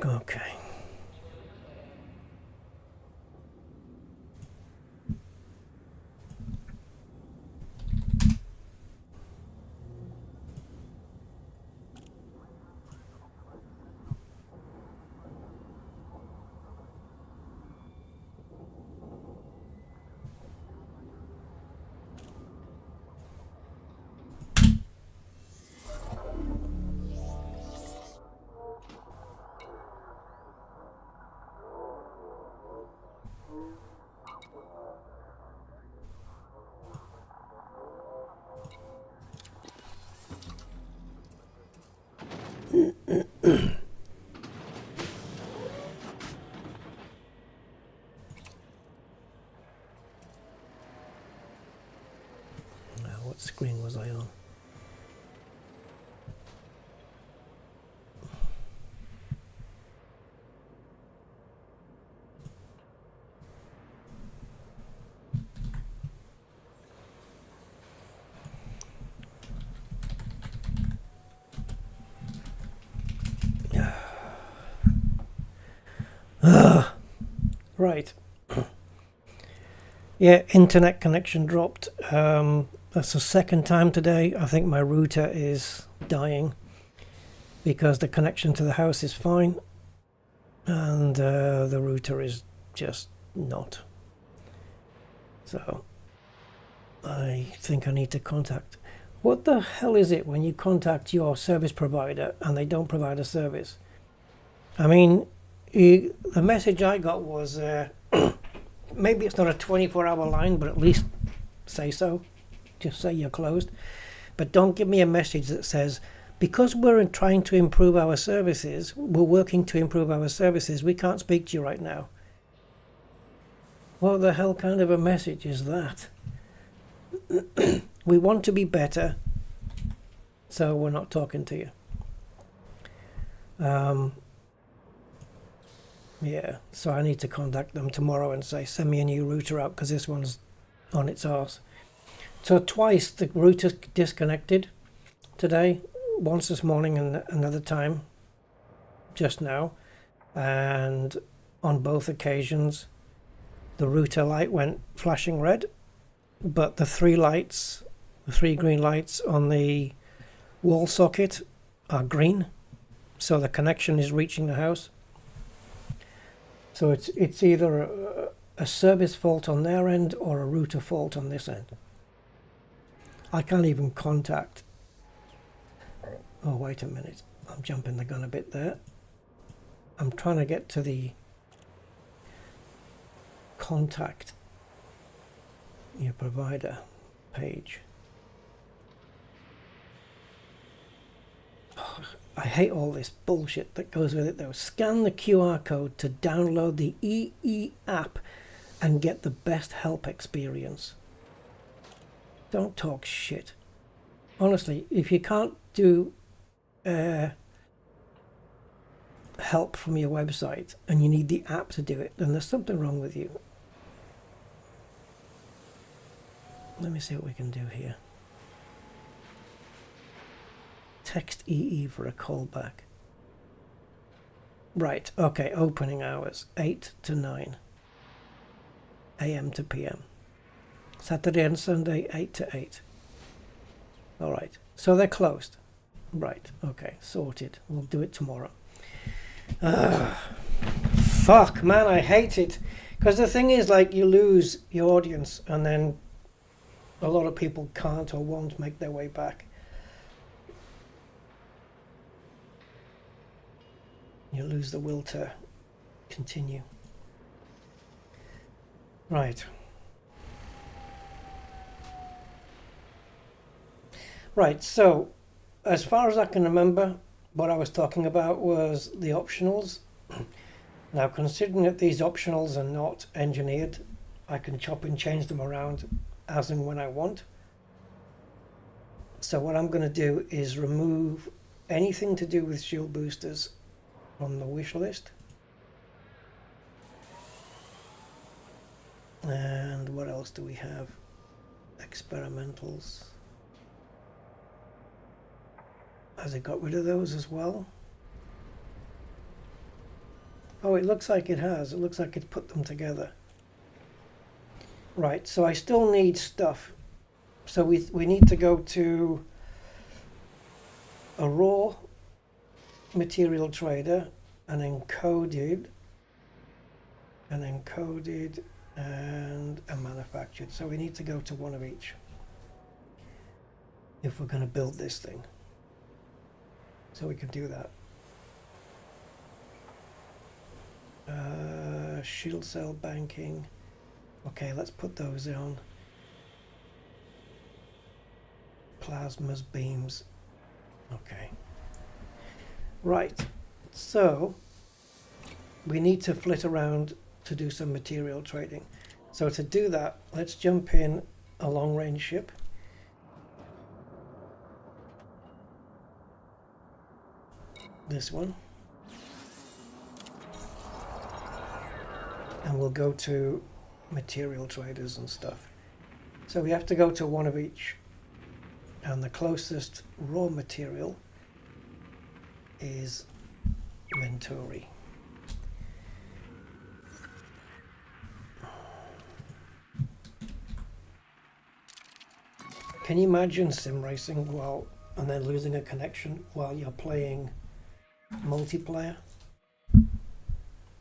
Okay. What screen was I on? Right. Yeah, internet connection dropped. That's the second time today. I think my router is dying because the connection to the house is fine and the router is just not. So I think I need to contact. What the hell is it when you contact your service provider and they don't provide a service? I mean, the message I got was maybe it's not a 24-hour line, but at least say so. Just say you're closed. But don't give me a message that says, because we're trying to improve our services, we're working to improve our services, we can't speak to you right now. What the hell kind of a message is that? We want to be better, so we're not talking to you. Yeah, so I need to contact them tomorrow and say, send me a new router out because this one's on its arse. So twice the router disconnected today, once this morning and another time just now, and on both occasions the router light went flashing red, but the three green lights on the wall socket are green, so the connection is reaching the house. So it's either a service fault on their end or a router fault on this end. I can't even contact. Oh, wait a minute. I'm jumping the gun a bit there. I'm trying to get to the contact your provider page. Oh, I hate all this bullshit that goes with it though. Scan the QR code to download the EE app and get the best help experience. Don't talk shit. Honestly, if you can't do help from your website and you need the app to do it, then there's something wrong with you. Let me see what we can do here. Text EE for a callback. Right, okay, opening hours 8 to 9 AM to PM. Saturday and Sunday 8 to 8. Alright, so they're closed. Right, okay, sorted. We'll do it tomorrow. Fuck, man, I hate it. Because the thing is, like, you lose your audience and then a lot of people can't or won't make their way back. You lose the will to continue. Right. Right, so as far as I can remember, what I was talking about was the optionals. Now, considering that these optionals are not engineered, I can chop and change them around as and when I want. So what I'm going to do is remove anything to do with shield boosters from the wish list. And what else do we have? Experimentals. Has it got rid of those as well? Oh, it looks like it has. It looks like it's put them together. Right, so I still need stuff. So we need to go to a raw material trader, an encoded, and a manufactured. So we need to go to one of each if we're going to build this thing. So we can do that. Shield cell banking. Okay, let's put those on. Plasmas, beams. Okay. Right. So we need to flit around to do some material trading. So to do that, let's jump in a long range ship. This one. And we'll go to material traders and stuff. So we have to go to one of each. And the closest raw material is Venturi. Can you imagine sim racing while and then losing a connection while you're playing multiplayer,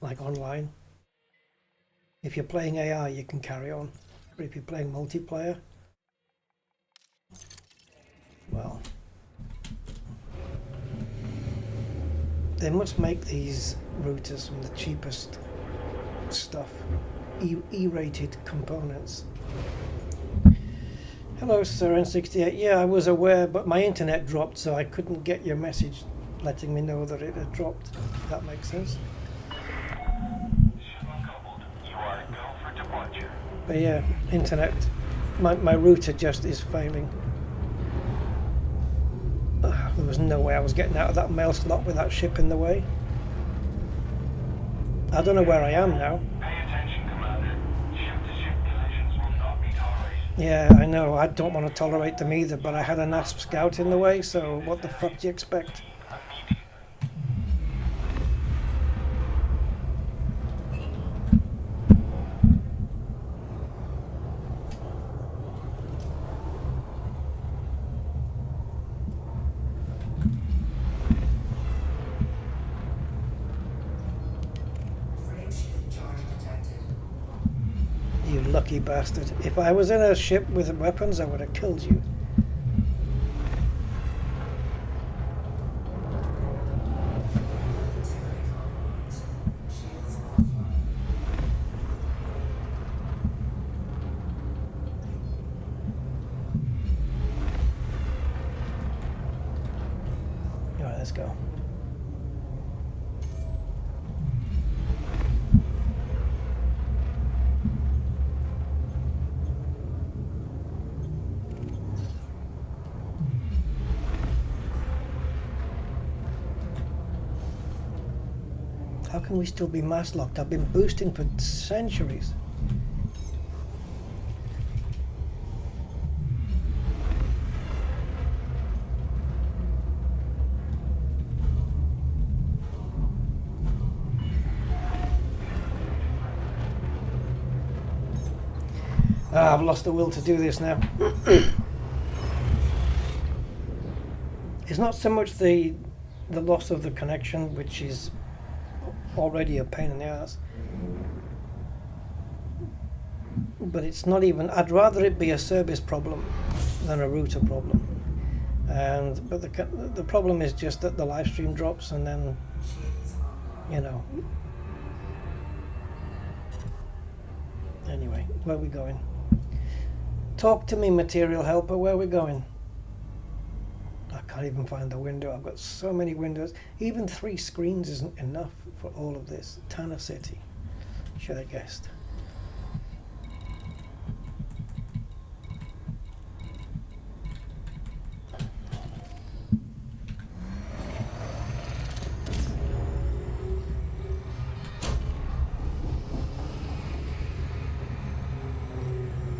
like online? If you're playing AI, you can carry on, but if you're playing multiplayer, well, they must make these routers from the cheapest stuff, E-rated components. Hello, Sir N68. Yeah, I was aware, but my internet dropped, so I couldn't get your message letting me know that it had dropped. If that makes sense. But yeah, internet. My router just is failing. There was no way I was getting out of that mail slot with that ship in the way. I don't know where I am now. Yeah, I know. I don't want to tolerate them either, but I had an ASP scout in the way, so what the fuck do you expect? You lucky bastard. If I was in a ship with weapons, I would have killed you. Alright, let's go. How can we still be mass locked? I've been boosting for centuries. I've lost the will to do this now. It's not so much the loss of the connection, which is already a pain in the ass, but it's not even. I'd rather it be a service problem than a router problem. But the problem is just that the live stream drops, and then, you know. Anyway, where are we going? Talk to me, material helper. Where are we going? I can't even find the window. I've got so many windows. Even 3 screens isn't enough for all of this. Tanner City. Should have guessed.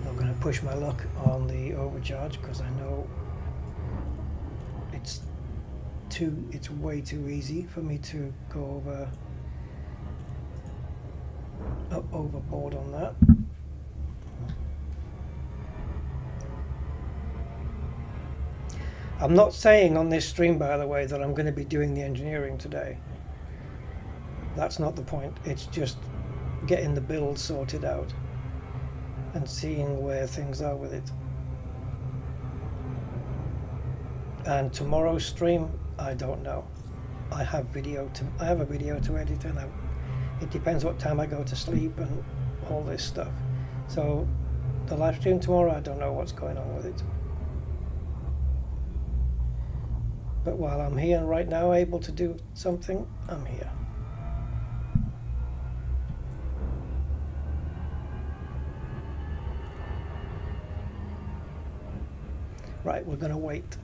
I'm going to push my luck on the overcharge because I know it's way too easy for me to go over overboard on that. I'm not saying on this stream, by the way, that I'm going to be doing the engineering today. That's not the point. It's just getting the build sorted out and seeing where things are with it. And tomorrow's stream, I don't know. I have a video to edit, and it depends what time I go to sleep and all this stuff. So the live stream tomorrow, I don't know what's going on with it. But while I'm here right now, able to do something, I'm here. Right, we're going to wait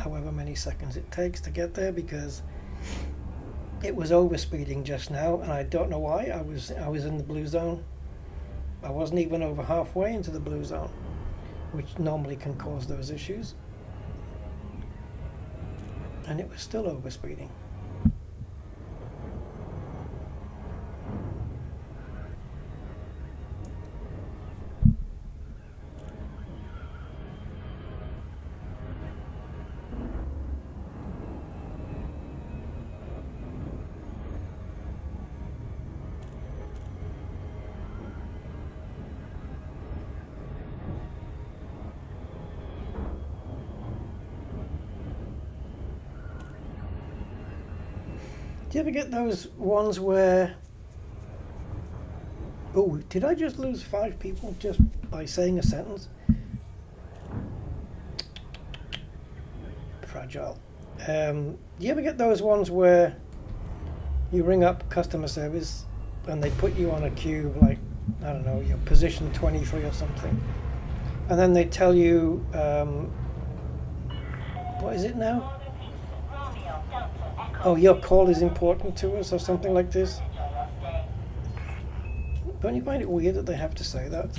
however many seconds it takes to get there, because it was overspeeding just now, and I don't know why. I was in the blue zone. I wasn't even over halfway into the blue zone, which normally can cause those issues. And it was still overspeeding. Do you ever get those ones where... Oh, did I just lose 5 people just by saying a sentence? Fragile. Do you ever get those ones where you ring up customer service and they put you on a queue of, like, I don't know, your position 23 or something, and then they tell you, what is it now? Oh, your call is important to us, or something like this. Don't you find it weird that they have to say that?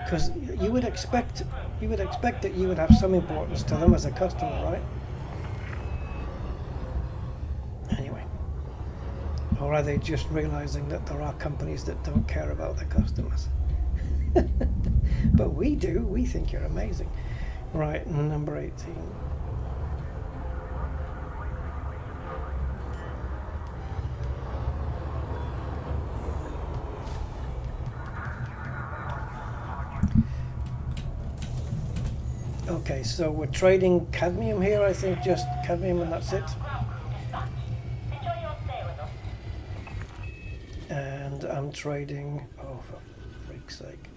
Because you would expect that you would have some importance to them as a customer, right? Anyway, or are they just realizing that there are companies that don't care about their customers? But we do. We think you're amazing. Right, number 18. Okay, so we're trading cadmium here, I think, just cadmium, and that's it. And I'm trading, oh, for freak's sake.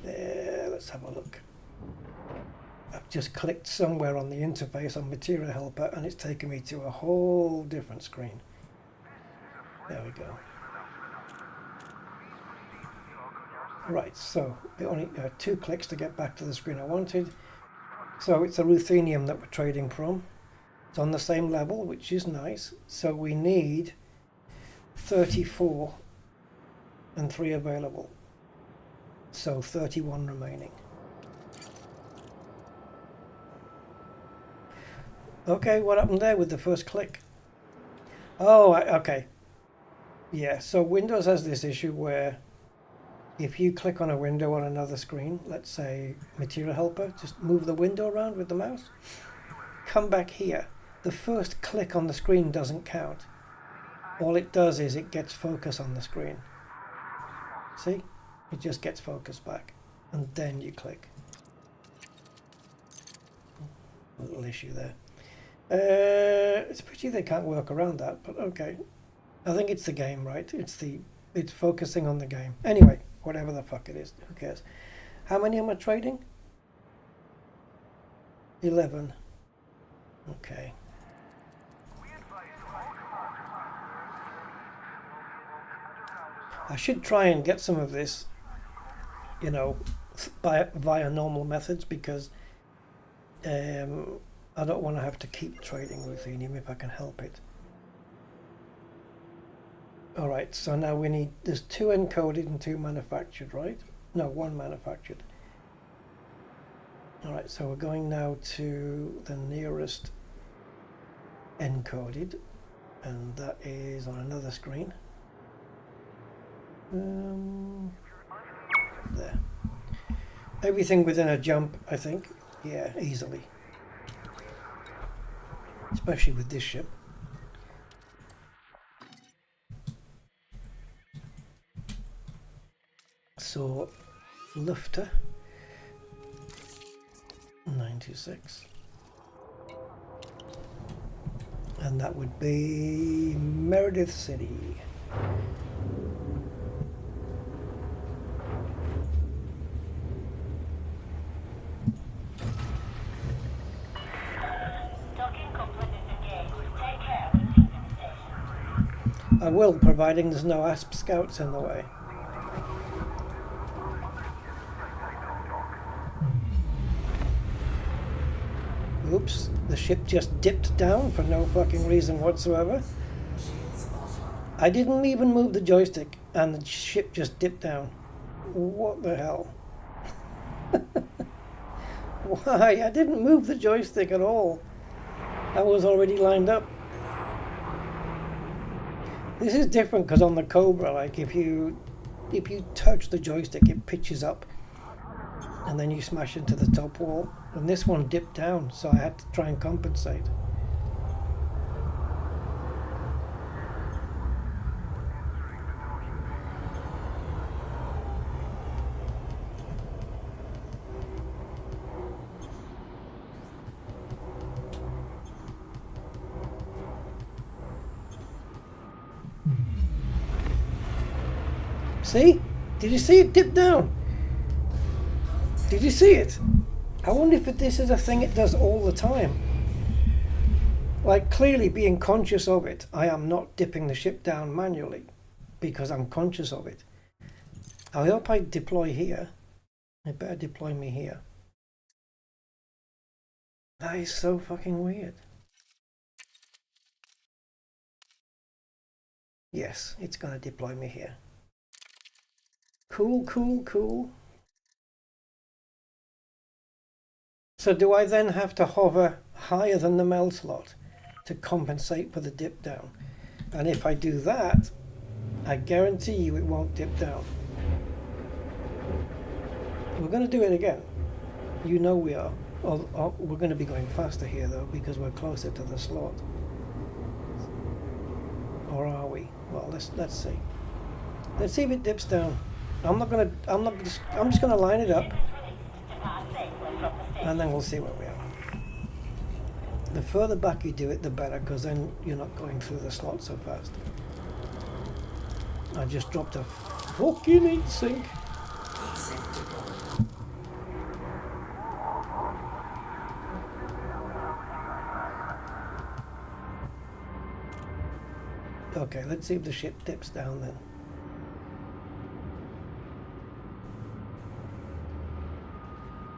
Let's have a look. I've just clicked somewhere on the interface on Material Helper, and it's taken me to a whole different screen. There we go. Right, so it only 2 clicks to get back to the screen I wanted. So it's a ruthenium that we're trading from. It's on the same level, which is nice. So we need 34 and 3 available. So 31 remaining. Okay, what happened there with the first click? Oh, okay. Yeah, so Windows has this issue where if you click on a window on another screen, let's say Material Helper, just move the window around with the mouse, come back here. The first click on the screen doesn't count. All it does is it gets focus on the screen. See? It just gets focus back. And then you click. A little issue there. It's a pity they can't work around that, but okay. I think it's the game, right? It's focusing on the game. Anyway, whatever the fuck it is, who cares? How many am I trading? 11. Okay. I should try and get some of this, you know, via normal methods, because I don't want to have to keep trading ruthenium if I can help it. Alright, so now we need, there's 2 encoded and 2 manufactured, right? No, 1 manufactured. Alright, so we're going now to the nearest encoded, and that is on another screen. There. Everything within a jump, I think. Yeah, easily. Especially with this ship. So, Lufter 96. And that would be Meredith City. I will, providing there's no ASP scouts in the way. Oops, the ship just dipped down for no fucking reason whatsoever. I didn't even move the joystick and the ship just dipped down. What the hell? Why? I didn't move the joystick at all. I was already lined up. This is different because on the Cobra, like if you touch the joystick, it pitches up and then you smash into the top wall. And this one dipped down, so I had to try and compensate. See? Did you see it dip down? Did you see it? I wonder if this is a thing it does all the time. Like, clearly being conscious of it, I am not dipping the ship down manually because I'm conscious of it. I hope I deploy here. I better deploy me here. That is so fucking weird. Yes, it's gonna deploy me here. Cool, cool, cool. So do I then have to hover higher than the mel slot to compensate for the dip down? And if I do that, I guarantee you it won't dip down. We're going to do it again. You know we are. We're going to be going faster here though because we're closer to the slot. Or are we? Well, let's see. Let's see if it dips down. I'm just going to line it up. And then we'll see where we are. The further back you do it, the better, because then you're not going through the slot so fast. I just dropped a fucking heat sink. Okay, let's see if the ship dips down then.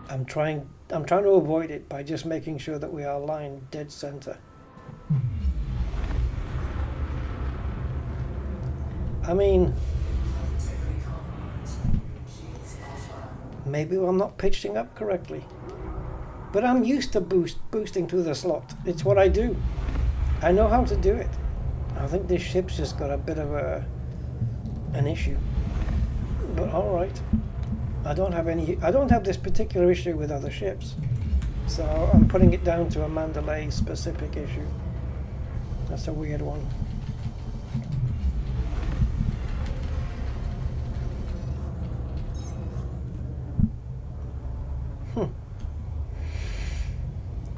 I'm trying to avoid it by just making sure that we are aligned dead center. I mean, maybe I'm not pitching up correctly, but I'm used to boosting through the slot. It's what I do. I know how to do it. I think this ship's just got a bit of an issue, but all right. I don't have this particular issue with other ships, so I'm putting it down to a Mandalay specific issue. That's a weird one.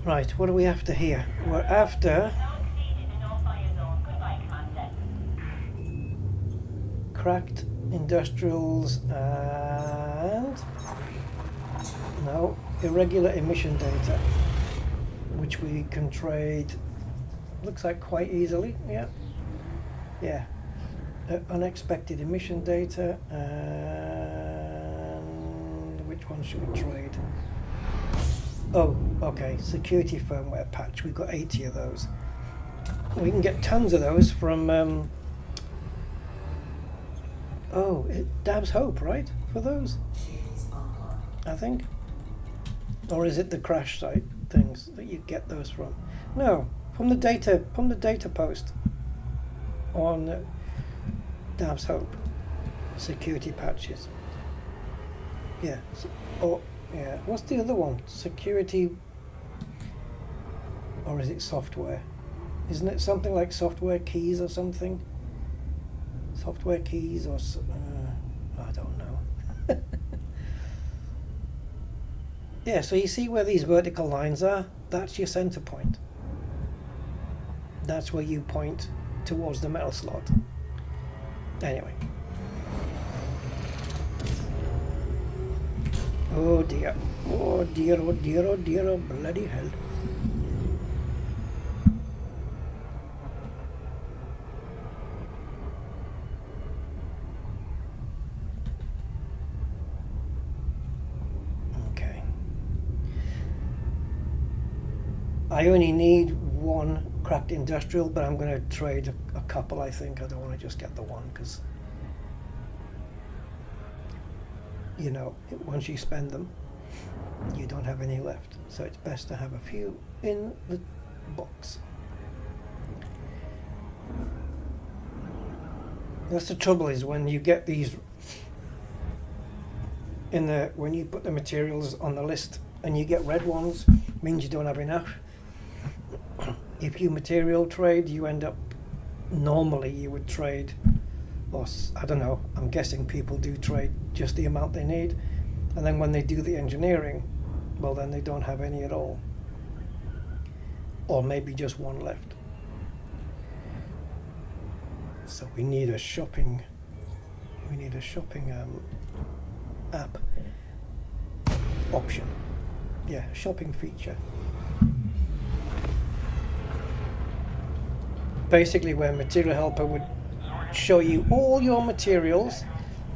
Right, what are we after here? We're after cracked industrials and no, irregular emission data, which we can trade, looks like quite easily. Yeah, unexpected emission data, and which one should we trade? Oh, okay, security firmware patch. We've got 80 of those. We can get tons of those from Dab's Hope, right? For those, I think. Or is it the crash site things that you get those from? No, from the data post on Dab's Hope. security patches. Yeah. Oh, yeah. What's the other one? Security, or is it software? Isn't it something like software keys or something? Software keys or I don't know. Yeah, so you see where these vertical lines are? That's your center point. That's where you point towards the metal slot. Anyway. Oh dear. Oh dear, oh dear, oh dear, oh bloody hell. Okay. I only need one cracked industrial, but I'm going to trade a couple, I think. I don't want to just get the one, because, you know, once you spend them, you don't have any left. So it's best to have a few in the box. That's the trouble, is when you get these in the, when you put the materials on the list and you get red ones, means you don't have enough. If you material trade, you end up, normally you would trade, or I don't know, I'm guessing people do trade just the amount they need, and then when they do the engineering, well then they don't have any at all, or maybe just one left. So we need a shopping app option. Yeah, shopping feature. Basically where Material Helper would show you all your materials,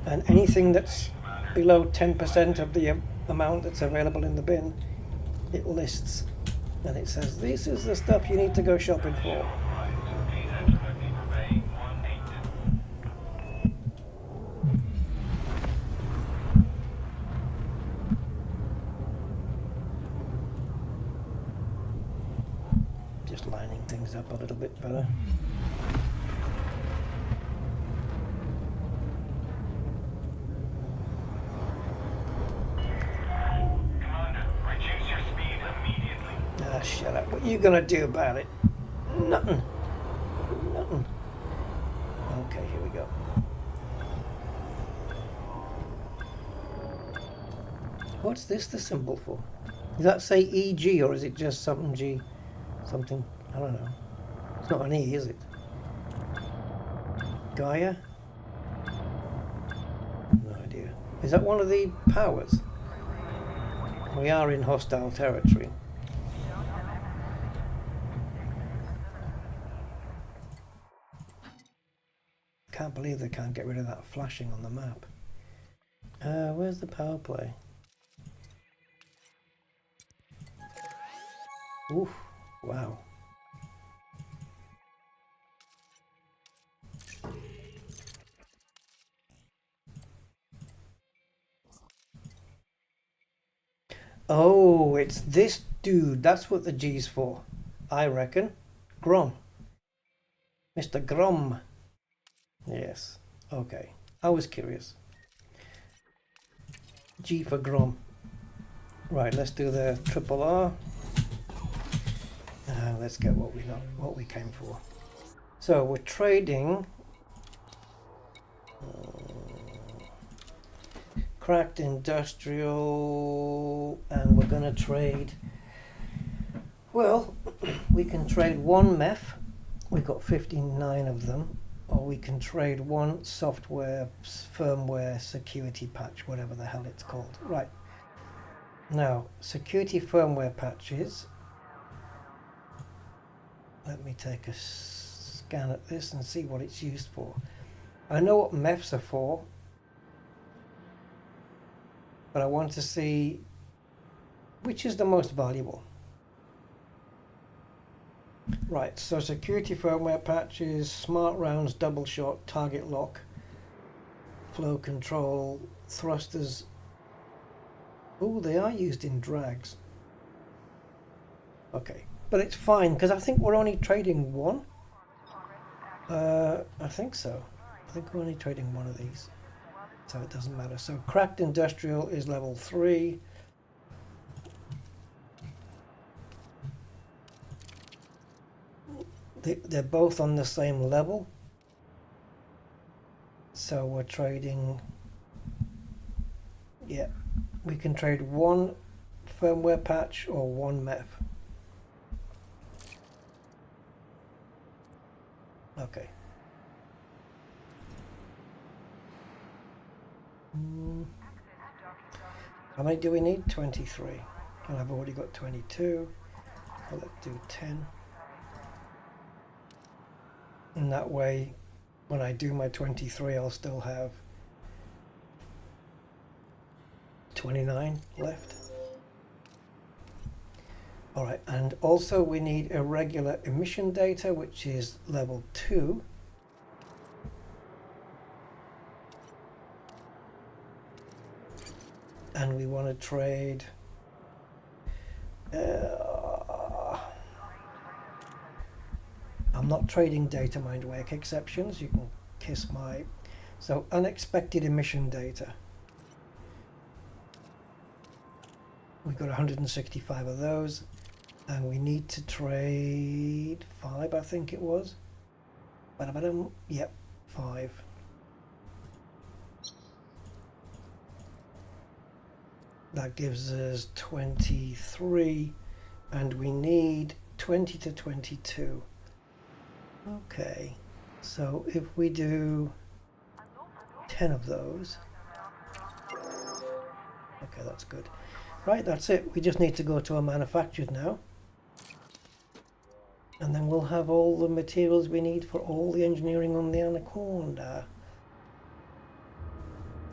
and anything that's below 10% of the amount that's available in the bin, it lists, and it says this is the stuff you need to go shopping for. Just lining things up a little bit better. Shut up. What are you gonna do about it? Nothing. Nothing. Okay, here we go. What's this the symbol for? Does that say EG, or is it just something G? Something, I don't know. It's not an E, is it? Gaia? No idea. Is that one of the powers? We are in hostile territory. Can't believe they can't get rid of that flashing on the map. Where's the power play? Oof, wow. Oh, it's this dude. That's what the G's for, I reckon. Grom. Mr. Grom. Yes. Okay. I was curious. G for Grom. Right, let's do the triple R. Let's get what we came for. So we're trading cracked industrial, and we're going to trade, well, we can trade one MEF. We've got 59 of them. Or we can trade one software, firmware, security patch, whatever the hell it's called. Right. Now, security firmware patches. Let me take a scan at this and see what it's used for. I know what MEFs are for, but I want to see which is the most valuable. Right, so security firmware patches, smart rounds, double shot, target lock, flow control, thrusters. Oh, they are used in drags. Okay, but it's fine because I think we're only trading one. I think so. I think we're only trading one of these. so it doesn't matter. So cracked industrial is level 3. They're both on the same level, so we're trading, yeah, we can trade one firmware patch or one MEF. Okay. How many do we need? 23. And I've already got 22. So let's do 10. And that way, when I do my 23, I'll still have 29 left. All right, and also we need irregular emission data, which is level 2. And we want to trade I'm not trading data mined wake exceptions. You can kiss my... So unexpected emission data. We've got 165 of those, and we need to trade 5, I think it was. Yep, 5. That gives us 23, and we need 20 to 22. Okay, so if we do 10 of those, okay, that's good. Right, that's it. We just need to go to our manufacturers now, and then we'll have all the materials we need for all the engineering on the Anaconda.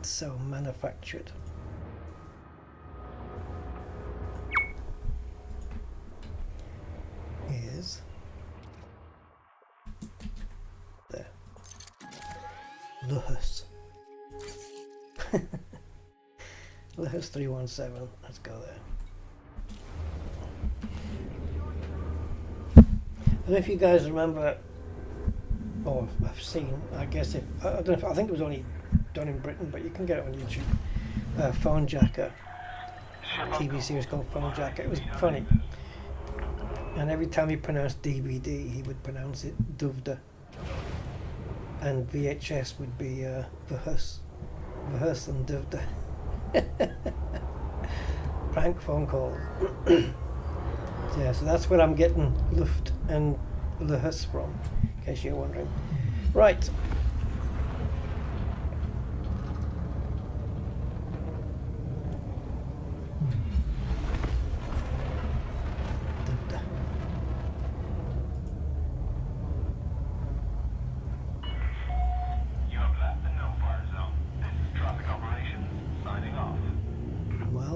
So manufactured. Is there. Luhus. Luhus 317. Let's go there. I don't know if you guys remember, or I've seen, I guess if, I don't know if, I think it was only done in Britain, but you can get it on YouTube. Phone Jacker. TV series called Phone Jacker. It was funny. And every time he pronounced DVD, he would pronounce it Duvda. And VHS would be Vhus. Vhus and Duvda. Prank phone calls. Yeah, so that's where I'm getting Luft and Luhus from, in case you're wondering. Right.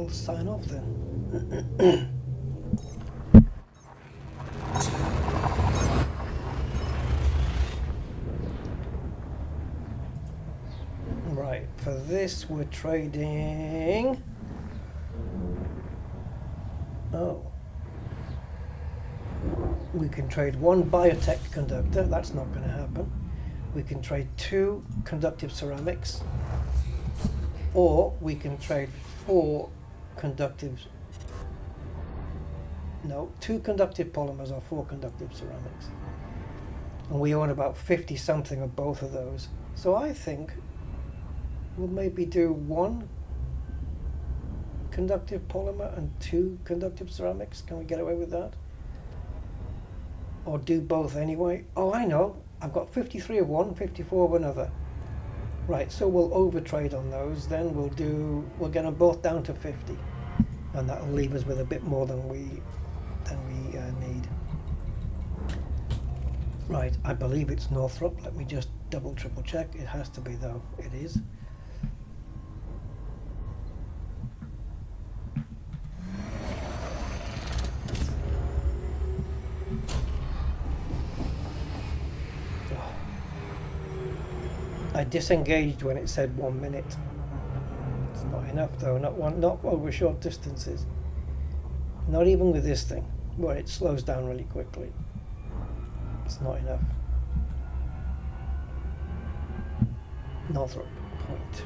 Sign off then. Right, for this we're trading. Oh. We can trade one biotech conductor, that's not going to happen. We can trade 2 conductive ceramics, or we can trade 4 conductive, no, 2 conductive polymers or 4 conductive ceramics, and we own about 50 something of both of those. So I think we'll maybe do 1 conductive polymer and 2 conductive ceramics. Can we get away with that? Or do both anyway? Oh, I know, I've got 53 of one, 54 of another. Right, so we'll overtrade on those, then we'll get them both down to 50, and that'll leave us with a bit more than we need. Right, I believe it's Northrop. Let me just triple check. It has to be though. It is. I disengaged when it said 1 minute. It's not enough though, not over short distances. Not even with this thing, where it slows down really quickly. It's not enough. Northrop Point.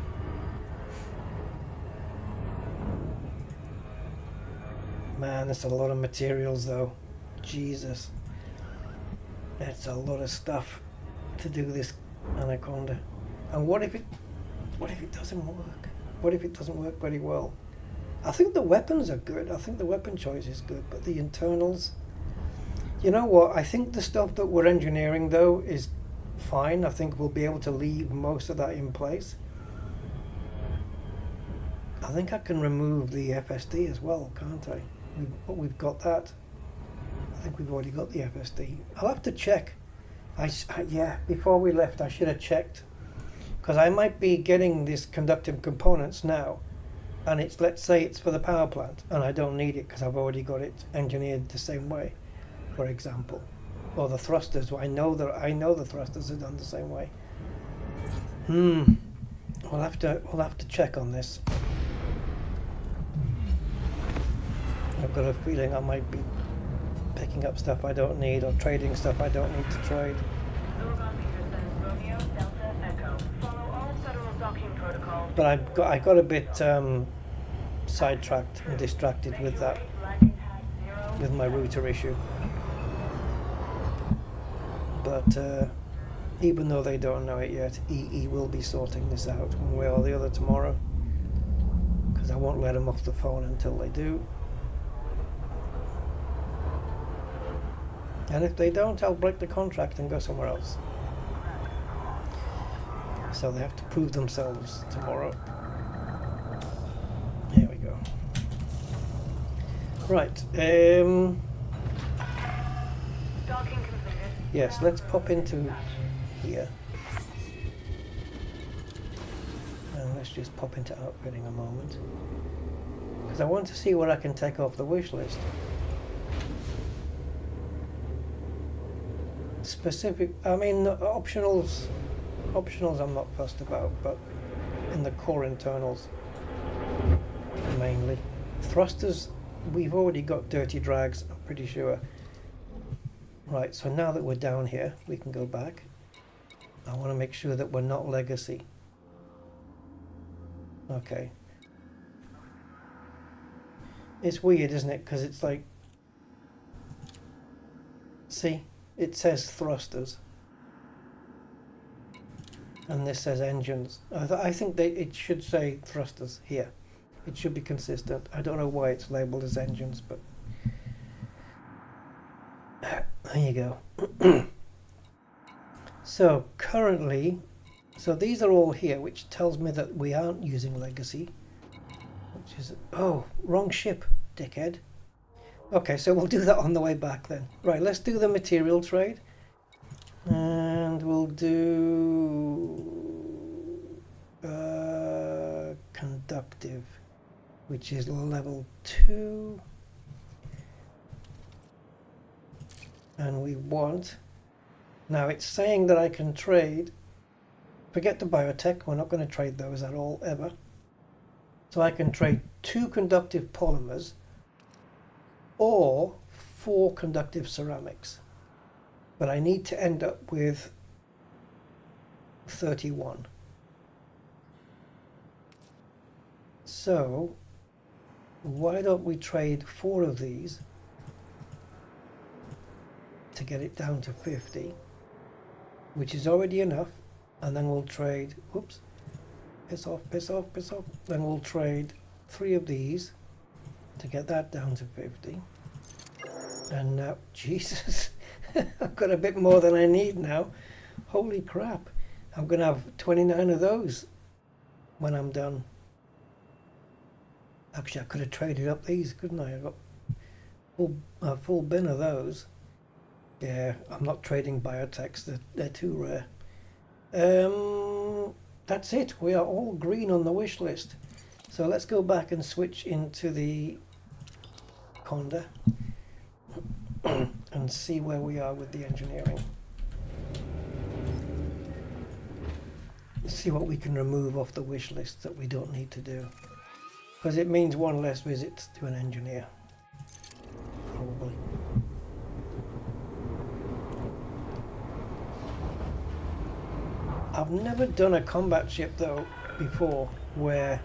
Man, that's a lot of materials though. Jesus. That's a lot of stuff to do this Anaconda. And what if it doesn't work? What if it doesn't work very well? I think the weapons are good. I think the weapon choice is good, but the internals, you know what? I think the stuff that we're engineering though is fine. I think we'll be able to leave most of that in place. I think I can remove the FSD as well, can't I? We've got that. I think we've already got the FSD. I'll have to check. Yeah, before we left I should have checked, because I might be getting these conductive components now, and it's, let's say it's for the power plant, and I don't need it because I've already got it engineered the same way, for example. Or the thrusters. I know the thrusters are done the same way. We'll have to check on this. I've got a feeling I might be picking up stuff I don't need, or trading stuff I don't need to trade. But I got a bit sidetracked and distracted with that, with my router issue. But even though they don't know it yet, EE will be sorting this out one way or the other tomorrow, because I won't let them off the phone until they do. And if they don't, I'll break the contract and go somewhere else. So they have to prove themselves tomorrow. Here we go. Right. Yes, let's pop into here. And let's just pop into outfitting a moment, because I want to see what I can take off the wish list. Specific, I mean, optionals I'm not fussed about, but in the core internals mainly. Thrusters, we've already got dirty drags, I'm pretty sure. Right, so now that we're down here, we can go back. I want to make sure that we're not legacy. Okay. It's weird, isn't it? Because it's like, see, it says thrusters, and this says engines. I think it should say thrusters here. It should be consistent. I don't know why it's labelled as engines, but there you go. So currently, so these are all here, which tells me that we aren't using legacy, which is, oh, wrong ship, dickhead. Okay, so we'll do that on the way back then. Right, let's do the material trade. And we'll do conductive, which is level 2. And we want, now it's saying that I can trade, forget the biotech, we're not going to trade those at all, ever. So I can trade 2 conductive polymers or 4 conductive ceramics. But I need to end up with 31. So why don't we trade 4 of these to get it down to 50, which is already enough, and then we'll trade, whoops, piss off, piss off, piss off. Then we'll trade 3 of these to get that down to 50. And now, Jesus, I've got a bit more than I need now. Holy crap. I'm going to have 29 of those when I'm done. Actually, I could have traded up these, couldn't I? I've got a full bin of those. Yeah, I'm not trading biotechs, they're too rare. That's it. We are all green on the wish list. So let's go back and switch into the Conda and see where we are with the engineering. Let's see what we can remove off the wish list that we don't need to do, because it means one less visit to an engineer, probably. I've never done a combat ship though before where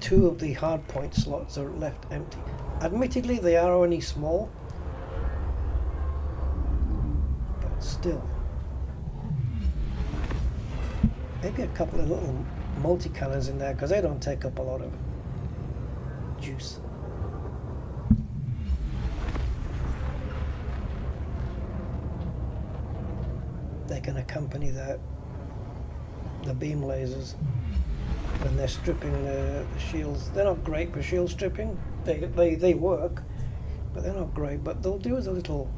2 of the hardpoint slots are left empty. Admittedly, they are only small, but still. Maybe a couple of little multi-cannons in there, because they don't take up a lot of juice. They can accompany the beam lasers when they're stripping the shields. They're not great for shield stripping. They work, but they're not great. But they'll do as a little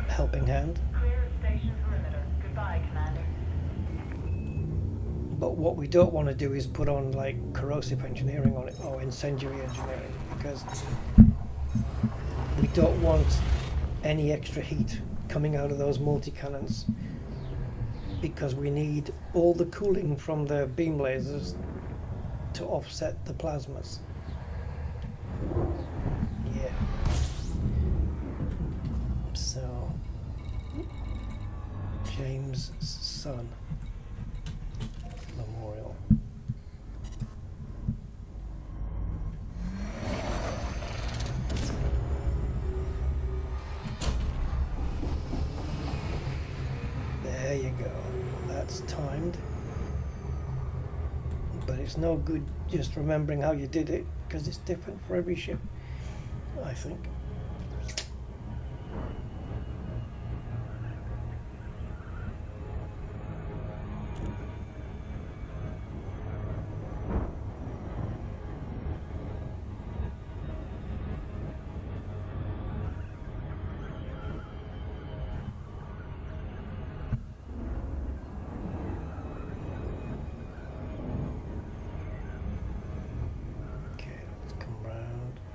helping hand. Clear of station perimeter. Goodbye, Commander. But what we don't want to do is put on like corrosive engineering on it or incendiary engineering, because we don't want any extra heat coming out of those multi-cannons, because we need all the cooling from the beam lasers to offset the plasmas. Yeah. So, James' son Memorial. There you go. That's timed. But it's no good just remembering how you did it, because it's different for every ship, I think.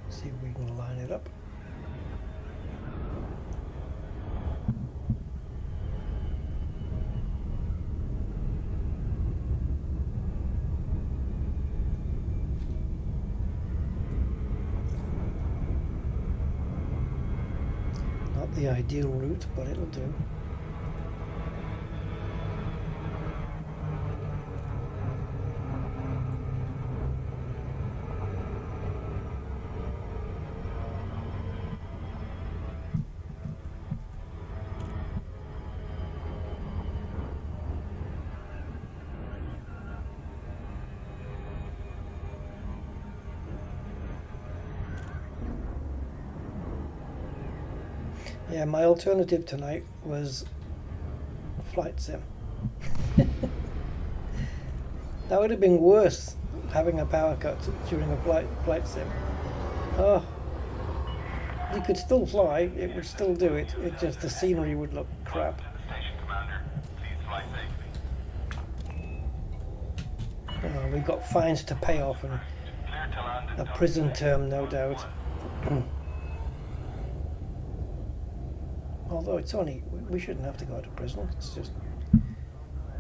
See if we can line it up. Not the ideal route, but it'll do. Yeah, my alternative tonight was flight sim. That would have been worse, having a power cut during a flight sim. Oh, you could still fly, it would still do it, it just the scenery would look crap. We've got fines to pay off and a prison term, no doubt. Although it's only, we shouldn't have to go to prison, it's just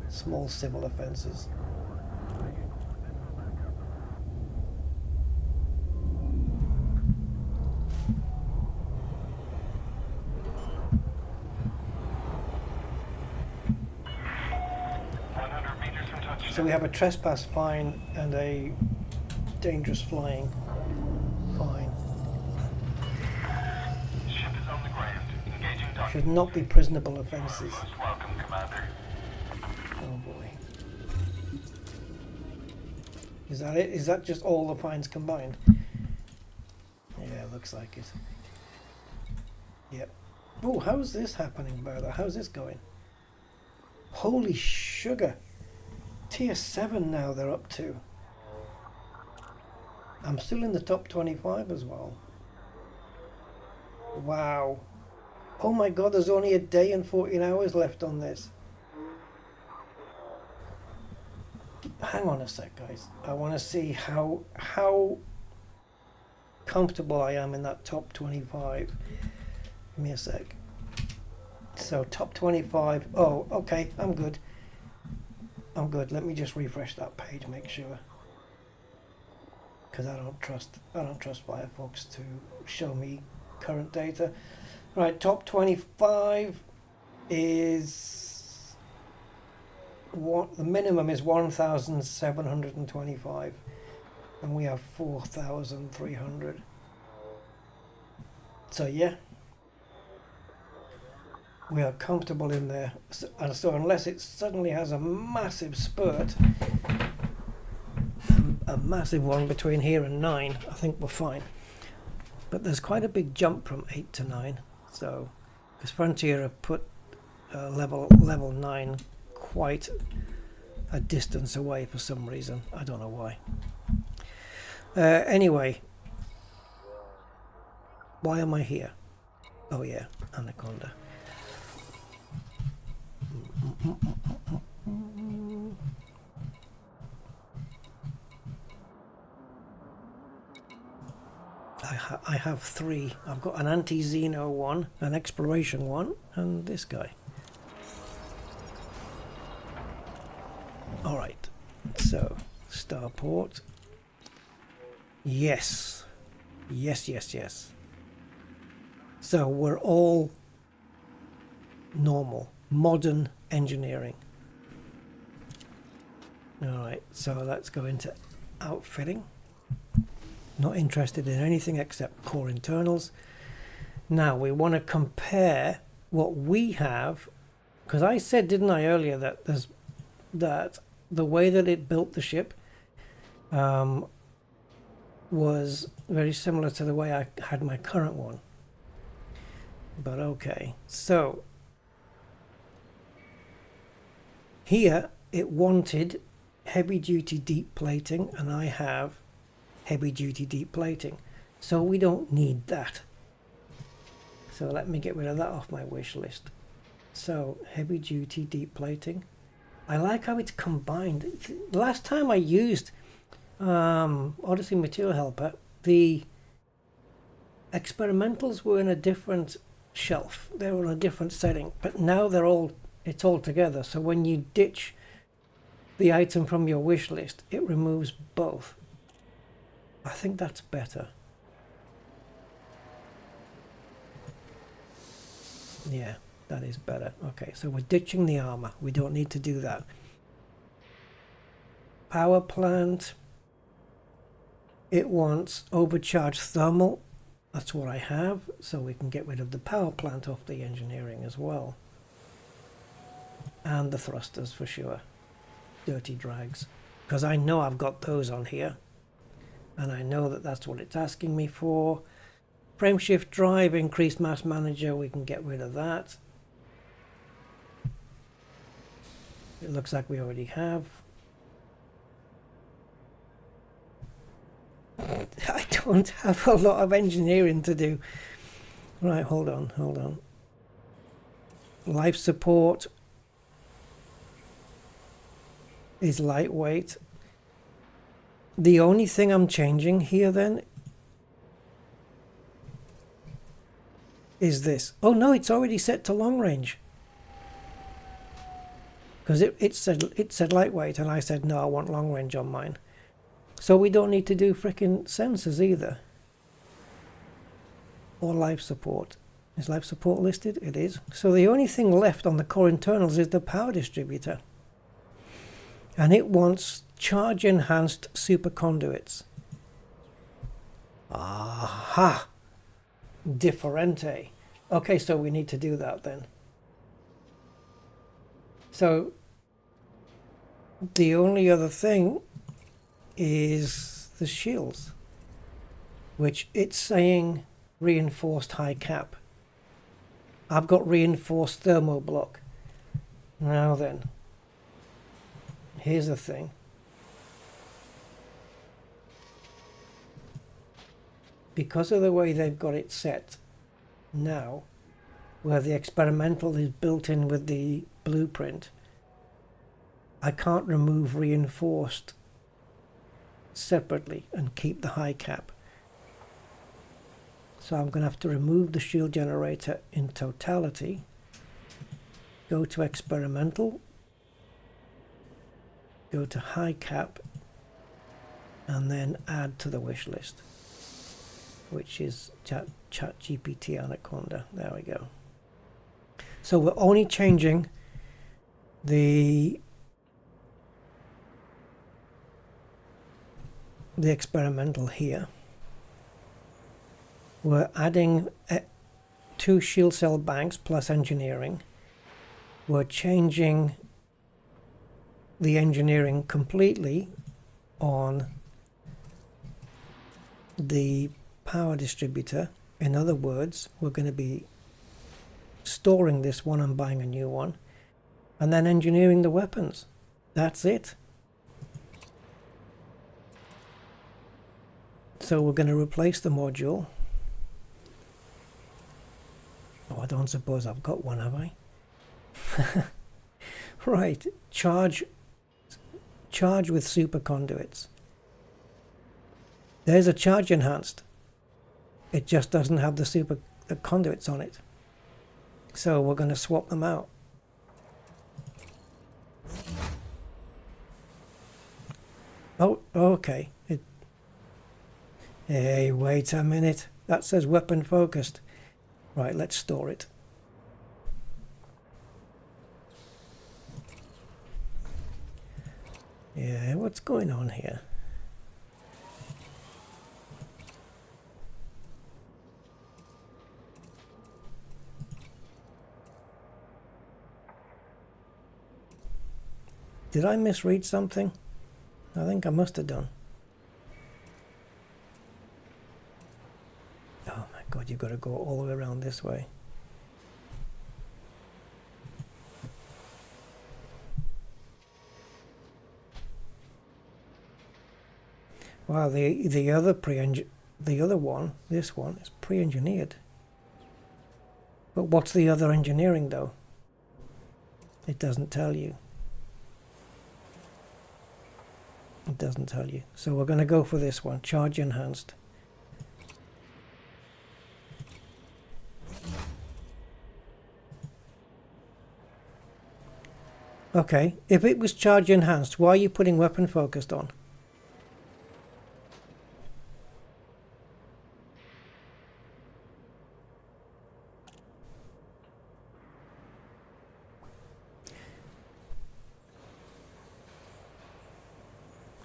small civil offences. So we have a trespass fine and a dangerous flying fine. Ship is on the ground. Engaging dock. Should not be prisonable offences. Most welcome, Commander. Oh boy. Is that it? Is that just all the fines combined? Yeah, looks like it. Yep. Oh, how's this happening, brother? How's this going? Holy sugar. Tier 7 now they're up to. I'm still in the top 25 as well. Wow. Oh my god, there's only a day and 14 hours left on this. Hang on a sec, guys. I want to see how comfortable I am in that top 25. Give me a sec. So top 25. Oh, okay, I'm good. I'm good. Let me just refresh that page, make sure, because I don't trust Firefox to show me current data. Right, top 25 is what the minimum is 1,725. and we have 4,300. So yeah, we are comfortable in there. And so unless it suddenly has a massive spurt, a massive one between here and 9, I think we're fine. But there's quite a big jump from 8 to 9. So, because Frontier have put level 9 quite a distance away for some reason. I don't know why. Anyway, why am I here? Oh yeah, Anaconda. I have 3. I've got an anti-Xeno one, an exploration one, and this guy. Alright, so starport. Yes. Yes. So we're all normal, modern engineering. Alright, so let's go into outfitting. Not interested in anything except core internals. Now we want to compare what we have, because I said, didn't I, earlier, that the way that it built the ship was very similar to the way I had my current one. But okay, so here it wanted heavy duty deep plating, and I have heavy duty deep plating, so we don't need that. So let me get rid of that off my wish list. So heavy duty deep plating, I like how it's combined. Last time I used Odyssey Material Helper, the experimentals were in a different shelf, they were in a different setting, but now it's all together. So when you ditch the item from your wish list, it removes both. I think that's better. Yeah, that is better. Okay, so we're ditching the armor. We don't need to do that. Power plant. It wants overcharged thermal. That's what I have. So we can get rid of the power plant off the engineering as well. And the thrusters for sure. Dirty drags. Because I know I've got those on here. And I know that that's what it's asking me for. Frameshift drive, increased mass manager, we can get rid of that. It looks like we already have. I don't have a lot of engineering to do. Right, hold on. Life support is lightweight. The only thing I'm changing here then is this. Oh no, it's already set to long range. Because it said lightweight, and I said no, I want long range on mine. So we don't need to do frickin' sensors either. Or life support. Is life support listed? It is. So the only thing left on the core internals is the power distributor. And it wants charge enhanced superconduits. Aha! Differente. Okay, so we need to do that then. So the only other thing is the shields, which it's saying reinforced high cap. I've got reinforced thermoblock. Now then, here's the thing. Because of the way they've got it set now, where the experimental is built in with the blueprint, I can't remove reinforced separately and keep the high cap. So I'm going to have to remove the shield generator in totality, go to experimental, go to high cap, and then add to the wish list, which is ChatGPT Anaconda. There we go. So we're only changing the the experimental here. We're adding 2 shield cell banks plus engineering. We're changing the engineering completely on the power distributor. In other words, we're going to be storing this one and buying a new one, and then engineering the weapons. That's it. So we're going to replace the module. Oh, I don't suppose I've got one, have I? Right, charge with super conduits. There's a charge enhanced. It just doesn't have the conduits on it. So we're going to swap them out. Oh, okay. Hey, wait a minute. That says weapon focused. Right, let's store it. Yeah, what's going on here? Did I misread something? I think I must have done. Oh my god, you've got to go all the way around this way. Wow, the other one, this one, is pre-engineered. But what's the other engineering though? It doesn't tell you. It doesn't tell you. So we're going to go for this one, charge enhanced. Okay, if it was charge enhanced, why are you putting weapon focused on?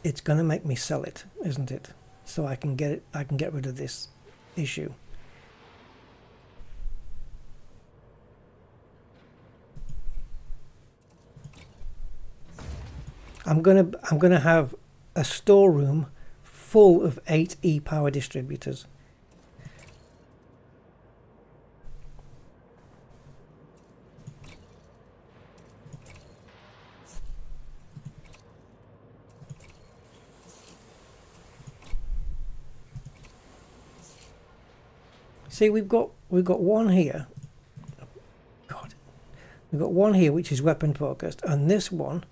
It's going to make me sell it, isn't it? So I can get it. I can get rid of this issue. I'm gonna have a storeroom full of 8 e-power distributors. See, we've got one here. God, we've got one here which is weapon focused, and this one.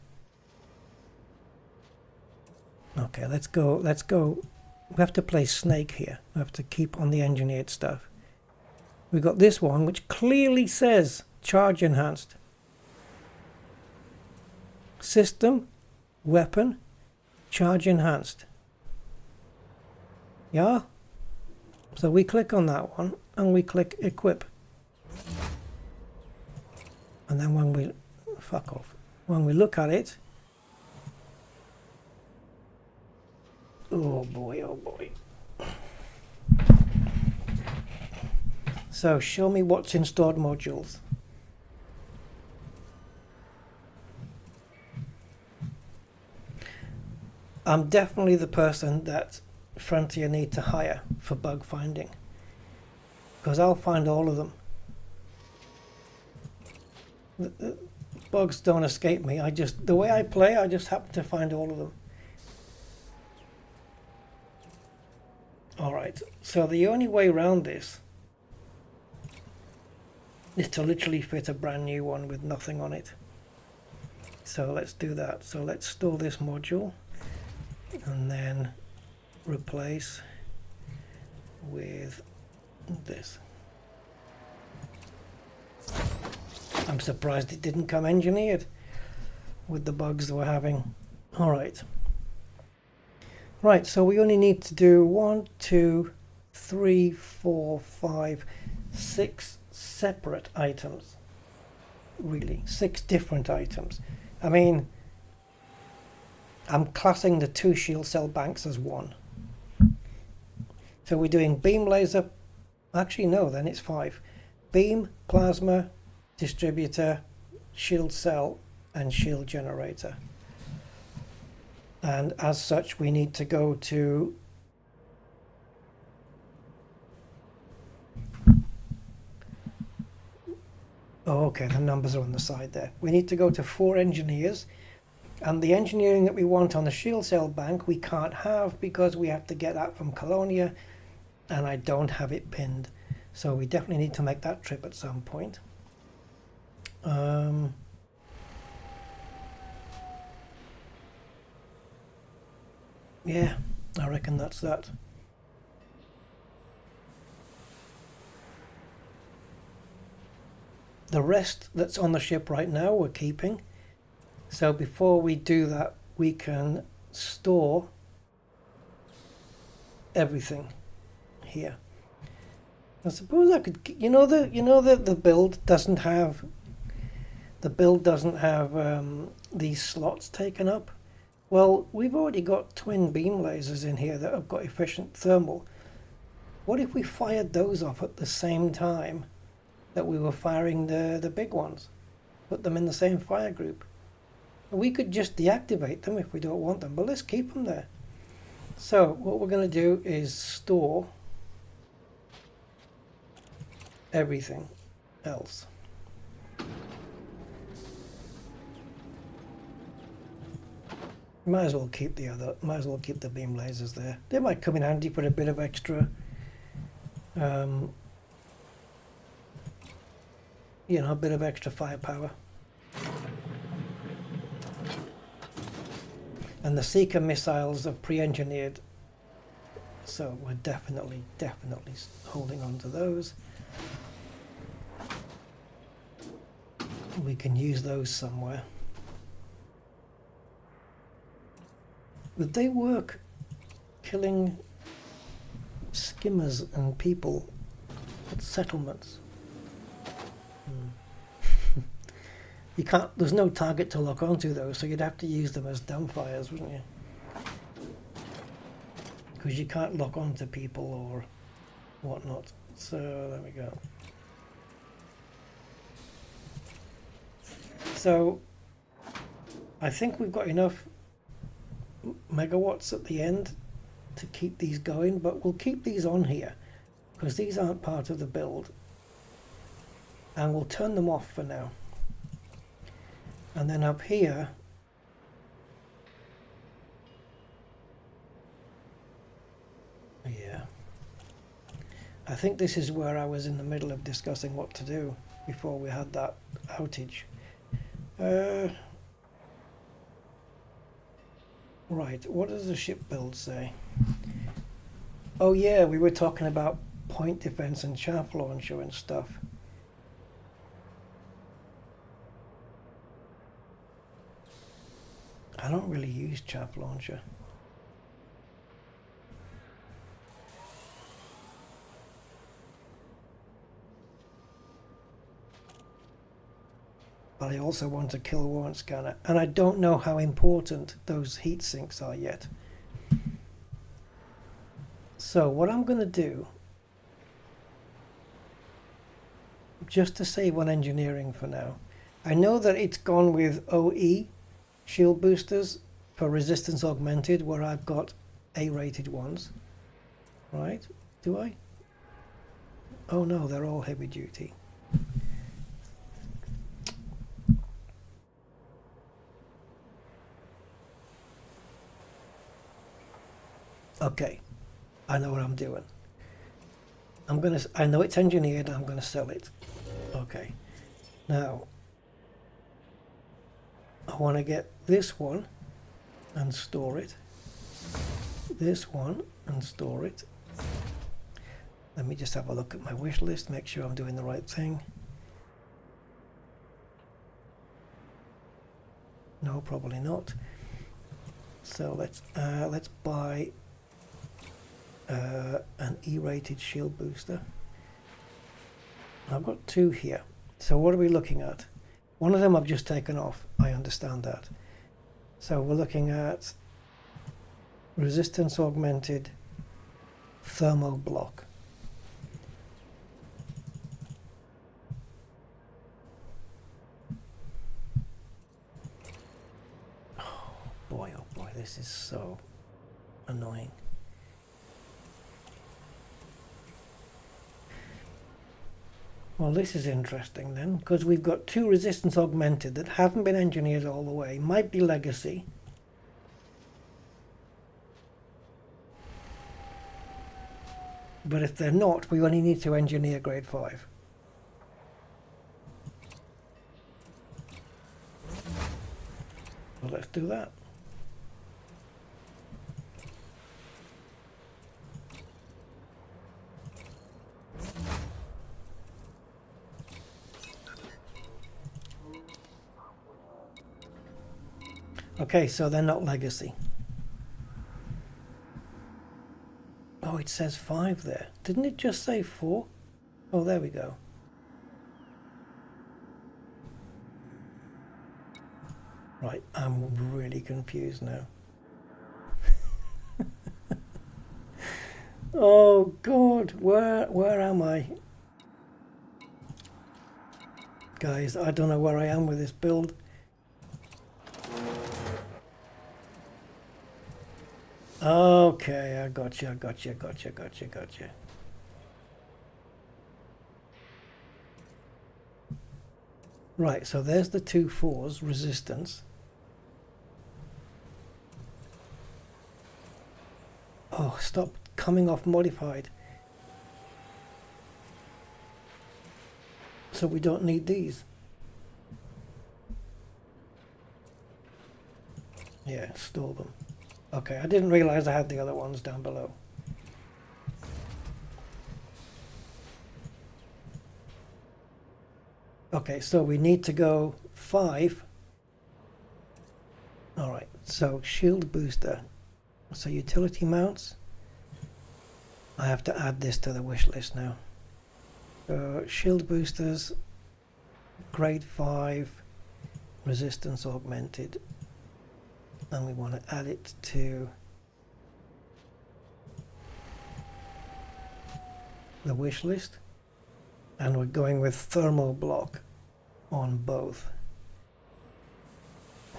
Okay, let's go. We have to play snake here. We have to keep on the engineered stuff. We've got this one which clearly says charge enhanced. System, weapon, charge enhanced. Yeah? So we click on that one and we click equip. And then when we when we look at it, oh boy. So show me what's in stored modules. I'm definitely the person that Frontier need to hire for bug finding, because I'll find all of them. The bugs don't escape me. The way I play, I just happen to find all of them. Alright, so the only way around this is to literally fit a brand new one with nothing on it. So let's do that. So let's store this module and then replace with this. I'm surprised it didn't come engineered with the bugs that we're having. Alright. Right, so we only need to do 1, 2, 3, 4, 5, 6 separate items. Really, 6 different items. I mean, I'm classing the 2 shield cell banks as one. So we're doing beam laser. Actually, no, then it's 5. Beam, plasma, distributor, shield cell, and shield generator. And as such, we need to go to oh, okay, the numbers are on the side there. We need to go to 4 engineers, and the engineering that we want on the shield cell bank we can't have because we have to get that from Colonia, and I don't have it pinned. So we definitely need to make that trip at some point. Yeah, I reckon that's that. The rest that's on the ship right now we're keeping. So before we do that, we can store everything here. I suppose I could, the build doesn't have these slots taken up. Well, we've already got twin beam lasers in here that have got efficient thermal. What if we fired those off at the same time that we were firing the big ones? Put them in the same fire group. We could just deactivate them if we don't want them, but let's keep them there. So what we're going to do is store everything else. Might as well keep the beam lasers there. They might come in handy for a bit of extra a bit of extra firepower. And the Seeker missiles are pre-engineered, so we're definitely holding on to those. We can use those somewhere. Would they work killing skimmers and people at settlements? You can't, there's no target to lock onto those, so you'd have to use them as dumbfires, wouldn't you? Because you can't lock onto people or whatnot. So there we go. So I think we've got enough megawatts at the end to keep these going, but we'll keep these on here because these aren't part of the build, and we'll turn them off for now. And then up here, yeah, I think this is where I was in the middle of discussing what to do before we had that outage. Right, what does the ship build say? Oh yeah, we were talking about point defense and chaff launcher and stuff. I don't really use chaff launcher. But I also want a kill warrant scanner, and I don't know how important those heat sinks are yet. So what I'm going to do, just to save on engineering for now, I know that it's gone with OE shield boosters for resistance augmented, where I've got A-rated ones, right? Do I? Oh no, they're all heavy duty. Okay, I know what I'm doing. I know it's engineered, I'm gonna sell it. Okay, now I want to get this one and store it, this one and store it. Let me just have a look at my wish list, make sure I'm doing the right thing. No, probably not. So let's buy an E-rated shield booster. I've got 2 here. So what are we looking at? One of them I've just taken off. I understand that. So we're looking at resistance augmented thermo block. Oh boy, this is so annoying. Well, this is interesting then, because we've got two resistance augmented that haven't been engineered all the way, might be legacy. But if they're not, we only need to engineer grade 5. Well, let's do that. Okay, so they're not legacy. Oh, it says 5 there. Didn't it just say 4? Oh, there we go. Right, I'm really confused now. Oh God, where am I? Guys, I don't know where I am with this build. Okay, I gotcha. Right, so there's the 2 4s resistance. Oh, stop coming off modified. So we don't need these. Yeah, store them. Okay, I didn't realize I had the other ones down below. Okay, so we need to go 5. All right, so shield booster. So utility mounts. I have to add this to the wish list now. Shield boosters, grade 5, resistance augmented. And we want to add it to the wish list. And we're going with thermal block on both.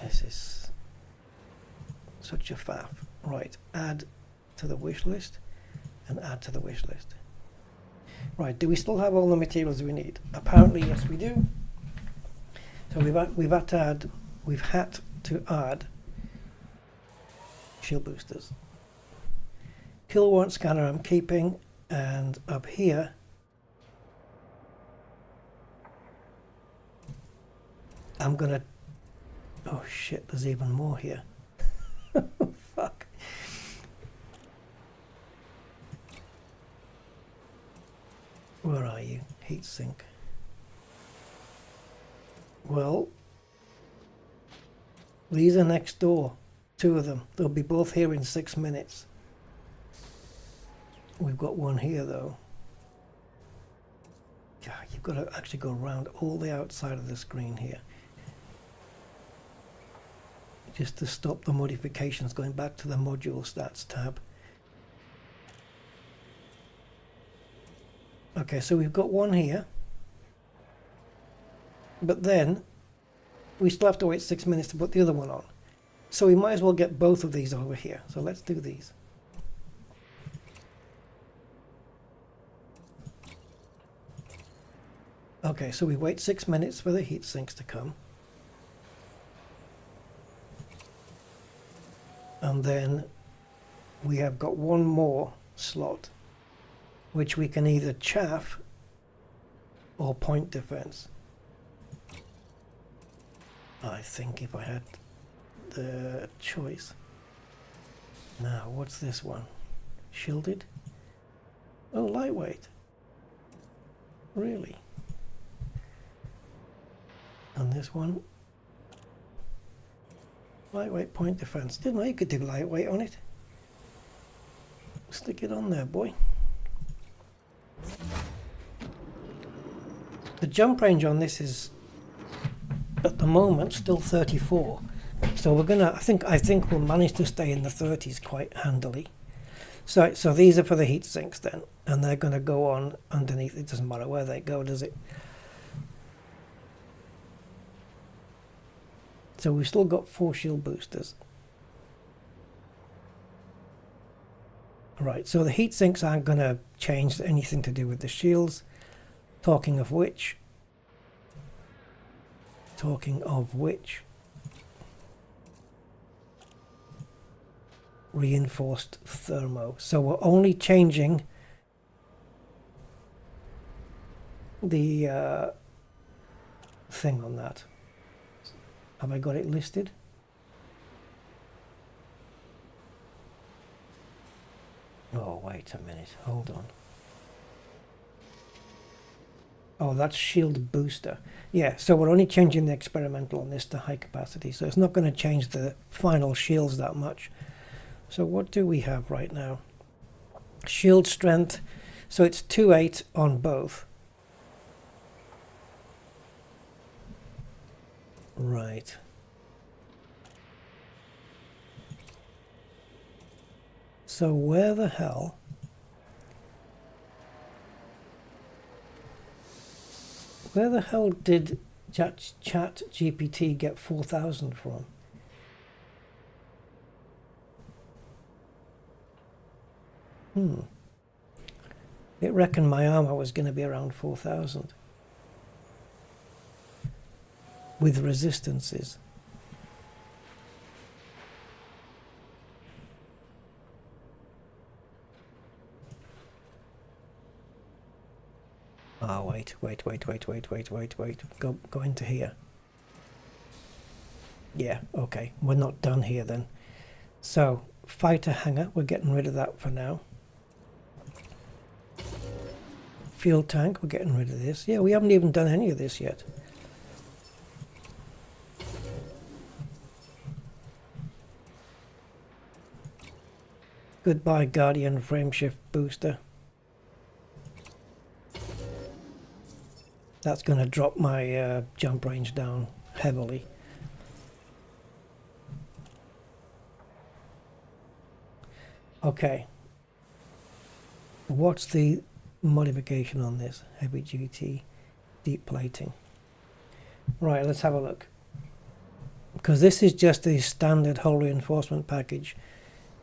This is such a faff. Right, add to the wish list and add to the wish list. Right, do we still have all the materials we need? Apparently yes we do. So we've had to add shield boosters. Kilowatt scanner I'm keeping, and up here I'm gonna, oh shit, there's even more here. Fuck. Where are you? Heatsink. Well, these are next door. 2 of them. They'll be both here in 6 minutes. We've got one here though. Yeah, you've got to actually go around all the outside of the screen here. Just to stop the modifications, going back to the module stats tab. Okay, so we've got one here. But then we still have to wait 6 minutes to put the other one on. So we might as well get both of these over here. So let's do these. Okay, so we wait 6 minutes for the heat sinks to come. And then we have got one more slot, which we can either chaff or point defense. I think if I had the choice. Now, what's this one? Shielded? Oh, lightweight. Really? And this one? Lightweight point defense. Didn't know you could do lightweight on it. Stick it on there, boy. The jump range on this is, at the moment, still 34. So we're gonna, I think we'll manage to stay in the 30s quite handily. So these are for the heat sinks then, and they're going to go on underneath. It doesn't matter where they go, does it? So we've still got 4 shield boosters. Right, so the heat sinks aren't going to change anything to do with the shields. Talking of which, reinforced thermo. So we're only changing the thing on that. Have I got it listed? Oh, wait a minute. Hold on. Oh, that's shield booster. Yeah, so we're only changing the experimental on this to high capacity. So it's not going to change the final shields that much. So what do we have right now? Shield strength. So it's 2.8 on both. Right. So where the hell did ChatGPT get 4,000 from? It reckoned my armor was going to be around 4,000 with resistances. Oh, wait. Go into here. Yeah, okay. We're not done here then. So, fighter hangar, we're getting rid of that for now. Fuel tank, we're getting rid of this. Yeah, we haven't even done any of this yet. Goodbye, Guardian frameshift booster. That's going to drop my jump range down heavily. Okay. What's the modification on this? Heavy duty, deep plating. Right, let's have a look. Because this is just the standard hull reinforcement package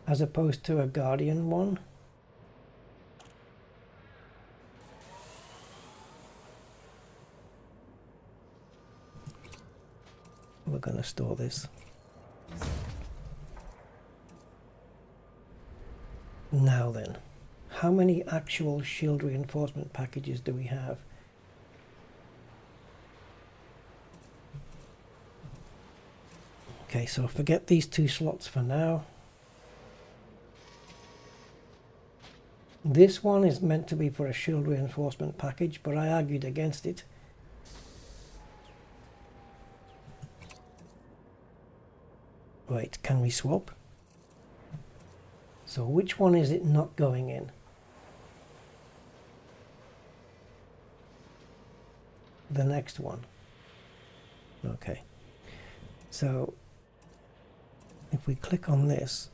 as opposed to a Guardian one. We're going to store this. Now then, how many actual shield reinforcement packages do we have? Okay, so forget these 2 slots for now. This one is meant to be for a shield reinforcement package, but I argued against it. Wait, can we swap? So which one is it not going in? The next one. Okay. So if we click on this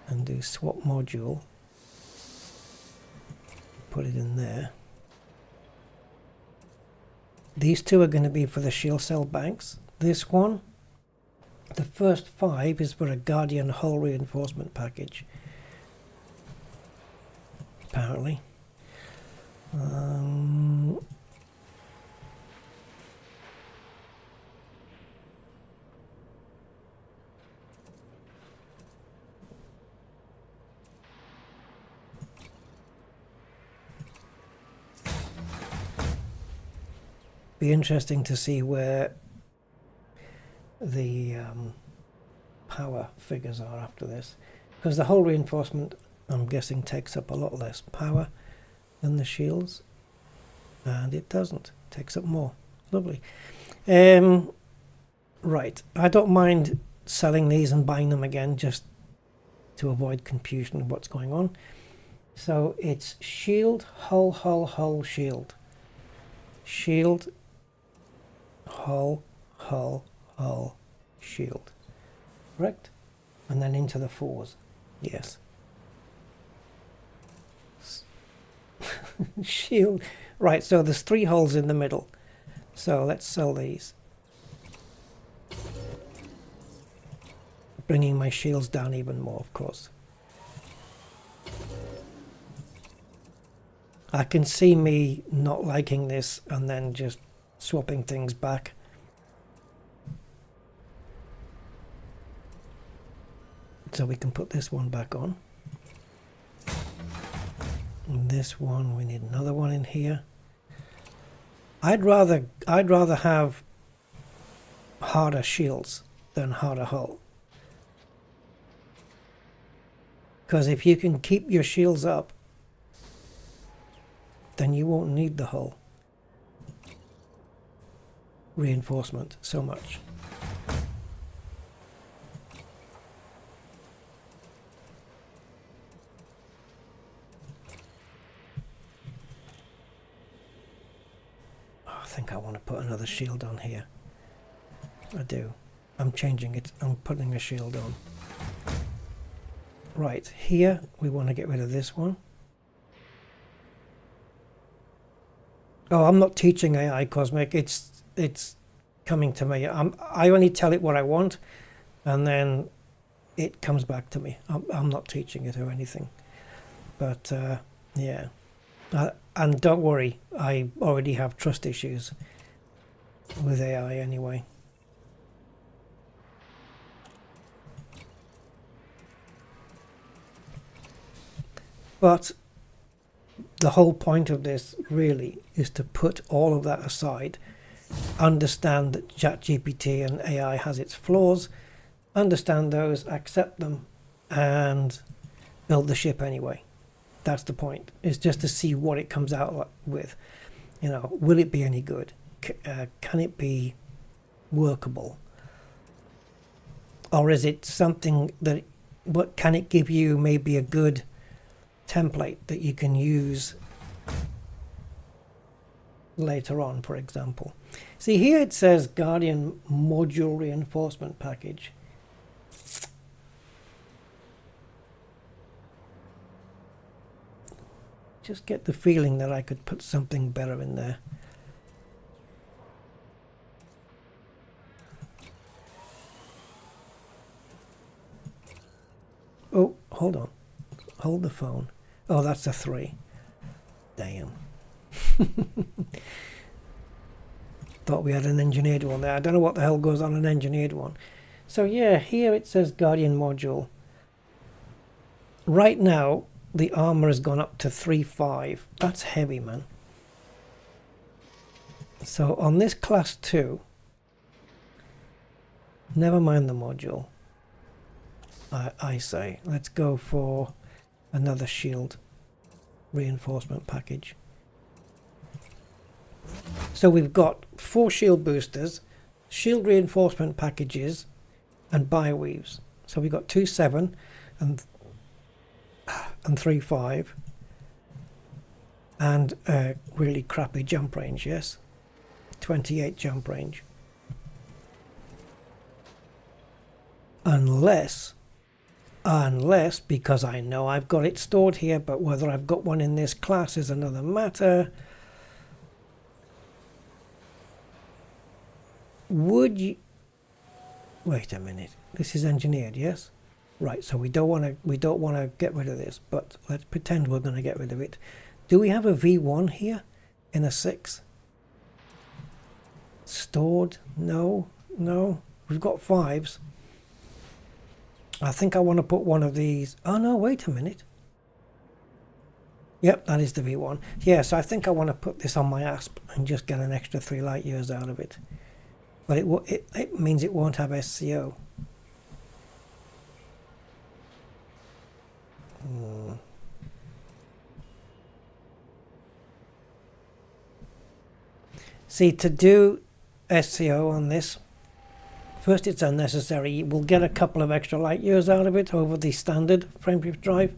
and do swap module, put it in there. These 2 are going to be for the shield cell banks. This one, the first 5 is for a Guardian hull reinforcement package. Apparently. Be interesting to see where the power figures are after this, because the hull reinforcement, I'm guessing, takes up a lot less power than the shields, and it doesn't. It takes up more. Lovely. Right, I don't mind selling these and buying them again just to avoid confusion of what's going on. So it's shield, hull, shield. Shield, hull, shield. Correct? And then into the 4s. Yes. shield. Right, so there's 3 holes in the middle. So let's sell these. Bringing my shields down even more, of course. I can see me not liking this and then just swapping things back. So we can put this one back on. And this one, we need another one in here. I'd rather have harder shields than harder hull. Because if you can keep your shields up, then you won't need the hull reinforcement so much. Oh, I think I want to put another shield on here. I do. I'm changing it. I'm putting a shield on. Right, here we want to get rid of this one. Oh, I'm not teaching AI Cosmic. It's coming to me. I only tell it what I want, and then it comes back to me. I'm not teaching it or anything. But yeah, and don't worry, I already have trust issues with AI anyway. But the whole point of this really is to put all of that aside, understand that ChatGPT and AI has its flaws, understand those, accept them, and build the ship anyway. That's the point. It's just to see what it comes out with. You know, will it be any good? Can it be workable? Or is it something that, what can it give you maybe a good template that you can use later on, for example. See here it says Guardian Module Reinforcement Package. Just get the feeling that I could put something better in there. Oh, hold on. Hold the phone. Oh, that's a 3. Damn. Thought we had an engineered one there. I don't know what the hell goes on an engineered one. So yeah, here it says Guardian module. Right now, the armor has gone up to 3.5. That's heavy, man. So on this class 2, never mind the module. I say, let's go for another shield reinforcement package. So we've got 4 shield boosters, shield reinforcement packages, and bi-weaves. So we've got 2.7 and 3.5, and a really crappy jump range, yes? 28 jump range. Unless, because I know I've got it stored here, but whether I've got one in this class is another matter. Would you... Wait a minute. This is engineered, yes? Right, so we don't want to get rid of this, but let's pretend we're going to get rid of it. Do we have a V1 here in a 6? Stored? No, no. We've got 5s. I think I want to put one of these. Oh no, wait a minute. Yep, that is the V1. Yes, I think I want to put this on my ASP and just get an extra 3 light years out of it. But it means it won't have SCO. See, to do SCO on this, first it's unnecessary. We'll get a couple of extra light years out of it over the standard frame drift drive,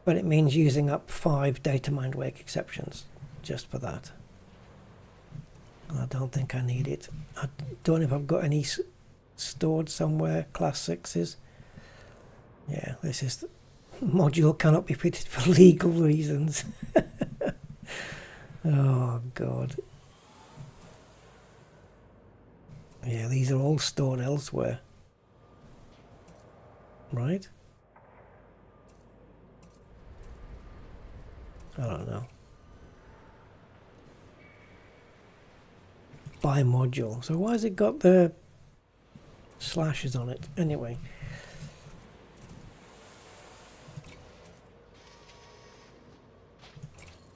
but it means using up 5 data mind wake exceptions just for that. I don't think I need it. I don't know if I've got any stored somewhere. Class 6s. Yeah, this is... module cannot be fitted for legal reasons. Oh God. Yeah, these are all stored elsewhere. Right? I don't know. By module. So why has it got the slashes on it? Anyway.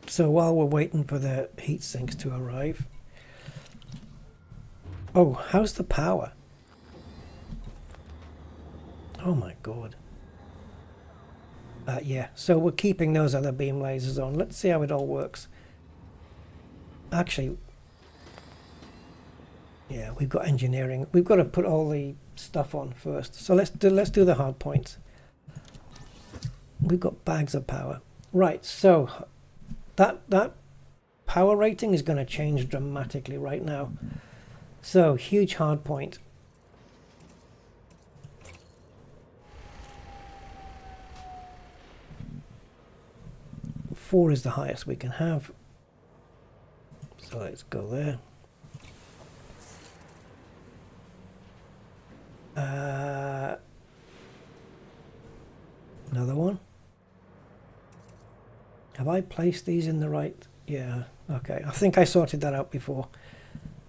So while we're waiting for the heat sinks to arrive. Oh, how's the power? Oh my God. Yeah, so we're keeping those other beam lasers on. Let's see how it all works. Actually, yeah, we've got engineering. We've got to put all the stuff on first. So let's do the hard points. We've got bags of power. Right, so that power rating is going to change dramatically right now. So huge hard point. Four is the highest we can have. So let's go there. Another one. Have I placed these in the right? Yeah, okay. I think I sorted that out before,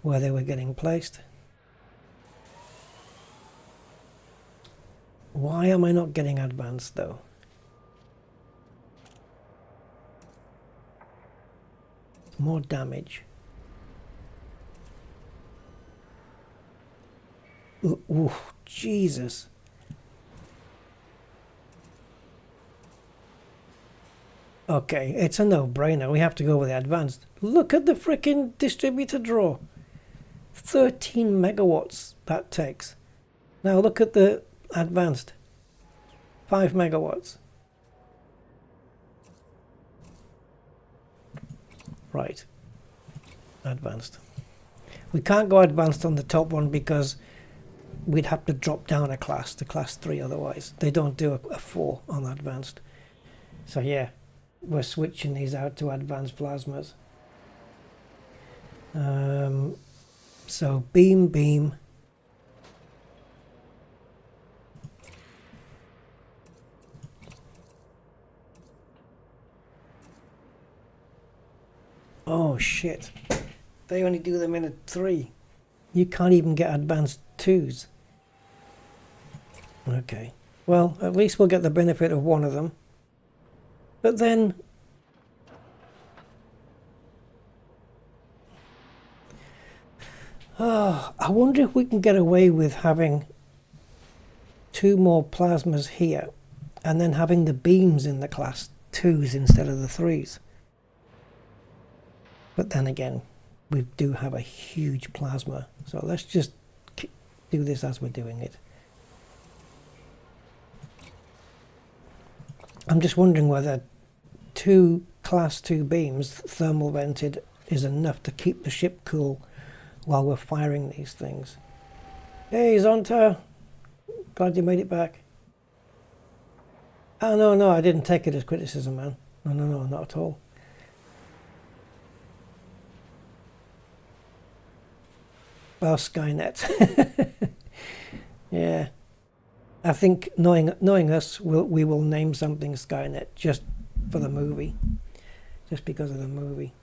where they were getting placed. Why am I not getting advanced though? More damage. Ooh, Jesus. Okay, it's a no-brainer. We have to go with the advanced. Look at the frickin' distributor draw. 13 megawatts that takes. Now look at the advanced. 5 megawatts. Right. Advanced. We can't go advanced on the top one because we'd have to drop down a class to class 3 otherwise. They don't do a 4 on advanced. So yeah, we're switching these out to advanced plasmas. So beam. Oh shit. They only do them in a 3. You can't even get advanced 2s. Okay. Well, at least we'll get the benefit of one of them. But then... Oh, I wonder if we can get away with having 2 more plasmas here and then having the beams in the class 2s instead of the 3s. But then again, we do have a huge plasma. So let's just do this as we're doing it. I'm just wondering whether 2 class 2 beams, thermal vented, is enough to keep the ship cool while we're firing these things. Hey, Zonta! Glad you made it back. Oh, no, I didn't take it as criticism, man. No, not at all. Oh, Skynet. Yeah. I think knowing us, we will name something Skynet just for the movie. Just because of the movie.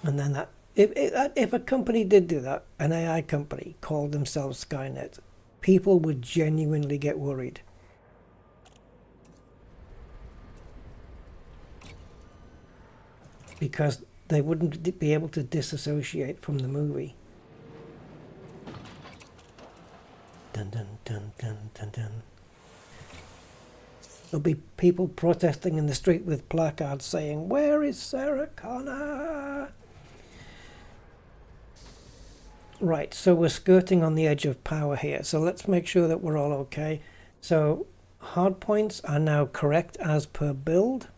And then that... If a company did do that, an AI company called themselves Skynet, people would genuinely get worried. Because they wouldn't be able to disassociate from the movie. Dun dun dun dun dun dun. There'll be people protesting in the street with placards saying, "Where is Sarah Connor?" Right, so we're skirting on the edge of power here. So let's make sure that we're all okay. So hard points are now correct as per build.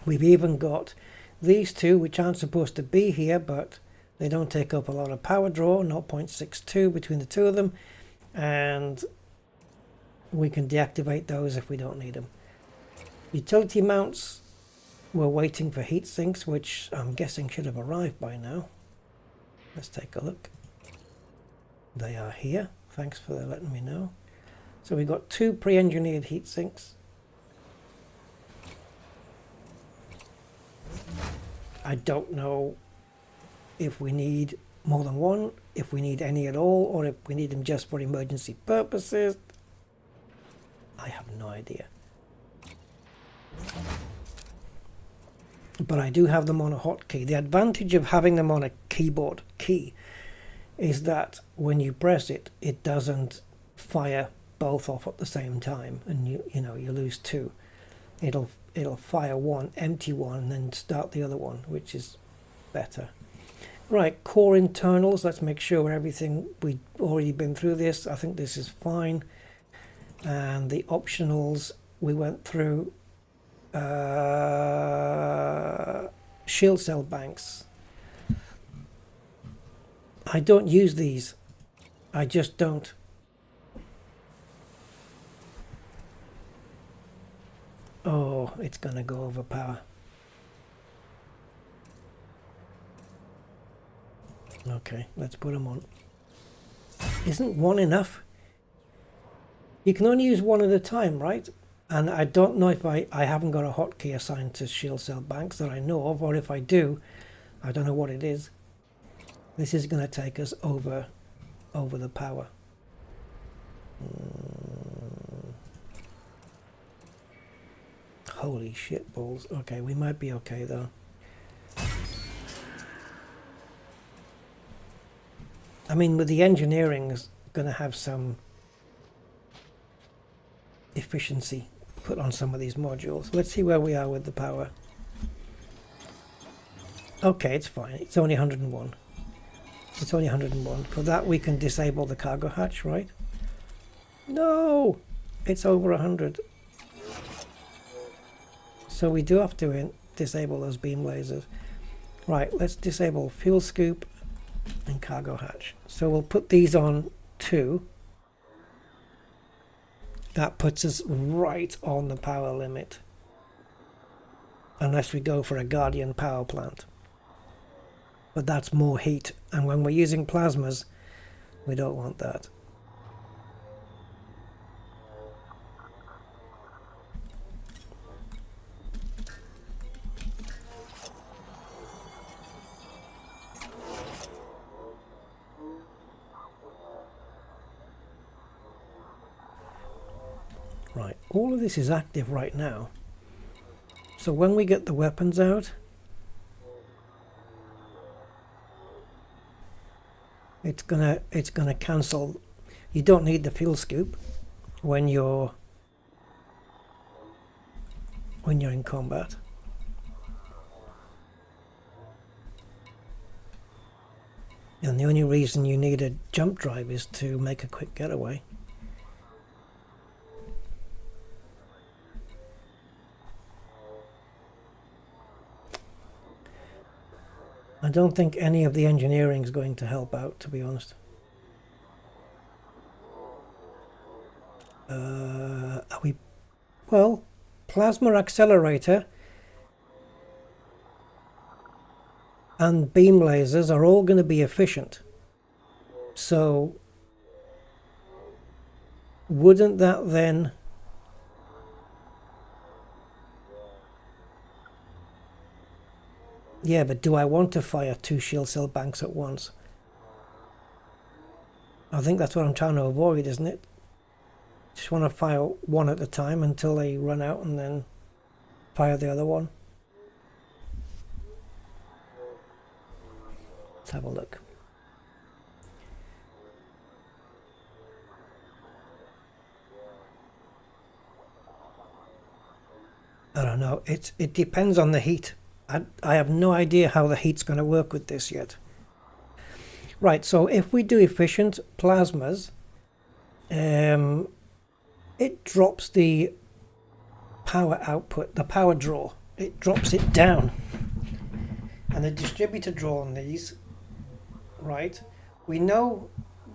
We've even got these two, which aren't supposed to be here, but they don't take up a lot of power draw, 0.62 between the two of them. And we can deactivate those if we don't need them. Utility mounts, we're waiting for heat sinks, which I'm guessing should have arrived by now. Let's take a look. They are here. Thanks for letting me know. So we've got 2 pre-engineered heat sinks. I don't know if we need more than one, if we need any at all, or if we need them just for emergency purposes. I have no idea. But I do have them on a hotkey. The advantage of having them on a keyboard key is that when you press it, it doesn't fire both off at the same time, and you know you lose 2. It'll fire one, empty one, and then start the other one, which is better. Right, core internals. Let's make sure everything, we've already been through this. I think this is fine. And the optionals we went through. Shield cell banks. I don't use these. I just don't. Oh, it's gonna go over power. Okay, let's put them on. Isn't one enough? You can only use one at a time, right? And I don't know if I haven't got a hotkey assigned to shield cell banks that I know of, or if I do, I don't know what it is. This is going to take us over the power. Holy shit balls. Okay, we might be okay though. I mean, with the engineering is going to have some efficiency put on some of these modules. Let's see where we are with the power. Okay, it's fine. It's only 101. It's only 101. For that we can disable the cargo hatch, right? No! It's over 100. So we do have to disable those beam lasers. Right, let's disable fuel scoop and cargo hatch. So we'll put these on 2. That puts us right on the power limit. Unless we go for a Guardian power plant. But that's more heat. And when we're using plasmas, we don't want that. Right, all of this is active right now. So when we get the weapons out, it's gonna cancel. You don't need the fuel scoop when you're in combat. And the only reason you need a jump drive is to make a quick getaway. I don't think any of the engineering is going to help out, to be honest. Are we? Well, plasma accelerator and beam lasers are all going to be efficient. So, wouldn't that then... Yeah, but do I want to fire 2 shield cell banks at once? I think that's what I'm trying to avoid, isn't it? Just want to fire one at a time until they run out and then fire the other one. Let's have a look. I don't know. It depends on the heat. I have no idea how the heat's going to work with this yet. Right, so if we do efficient plasmas, it drops the power output, the power draw. It drops it down. And the distributor draw on these, right, we know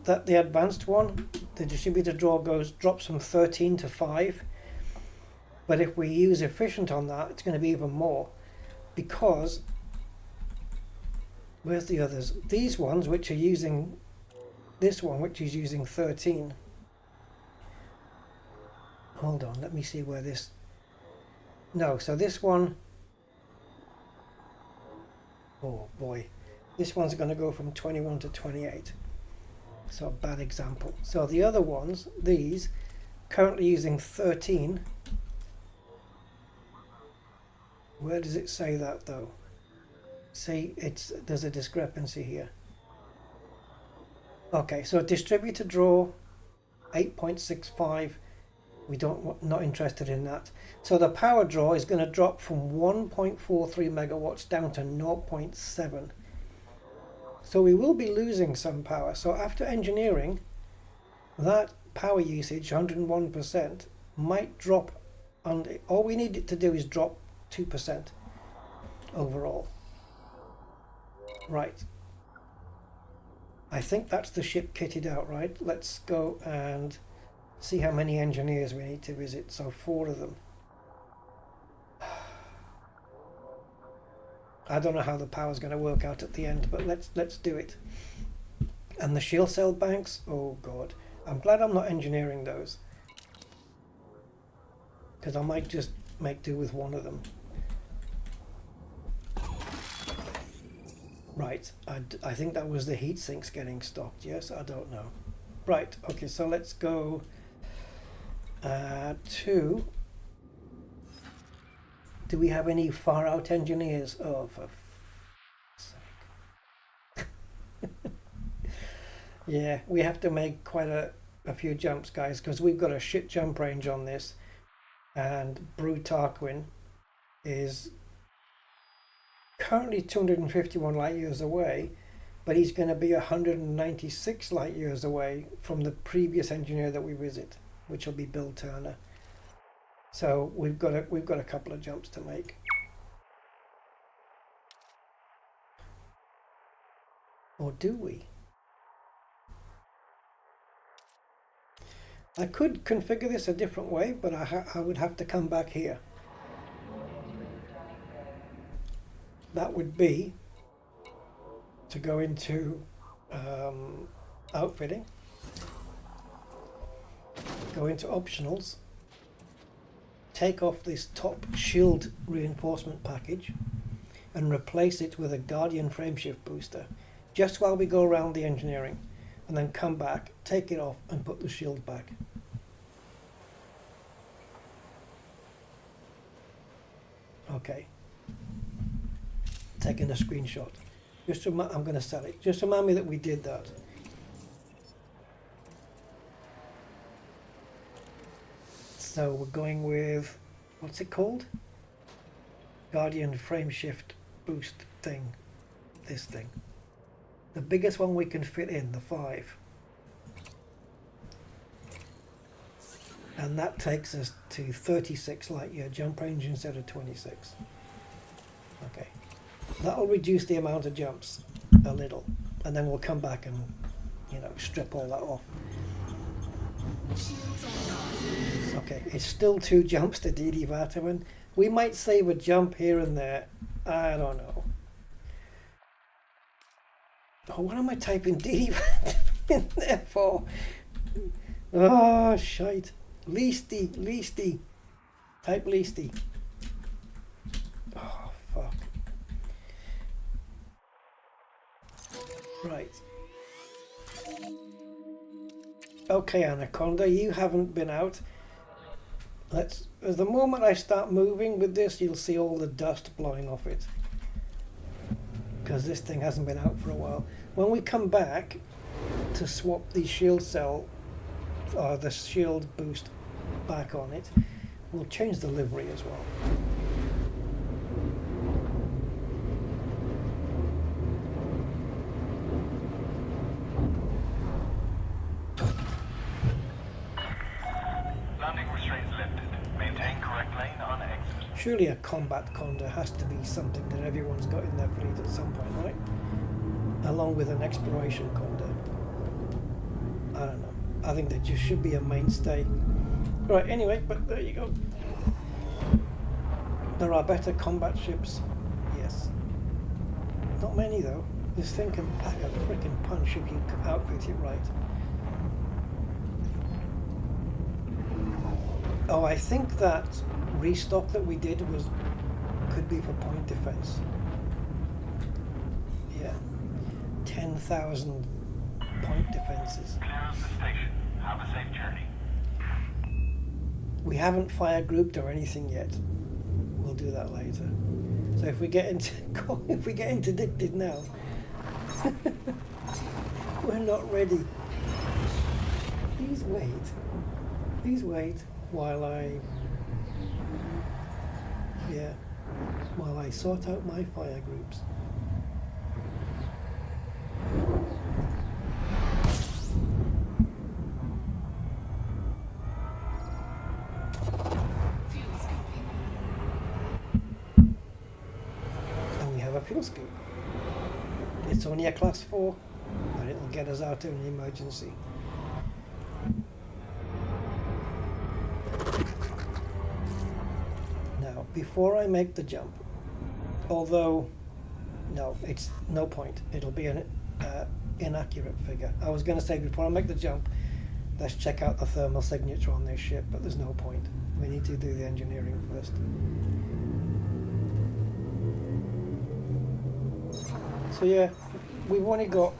that the advanced one, the distributor draw drops from 13 to 5. But if we use efficient on that, it's going to be even more. because where's the others? These ones which are using this one, which is using 13. Hold on, let me see where this. No, so this one. Oh boy, this one's going to go from 21 to 28. So a bad example. So the other ones, these, currently using 13. Where does it say that though? See, there's a discrepancy here. Okay, so distributor draw 8.65. Not interested in that. So the power draw is going to drop from 1.43 megawatts down to 0.7. So we will be losing some power. So after engineering, that power usage, 101%, might drop. And all we need it to do is drop 2% overall. Right. I think that's the ship kitted out, right? Let's go and see how many engineers we need to visit. So 4 of them. I don't know how the power's going to work out at the end, but let's do it. And the shield cell banks, oh god. I'm glad I'm not engineering those, because I might just make do with one of them. Right, I think that was the heat sinks getting stocked. Yes, I don't know. Right, okay, so let's go to... Do we have any far out engineers? Oh, for sake. Yeah, we have to make quite a few jumps, guys, because we've got a shit jump range on this. And Brew Tarquin is currently 251 light years away, but he's going to be 196 light years away from the previous engineer that we visit, which will be Bill Turner. So we've got a couple of jumps to make. Or do we? I could configure this a different way, but I would have to come back here. That would be to go into outfitting, go into optionals, take off this top shield reinforcement package and replace it with a Guardian frameshift booster just while we go around the engineering, and then come back, take it off and put the shield back. Okay, taking a screenshot. Just I'm going to sell it. Just remind me that we did that. So we're going with, what's it called? Guardian frameshift boost thing. This thing. The biggest one we can fit in, the 5. And that takes us to 36 light year jump range instead of 26. Okay. That'll reduce the amount of jumps a little. And then we'll come back and, strip all that off. Okay, it's still 2 jumps to DD Vitamin. We might save a jump here and there. I don't know. Oh, what am I typing DD Vitamin in there for? Oh, shite. Leasty. Type Leasty. Oh, fuck. Right. Okay, Anaconda, you haven't been out. The moment I start moving with this, you'll see all the dust blowing off it. Because this thing hasn't been out for a while. When we come back to swap the shield cell, or the shield boost back on it, we'll change the livery as well. Landing restraints lifted. Maintain correct lane on exit. Surely a combat Conda has to be something that everyone's got in their fleet at some point, right? Along with an exploration Conda. I don't know. I think they just should be a mainstay. Right, anyway, but there you go. There are better combat ships Not many though. This thing can pack a freaking punch if you outfit it right. Oh, I think that restock that we did could be for point defense. Yeah, 10,000 point defenses. Clear of the station. Have a safe journey. We haven't fire grouped or anything yet. We'll do that later. So if we get interdicted now, we're not ready. Please wait. Please wait while I sort out my fire groups. Fuel scoop. It's only a class 4, but it'll get us out in an emergency. Now, before I make the jump, although, no, it's no point. It'll be an inaccurate figure. I was going to say before I make the jump, let's check out the thermal signature on this ship, but there's no point. We need to do the engineering first. So yeah, we've only got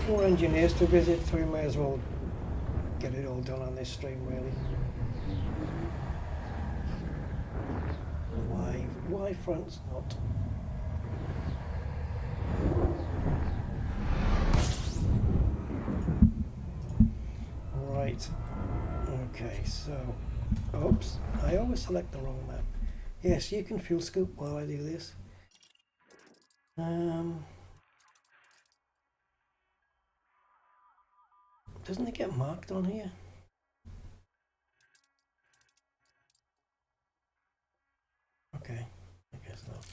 4 engineers to visit, so we may as well get it all done on this stream, really. Why front's not? Right. Okay, so, oops, I always select the wrong map. Yes, you can fuel scoop while I do this. Doesn't it get marked on here? Okay, I guess not.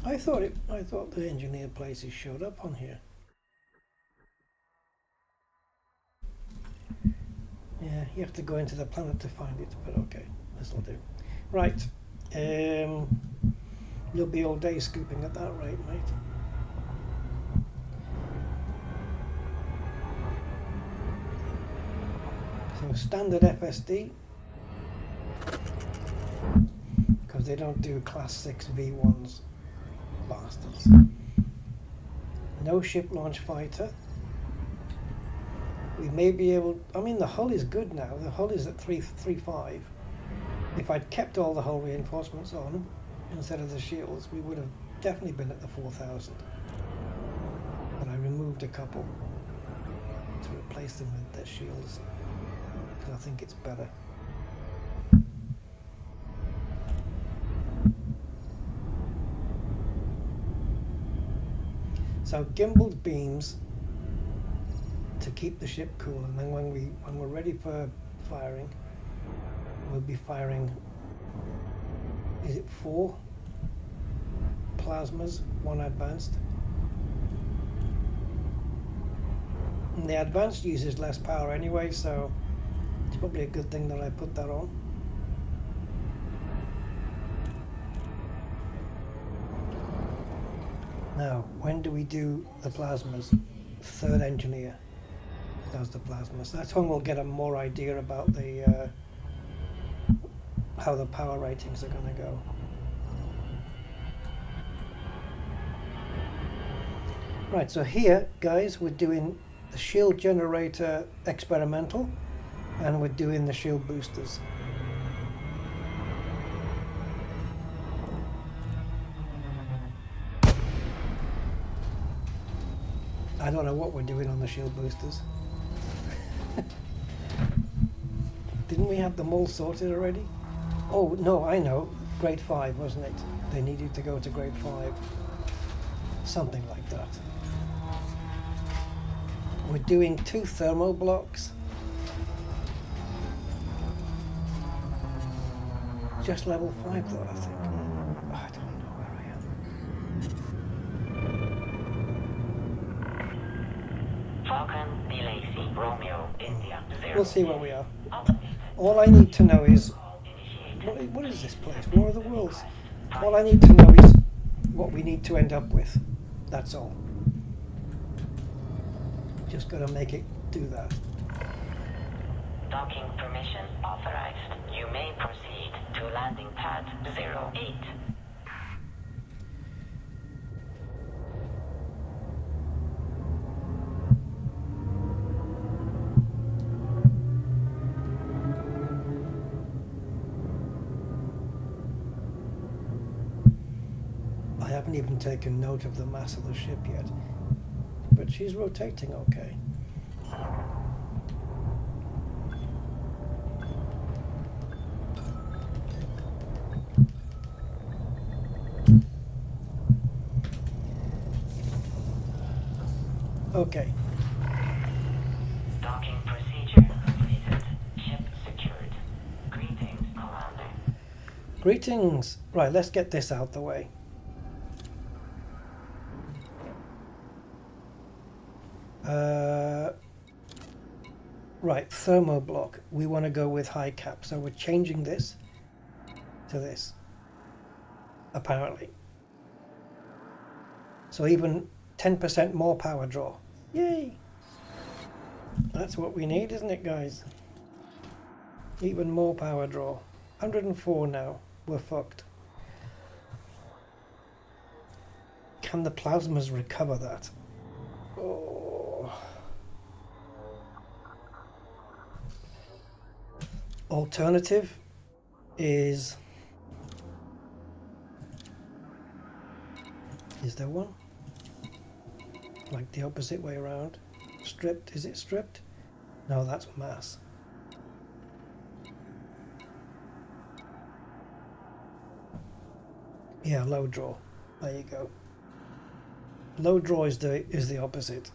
I thought the engineer places showed up on here. Yeah, you have to go into the planet to find it, but okay, this'll do. Right, you'll be all day scooping at that rate, mate. So standard FSD, because they don't do class 6 V1s, bastards. No ship launch fighter. We may be able, I mean the hull is good now, the hull is at 335. If I'd kept all the hull reinforcements on instead of the shields, we would have definitely been at the 4000. But I removed a couple to replace them with their shields, because I think it's better. So gimbaled beams to keep the ship cool, and then when we're ready for firing, we'll be firing, is it 4 plasmas, 1 advanced? And the advanced uses less power anyway, so it's probably a good thing that I put that on. Now, when do we do the plasmas? 3rd engineer does the plasmas. That's when we'll get a more idea about the how the power ratings are going to go. Right, so here, guys, we're doing the shield generator experimental, and we're doing the shield boosters. I don't know what we're doing on the shield boosters. Didn't we have them all sorted already? Oh, no, I know. Grade 5, wasn't it? They needed to go to grade 5. Something like that. We're doing 2 thermal blocks. Just level 5 though, I think. I don't know where I am. Falcon, Belacy, Romeo, India, 0. We'll see where we are. Updated. All I need to know is Initiated. what is this place? War of the Worlds. All I need to know is what we need to end up with. That's all. Just got to make it do that. Docking permission authorized. You may proceed to landing pad 08. I haven't even taken note of the mass of the ship yet, but she's rotating okay. Okay, Docking procedure completed. Ship secured. Greetings, Commander. greetings. Right, let's get this out the way. Right, thermoblock. We want to go with high cap, so we're changing this to this, apparently. So even 10% more power draw. Yay! That's what we need, isn't it, guys? Even more power draw. 104 now. We're fucked. Can the plasmas recover that? Oh. Alternative is there one? Like the opposite way around? Stripped? Is it stripped? No, that's mass. Yeah, low draw. There you go. Low draw is the opposite.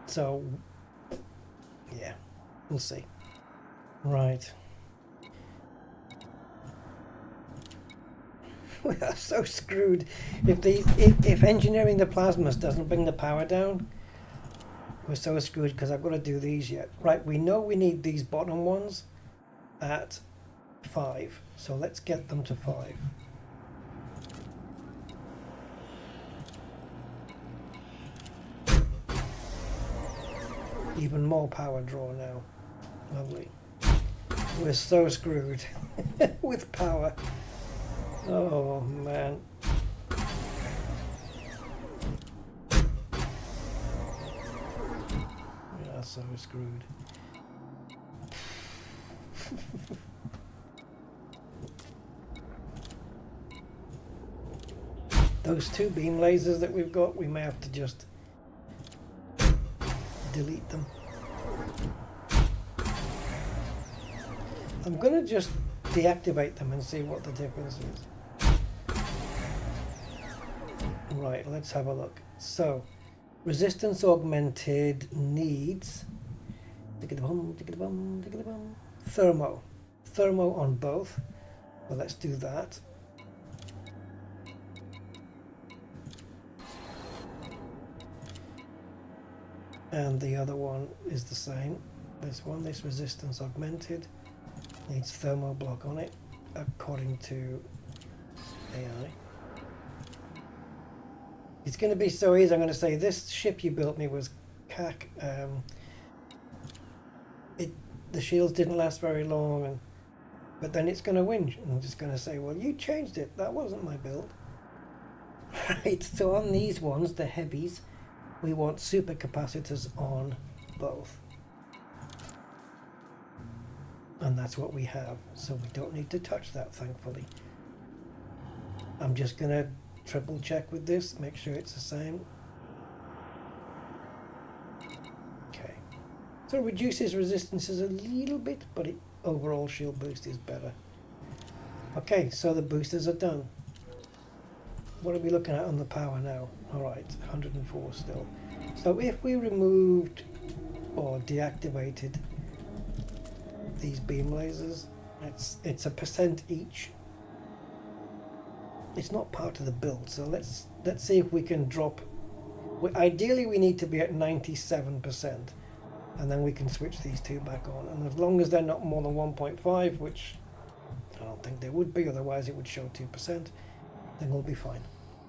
So yeah, we'll see. Right. We are so screwed. If engineering the plasmas doesn't bring the power down, we're so screwed because I've got to do these yet. Right, we know we need these bottom ones at 5, so let's get them to 5. Even more power draw now. Lovely. We're so screwed with power. Oh man. We are so screwed. Those 2 beam lasers that we've got, we may have to just delete them. I'm gonna just deactivate them and see what the difference is. Right, let's have a look. So, resistance augmented needs thermo. Thermo on both. Well, let's do that. And the other one is the same. This one, this resistance augmented, needs thermo block on it, according to AI. It's going to be so easy. I'm going to say this ship you built me was cack. The shields didn't last very long, but then it's going to whinge. And I'm just going to say, well, you changed it. That wasn't my build. Right. So on these ones, the heavies, we want supercapacitors on both. And that's what we have. So we don't need to touch that, thankfully. I'm just going to triple check with this, make sure it's the same. Okay. So it reduces resistances a little bit, but overall shield boost is better. Okay, so the boosters are done. What are we looking at on the power now? Alright, 104 still. So if we removed or deactivated these beam lasers, it's a % each. It's not part of the build, so let's see if we can drop Ideally, we need to be at 97%, and then we can switch these two back on. And as long as they're not more than 1.5, which I don't think they would be, otherwise it would show 2%, then we'll be fine.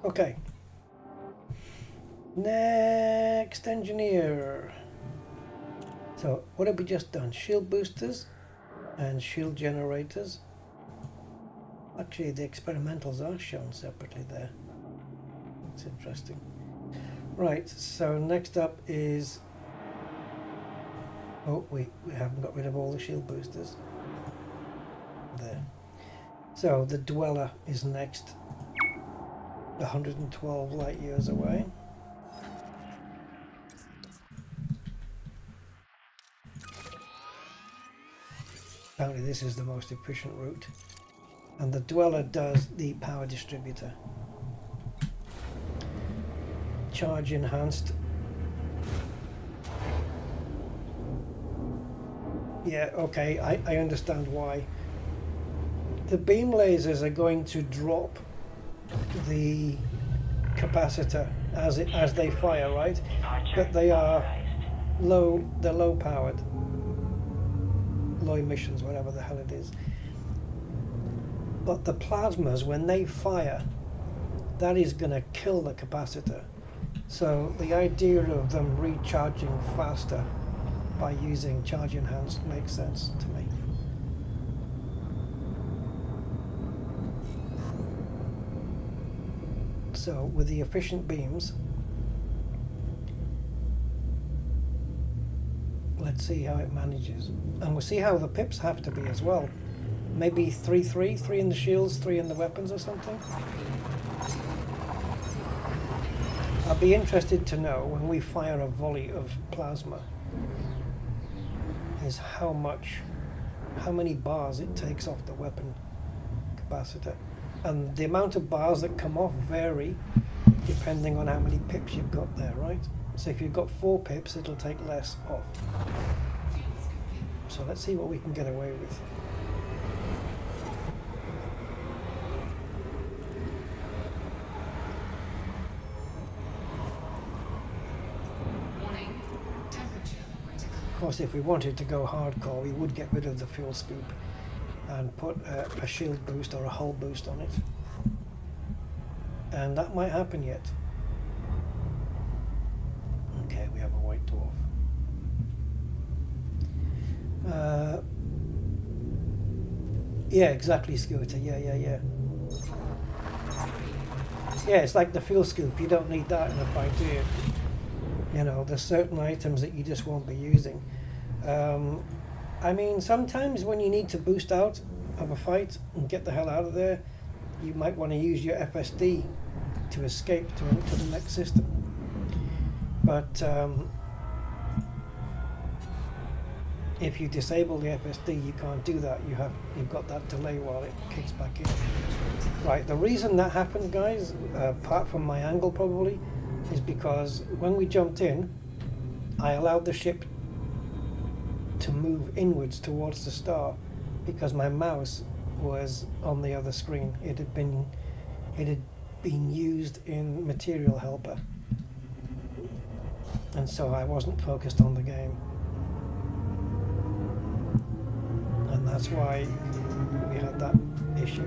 Okay. Next engineer. So what have we just done? Shield boosters and shield generators. Actually, the experimentals are shown separately there. That's interesting. Right, so next up is... Oh, we haven't got rid of all the shield boosters. There. So the Dweller is next. 112 light years away. Apparently this is the most efficient route. And the Dweller does the power distributor. Charge enhanced. Yeah, okay, I understand why. The beam lasers are going to drop the capacitor as they fire, right? But they are they're low powered. Low emissions, whatever the hell it is. But the plasmas, when they fire, that is going to kill the capacitor. So the idea of them recharging faster by using charge enhanced makes sense to me. So with the efficient beams, let's see how it manages. And we'll see how the pips have to be as well. Maybe 3 in the shields, 3 in the weapons or something. I'd be interested to know when we fire a volley of plasma is how many bars it takes off the weapon capacitor. And the amount of bars that come off vary depending on how many pips you've got there, right? So if you've got 4 pips, it'll take less off. So let's see what we can get away with. Of course, if we wanted to go hardcore, we would get rid of the fuel scoop and put a shield boost or a hull boost on it. And that might happen yet. Okay, we have a white dwarf. Yeah, exactly, Scooter. Yeah. Yeah, it's like the fuel scoop. You don't need that in a fight, do you? You know, there's certain items that you just won't be using. I mean, sometimes when you need to boost out of a fight and get the hell out of there, you might want to use your FSD to escape to the next system. But if you disable the FSD, you can't do that. You've got that delay while it kicks back in. Right, the reason that happened, guys, apart from my angle probably, is because when we jumped in, I allowed the ship to move inwards towards the star because my mouse was on the other screen. It had been used in Material Helper, and so I wasn't focused on the game, and that's why we had that issue.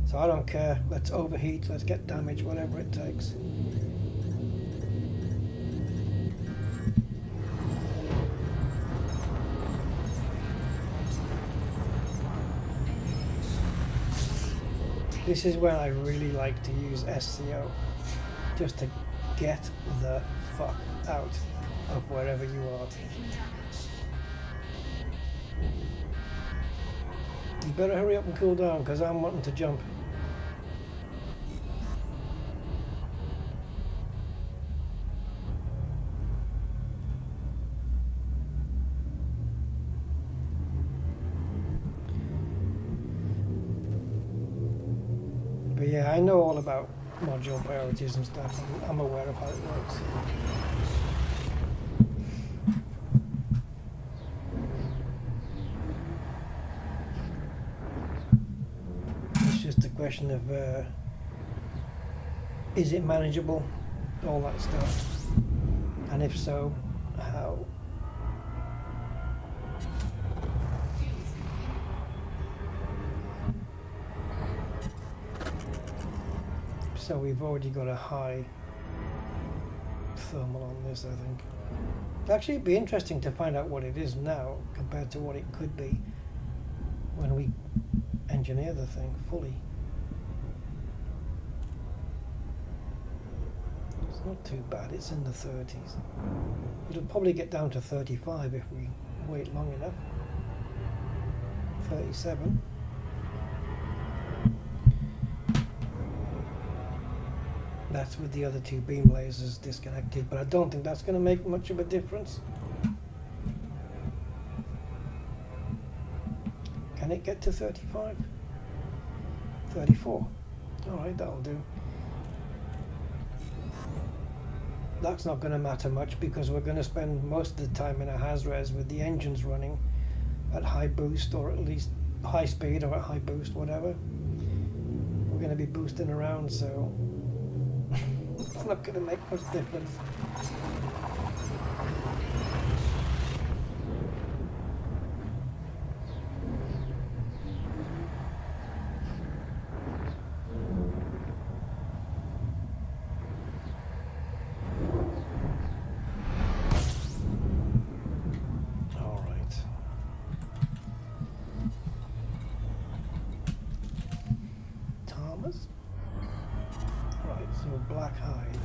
So I don't care, let's overheat, let's get damage, whatever it takes. This is where I really like to use SCO, just to get the fuck out of wherever you are. You better hurry up and cool down, because I'm wanting to jump. But yeah, I know all about module priorities and stuff. I'm aware of how it works. It's just a question of is it manageable, all that stuff, and if so, how? So we've already got a high thermal on this, I think. Actually, it'd be interesting to find out what it is now compared to what it could be when we engineer the thing fully. It's not too bad, it's in the 30s. It'll probably get down to 35 if we wait long enough. 37. That's with the other two beam lasers disconnected, but I don't think that's going to make much of a difference. Can it get to 35? 34. Alright, that'll do. That's not going to matter much because we're going to spend most of the time in a HAS-RES with the engines running at high boost, or at least high speed or at high boost, whatever. We're going to be boosting around, so it's not going to make much difference. All right. Thomas? Right, so black hide.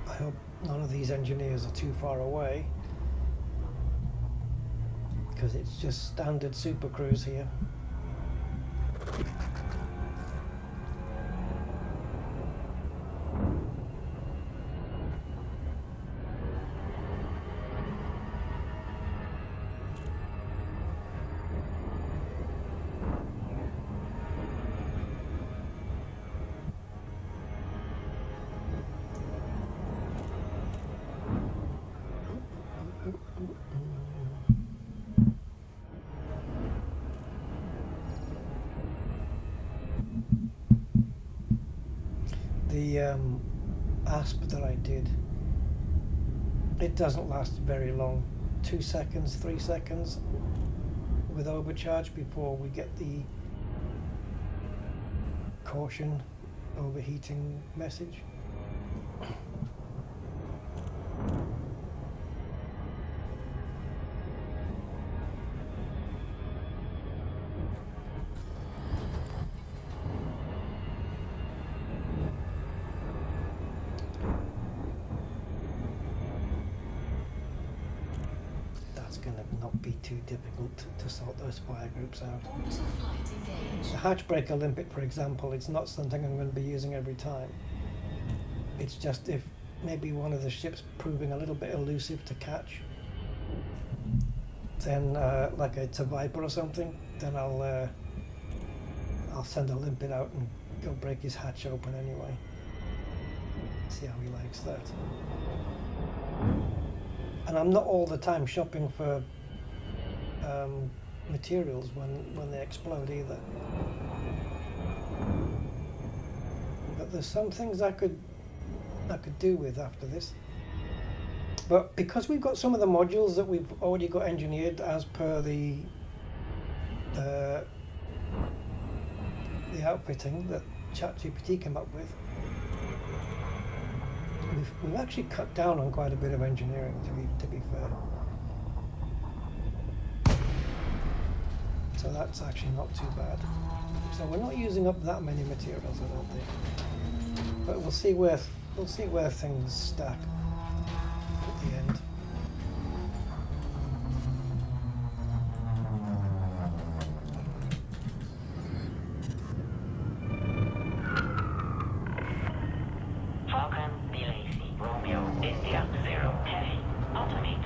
I hope none of these engineers are too far away, because it's just standard Super Cruise here. The ASP that I did, it doesn't last very long, 2 seconds, 3 seconds with overcharge before we get the caution overheating message. Going to not be too difficult to sort those fire groups out. The hatch breaker limpet, for example, it's not something I'm going to be using every time. It's just if maybe one of the ships proving a little bit elusive to catch, then like it's a Viper or something, then I'll send a limpet out and go break his hatch open anyway. See how he likes that. And I'm not all the time shopping for materials when they explode either. But there's some things I could do with after this. But because we've got some of the modules that we've already got engineered as per the outfitting that ChatGPT came up with, we've actually cut down on quite a bit of engineering, to be fair. So that's actually not too bad. So we're not using up that many materials, I don't think. But we'll see where things stack at the end. Falcon, Bilacy, Romeo, India, 0, heavy, automate.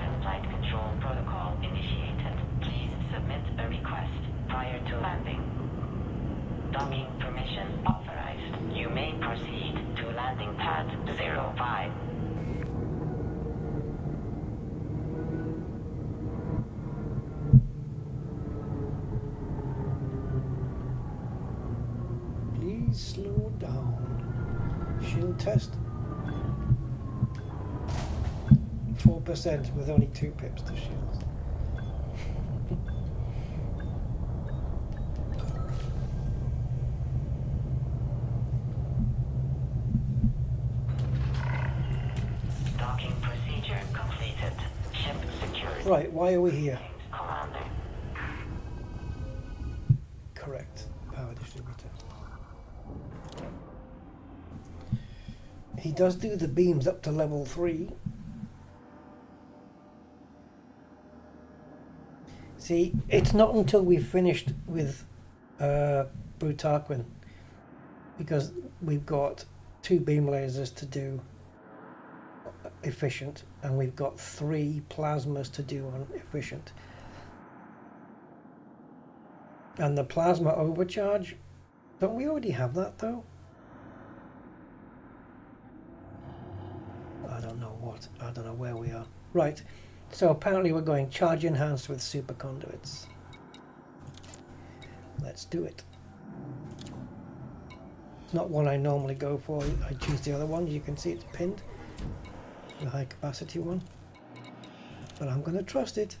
slow down. Shield test. 4% with only 2 pips to shields. Docking procedure completed. Ship secured. Right, why are we here? Commander. Correct. Power distributor. He does do the beams up to level 3. See, it's not until we've finished with Brutarquin, because we've got 2 beam lasers to do efficient, and we've got 3 plasmas to do on efficient. And the plasma overcharge, don't we already have that though? I don't know what, I don't know where we are. Right, so apparently we're going charge enhanced with super conduits. Let's do it. It's not one I normally go for, I choose the other one. You can see it's pinned, the high capacity one, but I'm going to trust it.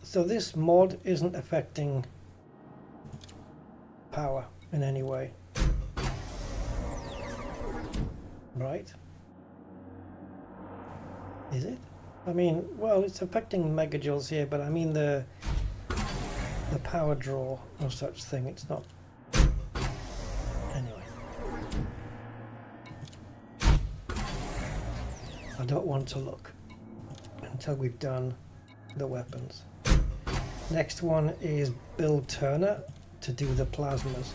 So this mod isn't affecting power in any way, right? Is it? I mean, well, it's affecting megajoules here, but I mean the power draw or such thing. It's not. Anyway, I don't want to look until we've done the weapons. Next one is Bill Turner to do the plasmas.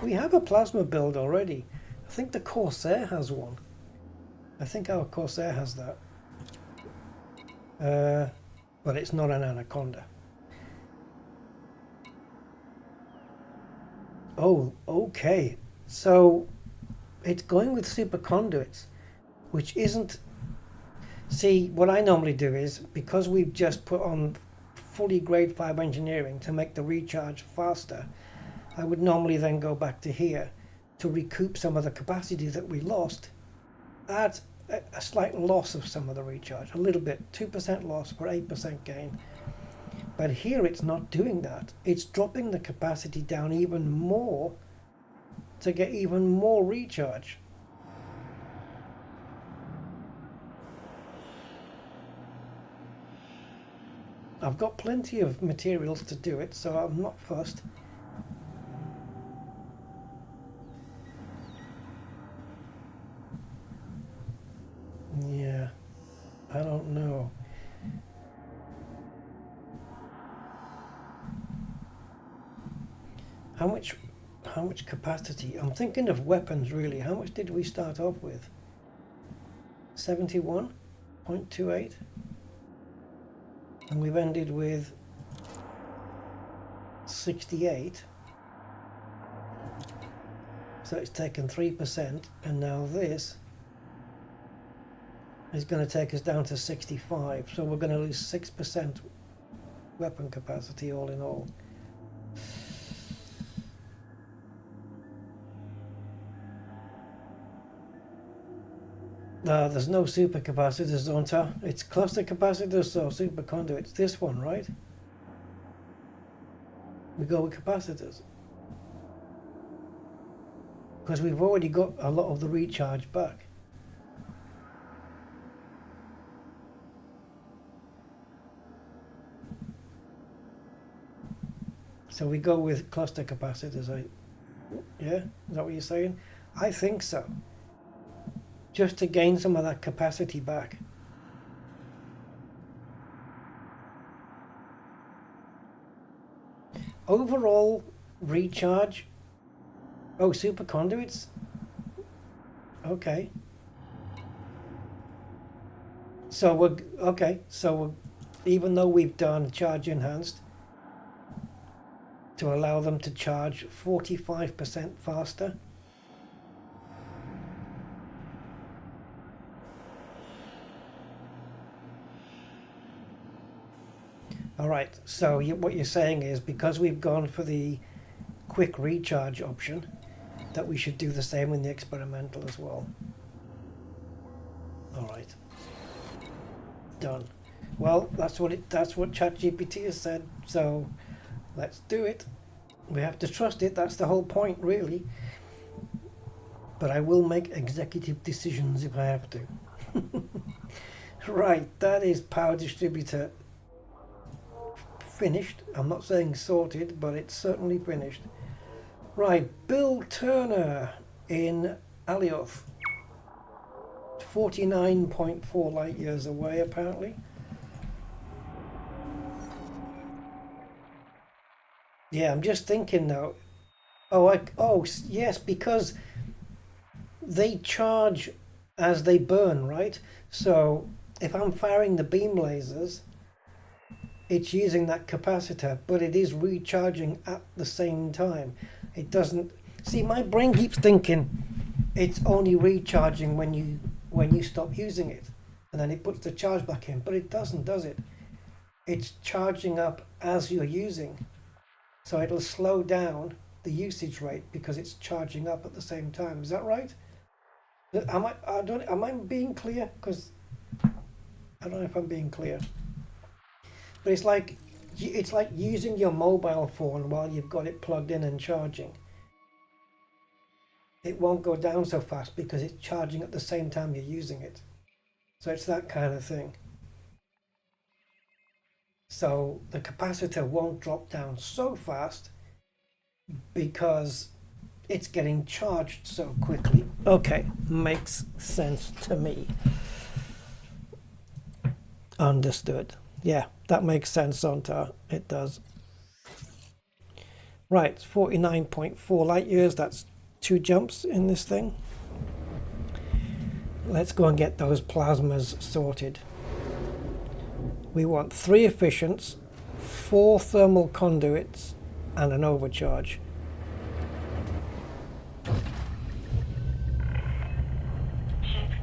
We have a plasma build already. I think the Corsair has one. I think our Corsair has that. But it's not an Anaconda. Oh, okay. So it's going with super conduits, which isn't. See, what I normally do is, because we've just put on fully grade 5 engineering to make the recharge faster, I would normally then go back to here to recoup some of the capacity that we lost, add a slight loss of some of the recharge, a little bit, 2% loss for 8% gain. But here it's not doing that. It's dropping the capacity down even more to get even more recharge. I've got plenty of materials to do it, so I'm not fussed. Yeah, I don't know. How much capacity? I'm thinking of weapons really. How much did we start off with? 71.28, and we've ended with 68. So it's taken 3%, and now this is going to take us down to 65. So we're going to lose 6% weapon capacity all in all. There's no super capacitors on top. It's cluster capacitors or super conduits. This one, right? We go with capacitors, because we've already got a lot of the recharge back. So we go with cluster capacitors. Yeah, is that what you're saying? I think so. Just to gain some of that capacity back. Overall recharge. Oh, super conduits. Okay. So we're okay. So even though we've done charge enhanced to allow them to charge 45% faster. All right. So what you're saying is because we've gone for the quick recharge option, that we should do the same in the experimental as well. All right. Done. Well, that's what ChatGPT has said. So let's do it. We have to trust it. That's the whole point, really. But I will make executive decisions if I have to. Right. That is power distributor finished. I'm not saying sorted, but it's certainly finished. Right, Bill Turner in Alioth, 49.4 light years away apparently. Yeah, I'm just thinking now. Oh yes, because they charge as they burn, right? So if I'm firing the beam lasers, it's using that capacitor, but it is recharging at the same time. It doesn't see, my brain keeps thinking it's only recharging when you stop using it, and then it puts the charge back in, but it doesn't, does it? It's charging up as you're using, so it'll slow down the usage rate because it's charging up at the same time. Is that right? Am I being clear? Because I don't know if I'm being clear. But it's like using your mobile phone while you've got it plugged in and charging. It won't go down so fast because it's charging at the same time you're using it. So it's that kind of thing. So the capacitor won't drop down so fast because it's getting charged so quickly. Okay, makes sense to me. Understood. Yeah, that makes sense, Zonta. It does. Right, 49.4 light years. That's 2 jumps in this thing. Let's go and get those plasmas sorted. We want 3 efficients, 4 thermal conduits, and an overcharge. Ship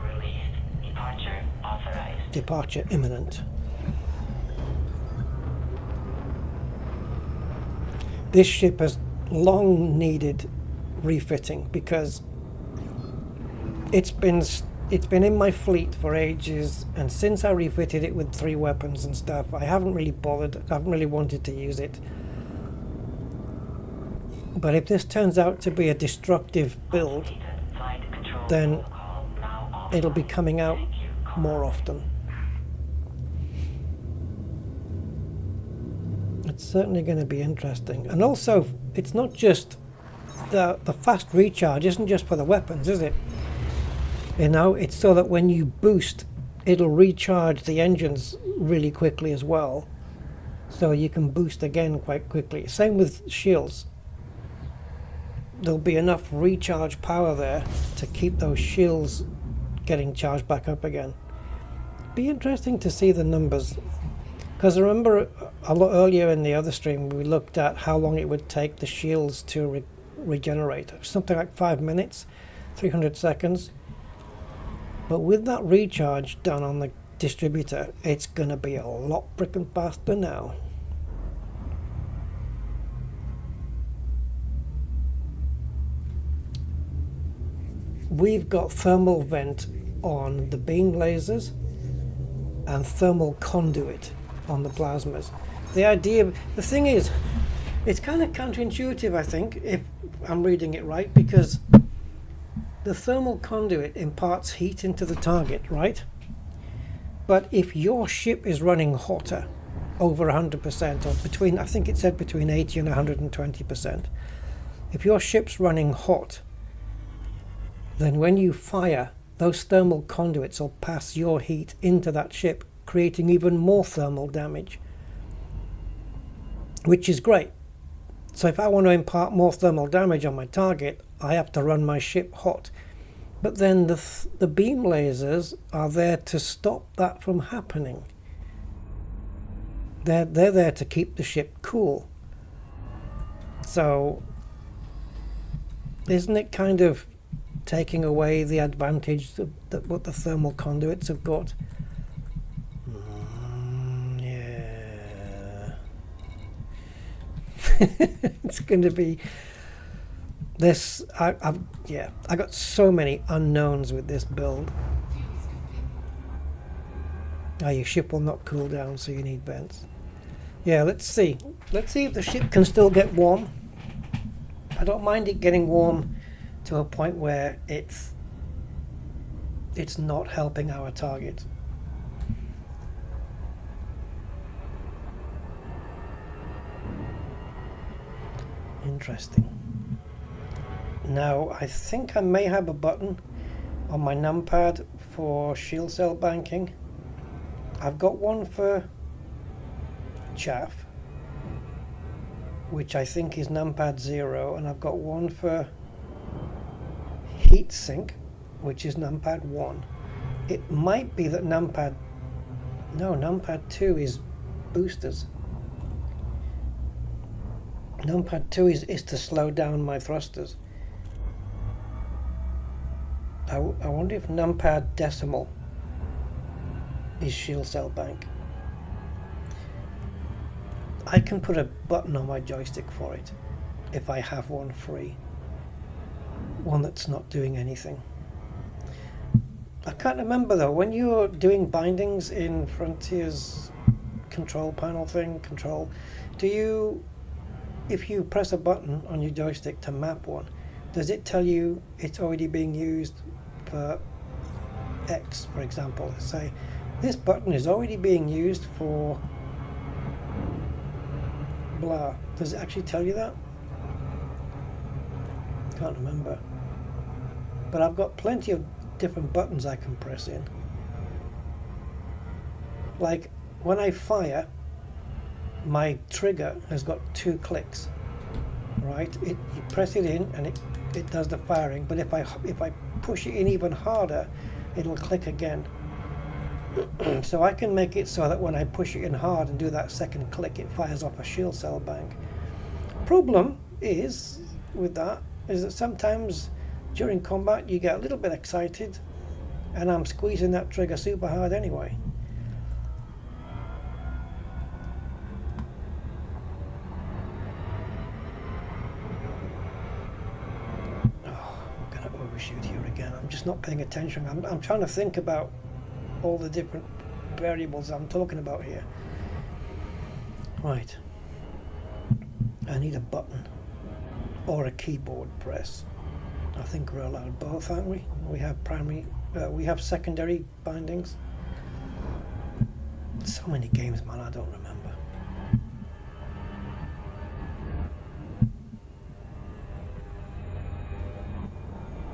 released. Departure authorized. Departure imminent. This ship has long needed refitting because it's been in my fleet for ages, and since I refitted it with 3 weapons and stuff, I haven't really bothered. I haven't really wanted to use it. But if this turns out to be a destructive build, then it'll be coming out more often. It's certainly going to be interesting. And also, it's not just the fast recharge isn't just for the weapons, is it? You know, it's so that when you boost, it'll recharge the engines really quickly as well. So you can boost again quite quickly. Same with shields. There'll be enough recharge power there to keep those shields getting charged back up again. Be interesting to see the numbers. Because I remember a lot earlier in the other stream, we looked at how long it would take the shields to regenerate. Something like 5 minutes, 300 seconds. But with that recharge done on the distributor, it's going to be a lot frickin' faster now. We've got thermal vent on the beam lasers and thermal conduit on the plasmas. The thing is, it's kind of counterintuitive, I think, if I'm reading it right, because the thermal conduit imparts heat into the target, right? But if your ship is running hotter, over 100%, or between, I think it said between 80 and 120%, if your ship's running hot, then when you fire, those thermal conduits will pass your heat into that ship, creating even more thermal damage, which is great. So if I want to impart more thermal damage on my target, I have to run my ship hot. But then the beam lasers are there to stop that from happening. They're there to keep the ship cool. So isn't it kind of taking away the advantage that what the thermal conduits have got? Yeah. It's going to be this. I got so many unknowns with this build. Your ship will not cool down, so you need vents. Yeah, let's see if the ship can still get warm. I don't mind it getting warm to a point where it's not helping our target. Interesting. Now, I think I may have a button on my numpad for shield cell banking. I've got one for chaff, which I think is numpad 0, and I've got one for heat sink, which is numpad 1. It might be that numpad 2 is boosters. Numpad 2 is to slow down my thrusters. I wonder if numpad decimal is shield cell bank. I can put a button on my joystick for it if I have one free. One that's not doing anything. I can't remember though, when you're doing bindings in Frontier's control panel thing, do you, if you press a button on your joystick to map one, does it tell you it's already being used for X, for example? Say, this button is already being used for blah. Does it actually tell you that? Can't remember. But I've got plenty of different buttons I can press in. Like when I fire, my trigger has got 2 clicks. Right? You press it in and it does the firing, but if I push it in even harder, it'll click again. So I can make it so that when I push it in hard and do that second click, it fires off a shield cell bank. Problem is with that is that sometimes during combat you get a little bit excited and I'm squeezing that trigger super hard anyway. Oh, we're going to overshoot here again. I'm just not paying attention. I'm trying to think about all the different variables I'm talking about here. Right. I need a button or a keyboard press. I think we're allowed both, aren't we? We have we have secondary bindings. So many games, man, I don't remember.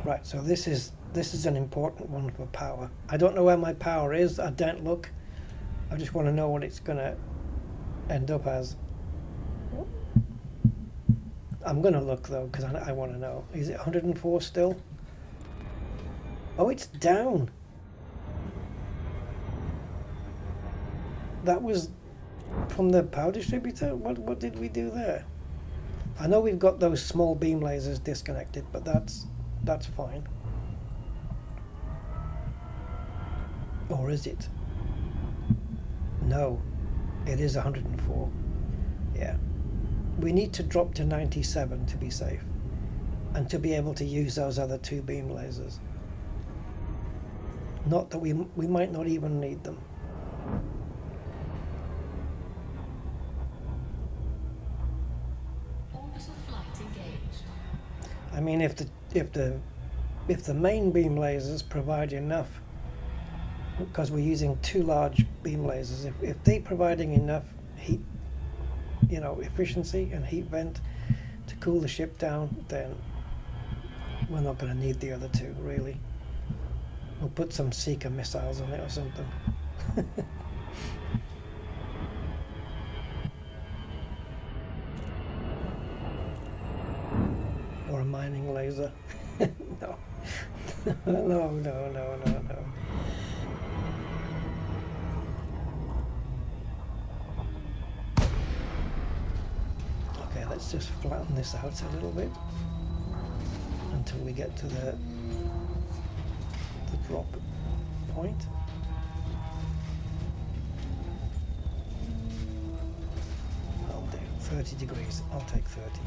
Right, so this is an important one for power. I don't know where my power is. I don't look. I just want to know what it's going to end up as. I'm going to look though, because I want to know. Is it 104 still? Oh, it's down. That was from the power distributor? What did we do there? I know we've got those small beam lasers disconnected, but that's fine. Or is it? No, it is 104. Yeah. We need to drop to 97 to be safe and to be able to use those other 2 beam lasers. Not that we might not even need them. Orbital flight engaged. I mean, if the main beam lasers provide enough, because we're using 2 large beam lasers, if they're providing enough heat, efficiency and heat vent to cool the ship down, then we're not going to need the other 2, really. We'll put some Seeker missiles on it or something. Or a mining laser. No. No. Okay, let's just flatten this out a little bit until we get to the drop point. I'll do 30 degrees. I'll take 30.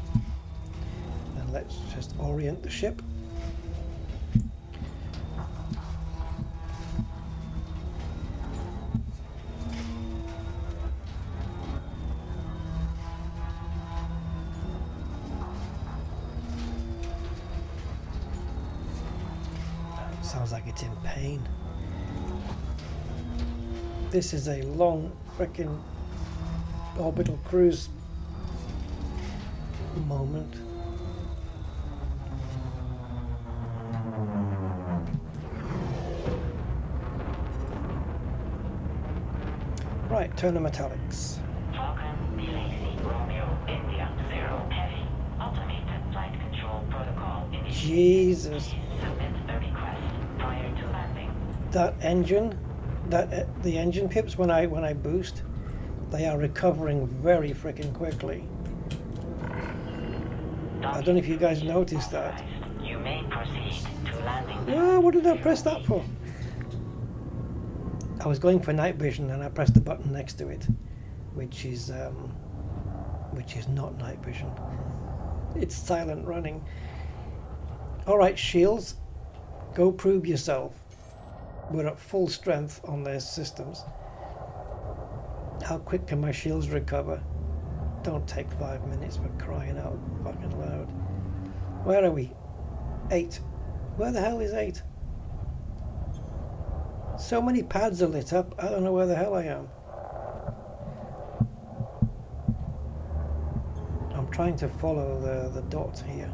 And let's just orient the ship. Sounds like it's in pain. This is a long frickin' orbital cruise moment. Right, turn the metallics. Falcon, Lazy, Romeo, India, 0, Heavy. Automated flight control protocol initiated. Jesus. Submit a request prior to landing. That engine, the engine pips when I boost, they are recovering very freaking quickly. I don't know if you guys noticed that. You may proceed to landing. Ah, what did I press that for? I was going for night vision and I pressed the button next to it, which is not night vision. It's silent running. All right, shields, go prove yourself. We're at full strength on their systems. How quick can my shields recover? Don't take 5 minutes for crying out fucking loud. Where are we? 8. Where the hell is 8? So many pads are lit up, I don't know where the hell I am. I'm trying to follow the dot here.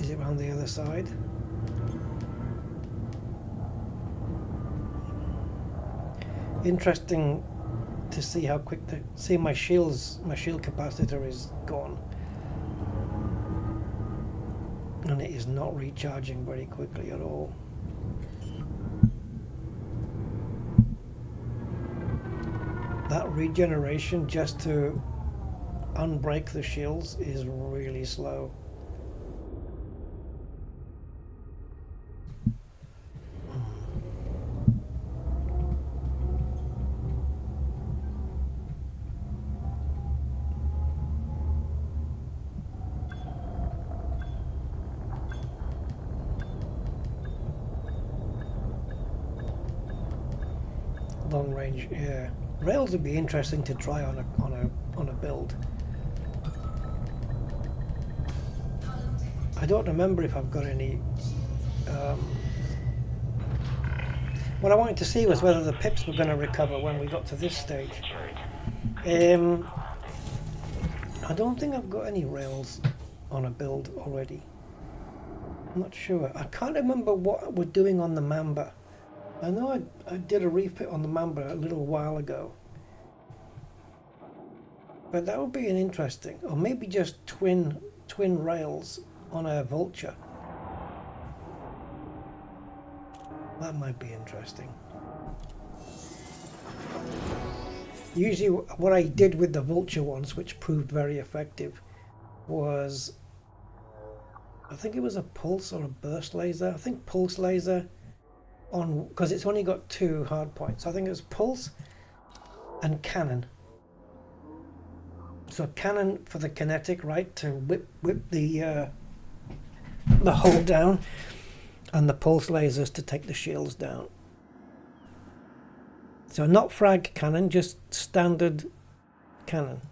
Is it around the other side? Interesting to see how quick my shield capacitor is gone, and it is not recharging very quickly at all. That regeneration just to unbreak the shields is really slow. Long range, yeah. Rails would be interesting to try on a build. I don't remember if I've got any. What I wanted to see was whether the pips were going to recover when we got to this stage. I don't think I've got any rails on a build already. I'm not sure. I can't remember what we're doing on the Mamba. I know I did a refit on the Mamba a little while ago, but that would be an interesting, or maybe just twin rails on a Vulture. That might be interesting. Usually what I did with the Vulture ones, which proved very effective, was, I think it was a pulse or a burst laser. I think pulse laser on, because it's only got 2 hard points. I think it was pulse and cannon. So cannon for the kinetic, right, to whip the hull down, and the pulse lasers to take the shields down. So not frag cannon, just standard cannon.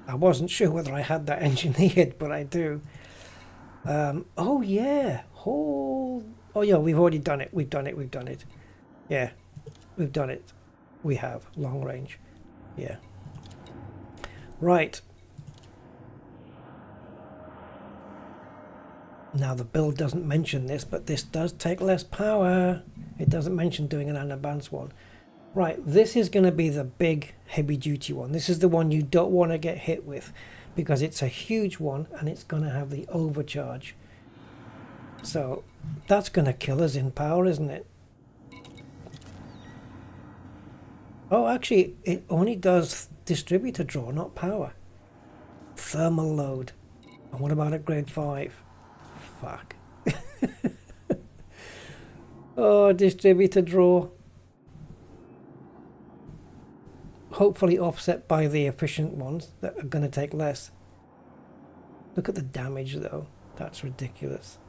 I wasn't sure whether I had that engineered, but I do. Oh yeah, oh yeah, we've already done it. We've done it. Yeah, we've done it. We have long range. Yeah. Right. Now the build doesn't mention this, but this does take less power. It doesn't mention doing an unadvanced one. Right, this is going to be the big heavy duty one. This is the one you don't want to get hit with because it's a huge one and it's going to have the overcharge. So that's going to kill us in power, isn't it? Oh, actually, it only does distributor draw, not power. Thermal load. And what about at grade 5? Fuck. Oh, distributor draw. Hopefully offset by the efficient ones that are going to take less. Look at the damage though. That's ridiculous.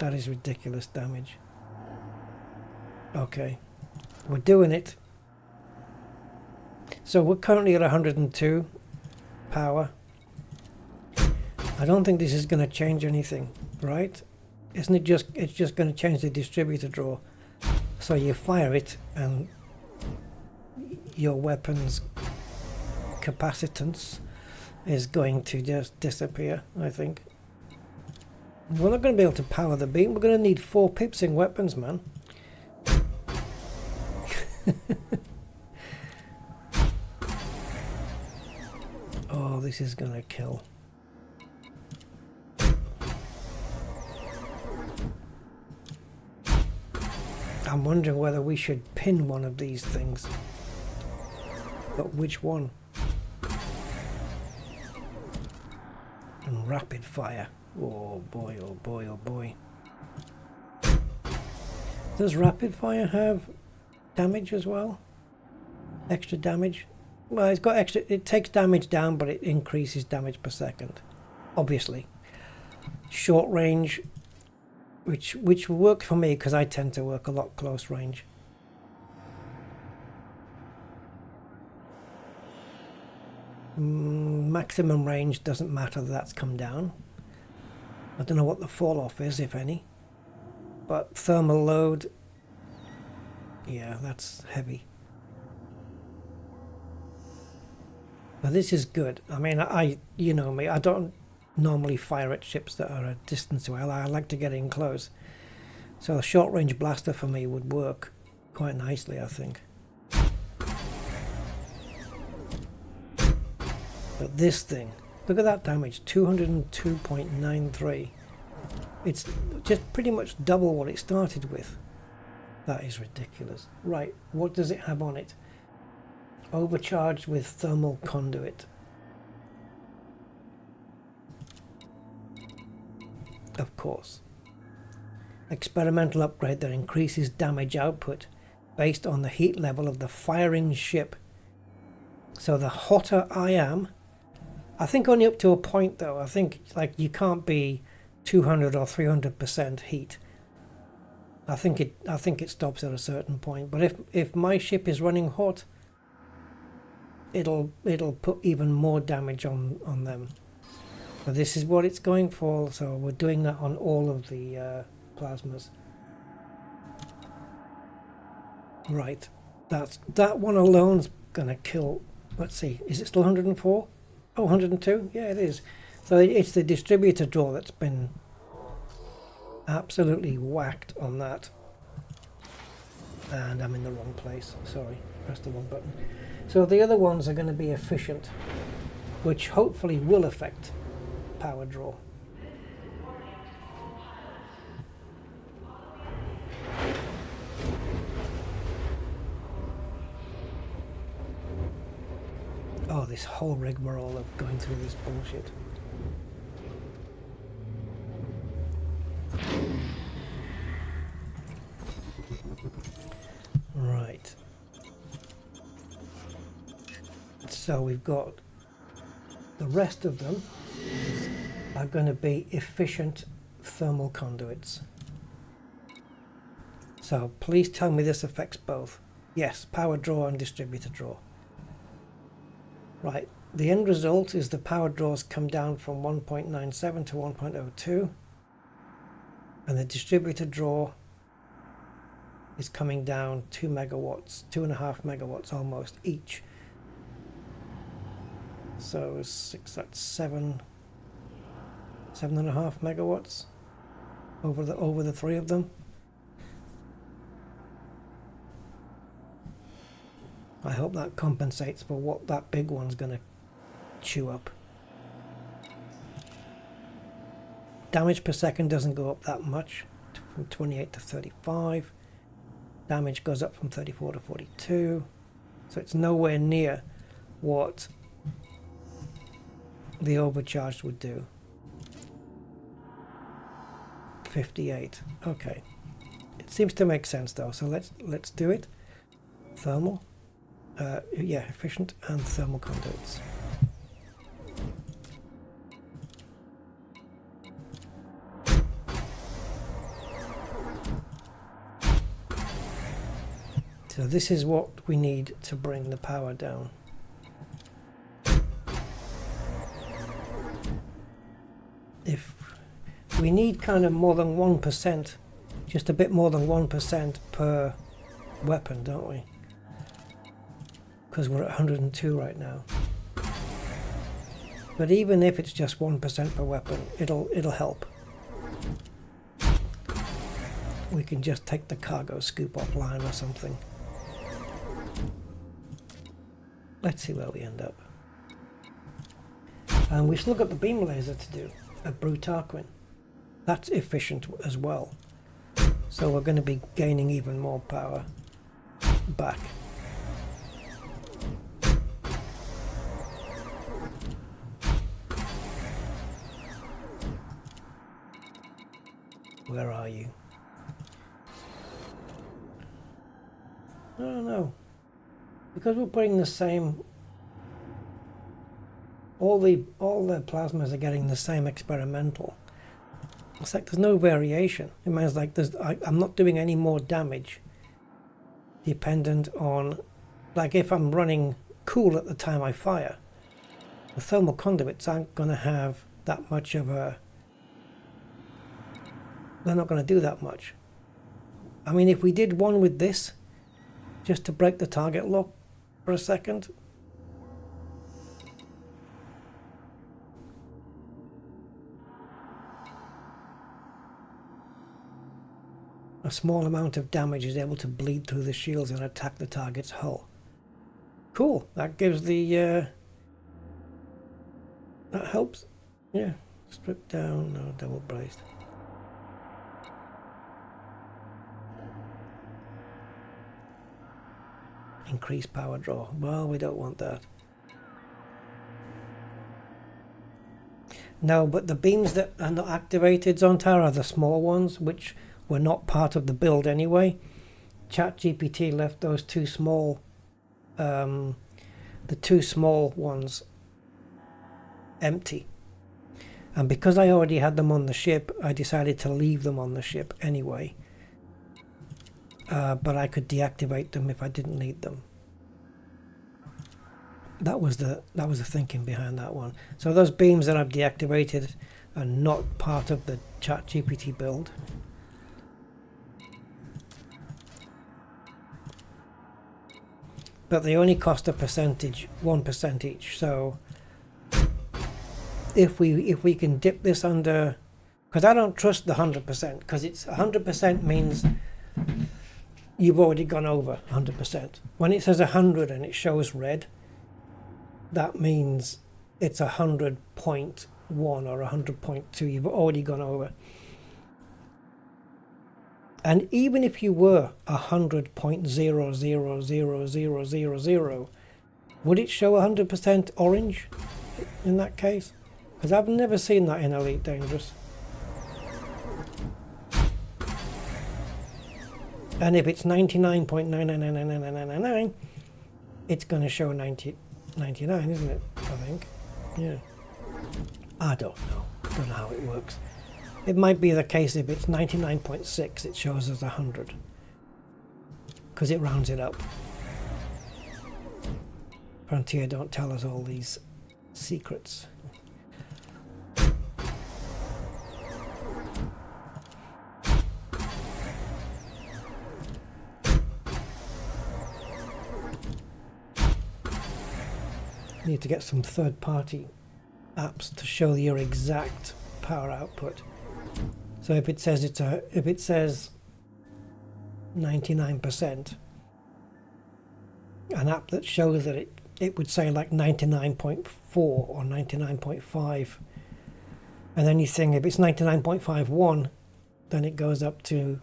That is ridiculous damage. Okay. We're doing it. So we're currently at 102 power. I don't think this is going to change anything, right? Isn't it just, it's just going to change the distributor draw. So you fire it and your weapon's capacitance is going to just disappear, I think. We're not going to be able to power the beam. We're going to need 4 pips in weapons, man. Oh, this is going to kill. I'm wondering whether we should pin one of these things. But which one? And rapid fire. Oh boy, oh boy, oh boy. Does rapid fire have damage as well? Extra damage? Well, it's got extra, it takes damage down, but it increases damage per second. Obviously. Short range, which will work for me because I tend to work a lot close range. Maximum range doesn't matter, that's come down. I don't know what the fall off is, if any. But thermal load, yeah, that's heavy. But this is good. I mean, you know me, I don't normally fire at ships that are a distance away. I like to get in close. So a short range blaster for me would work quite nicely, I think. But this thing, look at that damage, 202.93. It's just pretty much double what it started with. That is ridiculous. Right, what does it have on it? Overcharged with thermal conduit. Of course. Experimental upgrade that increases damage output based on the heat level of the firing ship. So the hotter I am, I think only up to a point though. I think like you can't be 200 or 300% heat. I think it stops at a certain point. But if my ship is running hot, it'll put even more damage on them. But this is what it's going for, so we're doing that on all of the plasmas. Right, that one alone's gonna kill. Let's see, is it still 104? Oh, 102? Yeah, it is. So it's the distributor draw that's been absolutely whacked on that. And I'm in the wrong place. Sorry, pressed the wrong button. So the other ones are going to be efficient, which hopefully will affect power draw. Oh, this whole rigmarole of going through this bullshit. Right. So we've got the rest of them are going to be efficient thermal conduits. So please tell me this affects both. Yes, power draw and distributor draw. Right, the end result is the power draws come down from 1.97 to 1.02, and the distributor draw is coming down 2 megawatts, 2.5 megawatts almost each. So that's 7.5 megawatts over the 3 of them. I hope that compensates for what that big one's going to chew up. Damage per second doesn't go up that much, from 28 to 35. Damage goes up from 34 to 42. So it's nowhere near what the overcharged would do. 58. Okay. It seems to make sense though, so let's do it. Thermal. Yeah, efficient and thermal conduits. So this is what we need to bring the power down. If we need kind of more than 1%, just a bit more than 1% per weapon, don't we? Because we're at 102 right now. But even if it's just 1% per weapon, it'll help. We can just take the cargo scoop offline or something. Let's see where we end up. And we've still got the beam laser to do at Brutarquin. That's efficient as well. So we're going to be gaining even more power back. Where are you? I don't know. Because we're putting the same, all the plasmas are getting the same experimental. It's like there's no variation. It means like I'm not doing any more damage dependent on, like if I'm running cool at the time I fire, the thermal conduits aren't going to have that much of a, they're not going to do that much. I mean, if we did one with this, just to break the target lock for a second. A small amount of damage is able to bleed through the shields and attack the target's hull. Cool, that gives the, that helps. Yeah, strip down, no, double braced. Increase power draw. Well, we don't want that. No, but the beams that are not activated, Zontar, are the small ones, which were not part of the build anyway. ChatGPT left those two small, the two small ones empty. And because I already had them on the ship, I decided to leave them on the ship anyway. But I could deactivate them if I didn't need them. That was the thinking behind that one. So those beams that I've deactivated are not part of the ChatGPT build. But they only cost a percentage, 1% each. So if we can dip this under, because I don't trust the 100%, because it's 100% means you've already gone over 100%. When it says 100 and it shows red, that means it's 100.1 or 100.2. You've already gone over. And even if you were 100.000000, would it show 100% orange in that case? Because I've never seen that in Elite Dangerous. And if it's 99.9999999, it's going to show 99, isn't it? I think. Yeah. I don't know. Don't know how it works. It might be the case if it's 99.6, it shows as 100. Because it rounds it up. Frontier don't tell us all these secrets. You need to get some third-party apps to show your exact power output. So if it says if it says 99%, an app that shows that it would say like 99.4 or 99.5, and then you think if it's 99.51, then it goes up to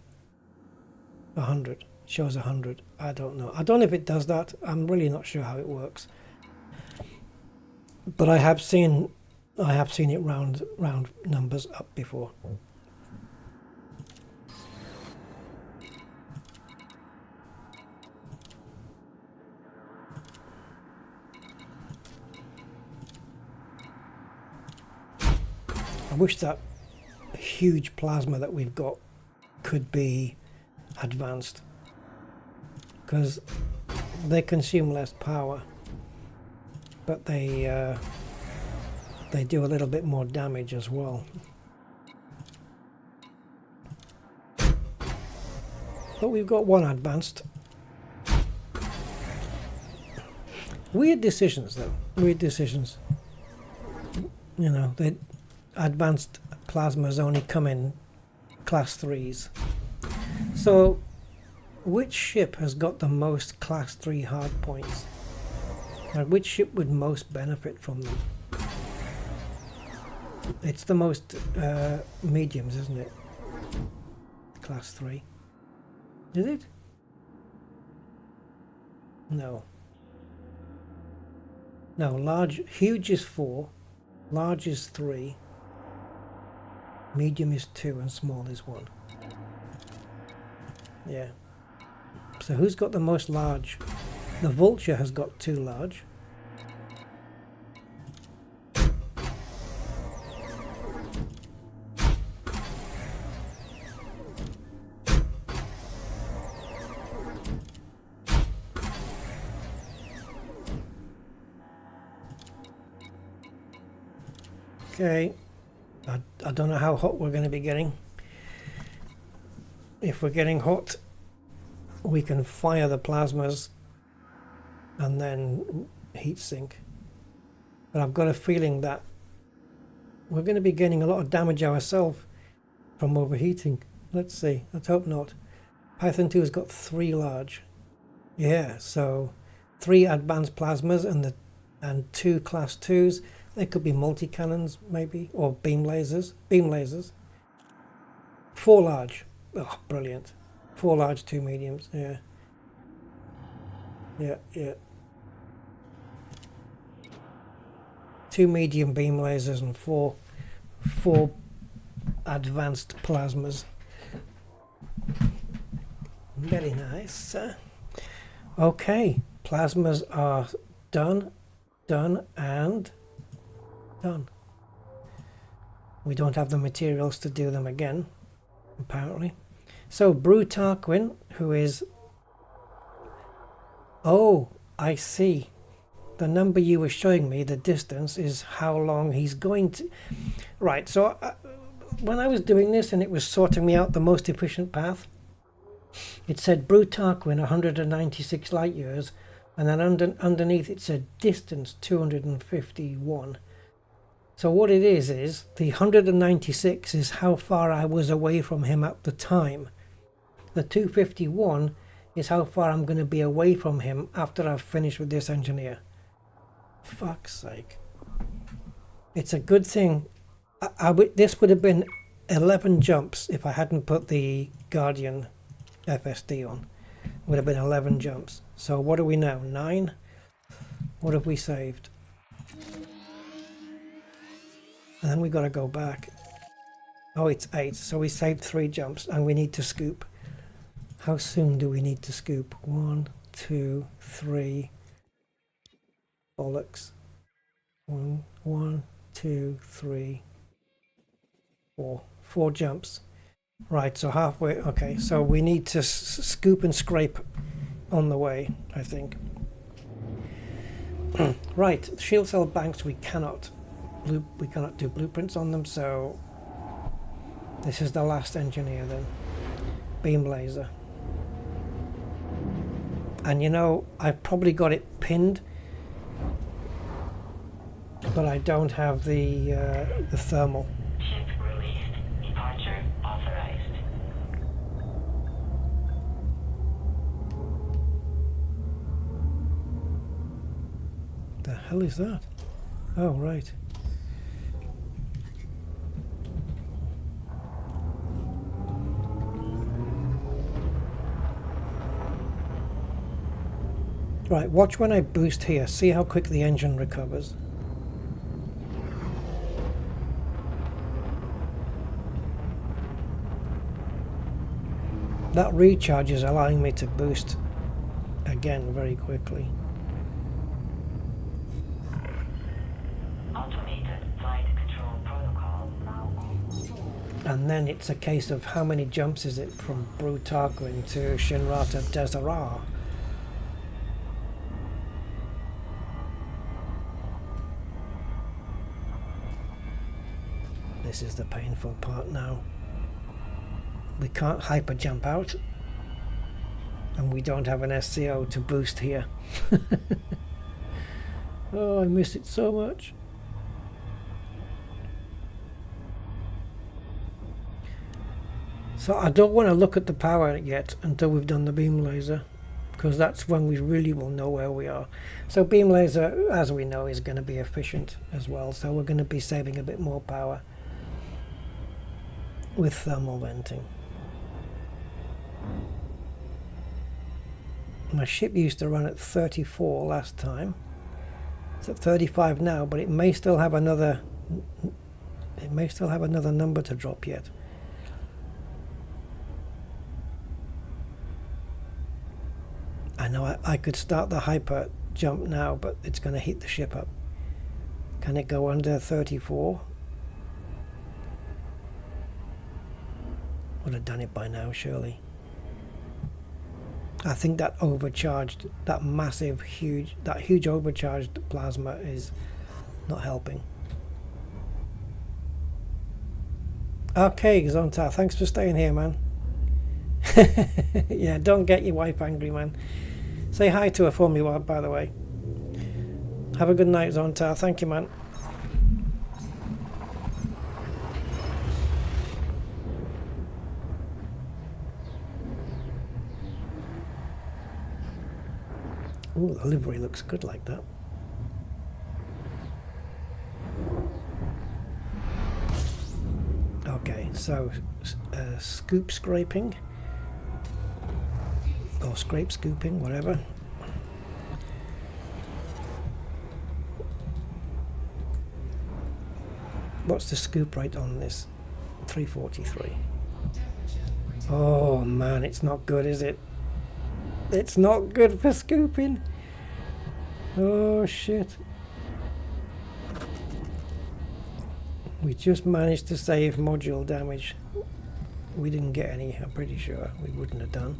100, shows 100. I don't know if it does that. I'm really not sure how it works, but I have seen it round numbers up before. I wish that huge plasma that we've got could be advanced, because they consume less power, but they do a little bit more damage as well. But we've got one advanced. Weird decisions though, weird decisions. You know, the advanced plasmas only come in class 3s. So which ship has got the most class 3 hard points? Like, which ship would most benefit from them? It's the most mediums, isn't it? Class 3. Is it? No. No, huge is 4, large is 3, medium is 2, and small is 1. Yeah. So who's got the most large? The Vulture has got 2 large. Okay, I don't know how hot we're going to be getting. If we're getting hot, we can fire the plasmas and then heat sink. But I've got a feeling that we're going to be getting a lot of damage ourselves from overheating. Let's see, let's hope not. Python 2 has got 3 large. Yeah, so 3 advanced plasmas and 2 class 2s. They could be multi-cannons, maybe, or beam lasers. 4 large. Oh, brilliant. 4 large, 2 mediums. Yeah. Yeah. 2 medium beam lasers and 4 advanced plasmas. Very nice. Okay, plasmas are done, and done. We don't have the materials to do them again, apparently. So Brew Tarquin, who is... Oh, I see. The number you were showing me, the distance, is how long he's going to... Right, so when I was doing this and it was sorting me out the most efficient path, it said Brew Tarquin 196 light years, and then underneath it said distance 251. So what it is the 196 is how far I was away from him at the time. The 251 is how far I'm going to be away from him after I've finished with this engineer. Fuck's sake. It's a good thing. This would have been 11 jumps if I hadn't put the Guardian FSD on. It would have been 11 jumps. So what are we now? 9? What have we saved? And then we got to go back. Oh, it's 8. So we saved 3 jumps and we need to scoop. How soon do we need to scoop? 1, 2, 3. Bollocks. 1, 2, 3, 4. 4 jumps. Right, so halfway. Okay, so we need to scoop and scrape on the way, I think. Right, shield cell banks we cannot do blueprints on them, so this is the last engineer then. Beam laser. And you know, I've probably got it pinned, but I don't have the thermal. Ship released. Departure authorized. hell is that? Oh, right. Right, watch when I boost here. See how quick the engine recovers. That recharge is allowing me to boost again very quickly. Automated flight control protocol now on. And then it's a case of how many jumps is it from Brutaku to Shinrata Desara. This is the painful part now. We can't hyper jump out, and we don't have an SCO to boost here. Oh, I miss it so much. So I don't want to look at the power yet until we've done the beam laser, because that's when we really will know where we are. So beam laser, as we know, is going to be efficient as well, so we're going to be saving a bit more power with thermal venting. My ship used to run at 34 last time. It's at 35 now, but it may still have another number to drop yet. I know I could start the hyper jump now, but it's going to heat the ship up. Can it go under 34? Would have done it by now, surely. I think that overcharged, that huge overcharged plasma is not helping. Okay, Zonta, thanks for staying here, man. Yeah, don't get your wife angry, man. Say hi to her for me, by the way. Have a good night, Zonta. Thank you, man. Ooh, the livery looks good like that. Okay, so scoop scraping, or scrape scooping, whatever. What's the scoop rate on this? 343. Oh man, it's not good, is it? It's not good for scooping. Oh shit. We just managed to save module damage. We didn't get any, I'm pretty sure. We wouldn't have done.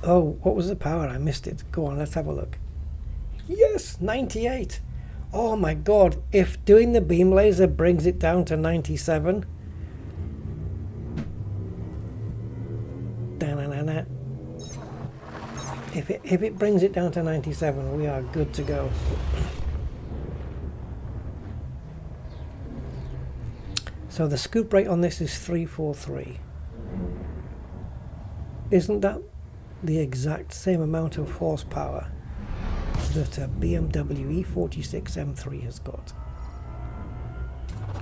Oh, what was the power? I missed it. Go on, let's have a look. Yes, 98. Oh my god, if doing the beam laser brings it down to 97. If it brings it down to 97, we are good to go. So the scoop rate on this is 343. Isn't that the exact same amount of horsepower that a BMW E46 M3 has got?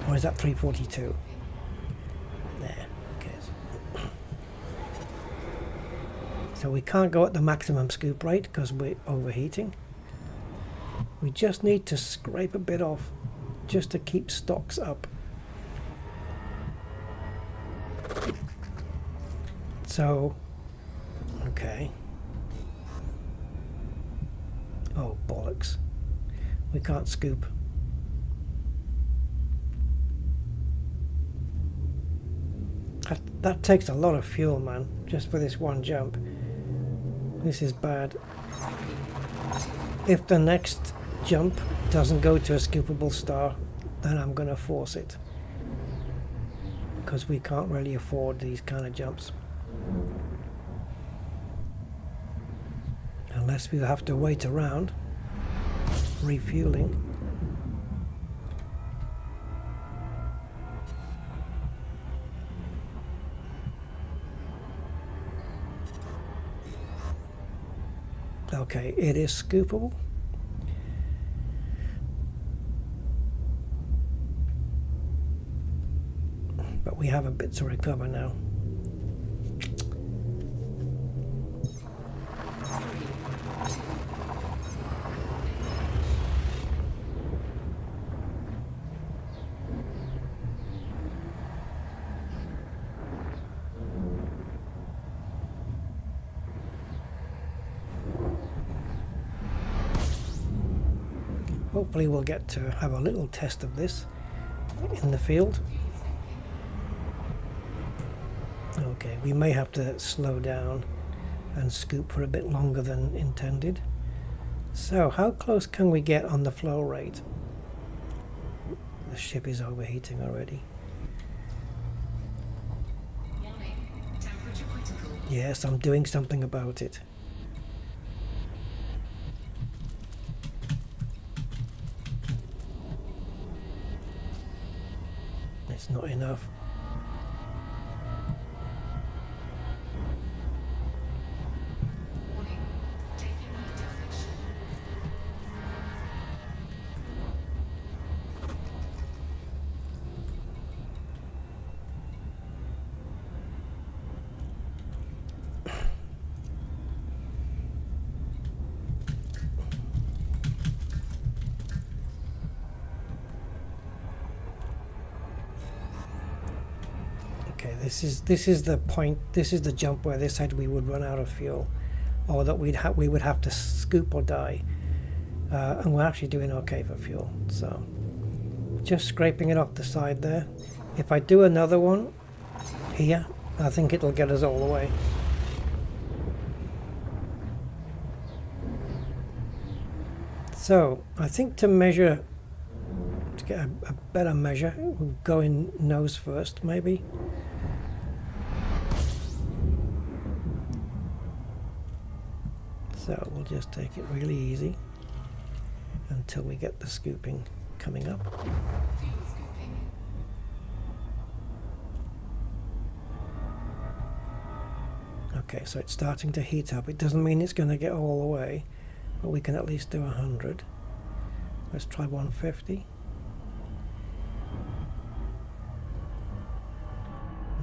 Or is that 342? Nah, who cares? So we can't go at the maximum scoop rate because we're overheating. We just need to scrape a bit off just to keep stocks up. So, okay. Oh, bollocks. We can't scoop. That takes a lot of fuel, man, just for this one jump. This is bad. If the next jump doesn't go to a scoopable star, then I'm going to force it. Because we can't really afford these kind of jumps. Unless we have to wait around, refueling. Okay, it is scoopable. but we have a bit to recover now. Hopefully we'll get to have a little test of this in the field. Okay, we may have to slow down and scoop for a bit longer than intended. So how close can we get on the flow rate? The ship is overheating already. Warning. Temperature critical. Yes, I'm doing something about it. It's not enough. Warning. Taking new direction. Okay, this is the point. This is the jump where they said we would run out of fuel, or that we would have to scoop or die, and we're actually doing okay for fuel. So just scraping it off the side there. If I do another one here, I think it'll get us all the way. So I think to measure, to get a better measure, we'll go in nose first maybe. So we'll just take it really easy until we get the scooping coming up. Fuel scooping. Okay, so it's starting to heat up. It doesn't mean it's going to get all the way, but we can at least do 100. Let's try 150.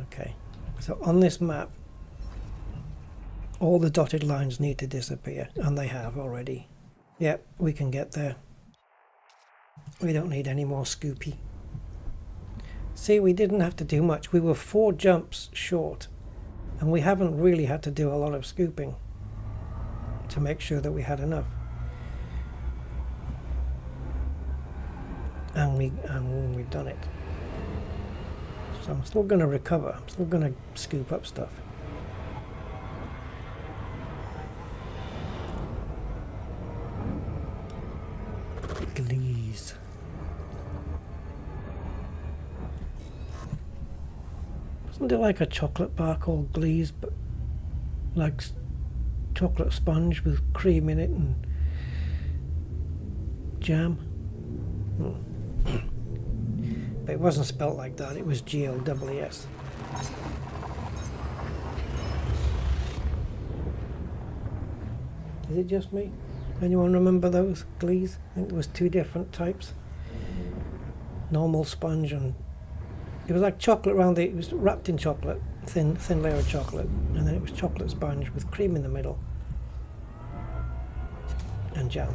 Okay, so on this map, all the dotted lines need to disappear, and they have already. Yep, we can get there. We don't need any more scoopy. See, we didn't have to do much. We were 4 jumps short, and we haven't really had to do a lot of scooping to make sure that we had enough. And we've done it. So I'm still going to recover. I'm still going to scoop up stuff. Glees. Isn't it like a chocolate bar called Glees, but like chocolate sponge with cream in it and jam? But it wasn't spelt like that, it was G-L-E-S. Is it just me? Anyone remember those Glees? I think there was 2 different types. Normal sponge, and it was like chocolate around it was wrapped in chocolate, thin layer of chocolate, and then it was chocolate sponge with cream in the middle and jam.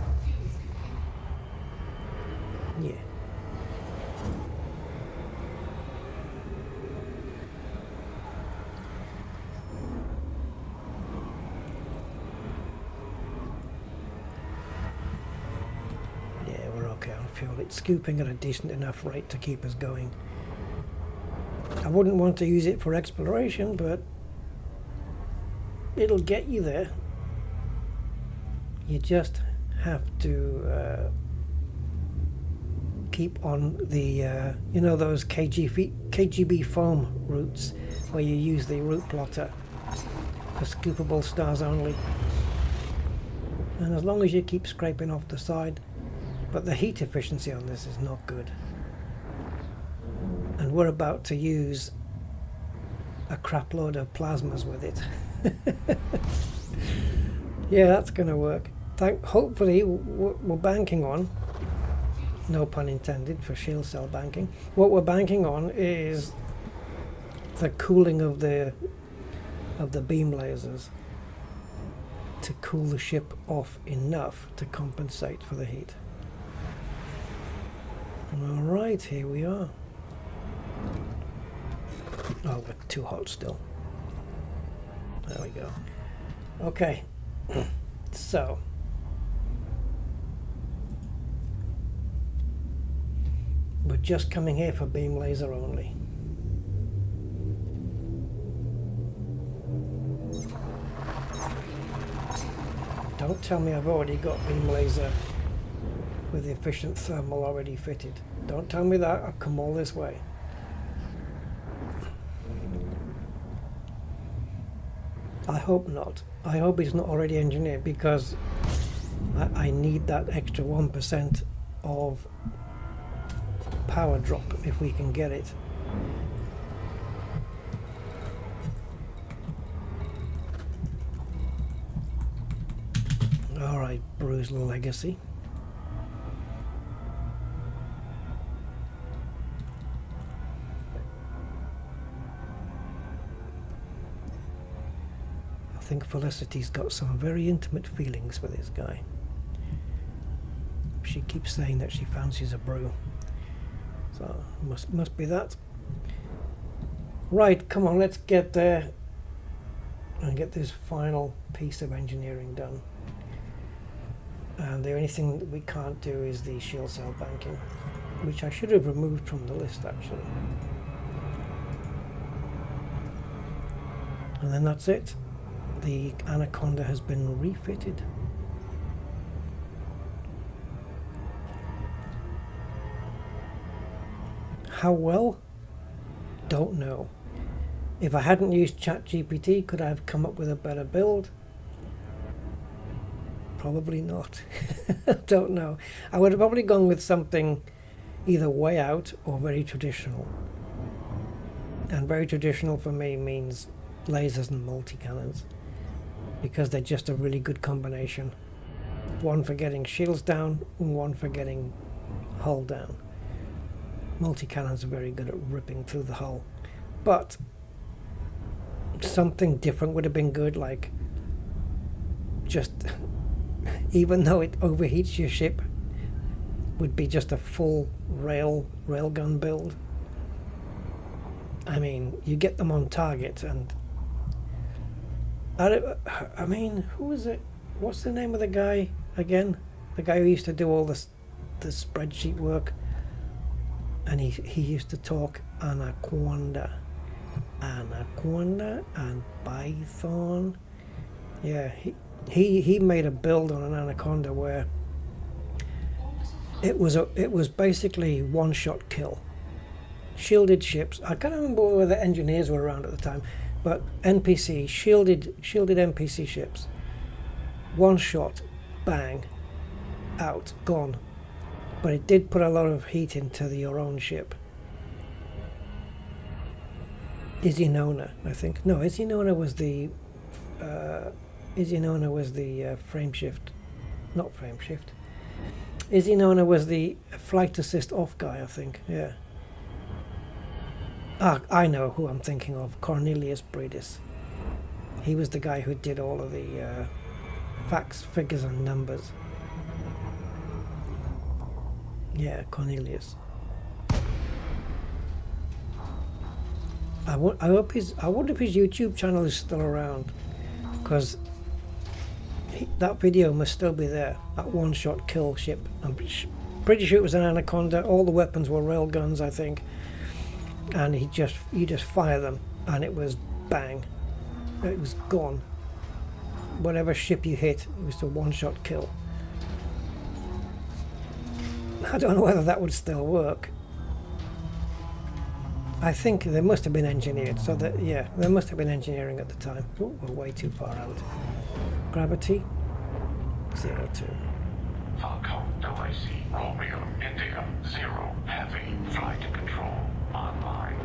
Yeah. Fuel. It's scooping at a decent enough rate to keep us going. I wouldn't want to use it for exploration, but it'll get you there. You just have to keep on the you know, those KGB foam routes where you use the route plotter for scoopable stars only, and as long as you keep scraping off the side. But the heat efficiency on this is not good. And we're about to use a crap load of plasmas with it. Yeah, that's going to work. Hopefully, we're banking on, no pun intended for shield cell banking, what we're banking on is the cooling of the beam lasers to cool the ship off enough to compensate for the heat. All right, here we are. Oh, we're too hot still. There we go. Okay, so we're just coming here for beam laser only. Don't tell me I've already got beam laser with the efficient thermal already fitted. Don't tell me that. I've come all this way. I hope not. I hope it's not already engineered, because I need that extra 1% of power drop if we can get it. Alright, Bruce Legacy. I think Felicity's got some very intimate feelings for this guy. She keeps saying that she fancies a brew. So must be that. Right, come on, let's get there and get this final piece of engineering done. And the only thing that we can't do is the shield cell banking, which I should have removed from the list actually. And then that's it. The Anaconda has been refitted. How well? Don't know. If I hadn't used ChatGPT, could I have come up with a better build? Probably not. Don't know. I would have probably gone with something either way out or very traditional. And very traditional for me means lasers and multi-cannons, because they're just a really good combination. One for getting shields down and one for getting hull down. Multi-cannons are very good at ripping through the hull. But something different would have been good, like just, even though it overheats your ship, would be just a full railgun build. I mean, you get them on target, and I mean, who is it? What's the name of the guy again? The guy who used to do all the spreadsheet work, and he used to talk Anaconda and Python. Yeah, he made a build on an Anaconda where it was basically one-shot kill. Shielded ships. I can't remember whether engineers were around at the time, but NPC shielded NPC ships. One shot, bang, out, gone. But it did put a lot of heat into your own ship. Isinona, I think. No, Isinona was the frame shift, not frame shift. Isinona was the flight assist off guy, I think. Yeah. Ah, I know who I'm thinking of. Cornelius Bredis. He was the guy who did all of the facts, figures, and numbers. Yeah, Cornelius. I wonder if his YouTube channel is still around, because that video must still be there. That one-shot kill ship. I'm pretty sure it was an Anaconda. All the weapons were rail guns, I think. And you just fire them, and it was bang. It was gone. Whatever ship you hit, it was a one-shot kill. I don't know whether that would still work. I think they must have been engineered, so that, yeah, there must have been engineering at the time. Oh, we're way too far out. Gravity 02. Falcon OIC Romeo India 0 Heavy Flight Control online.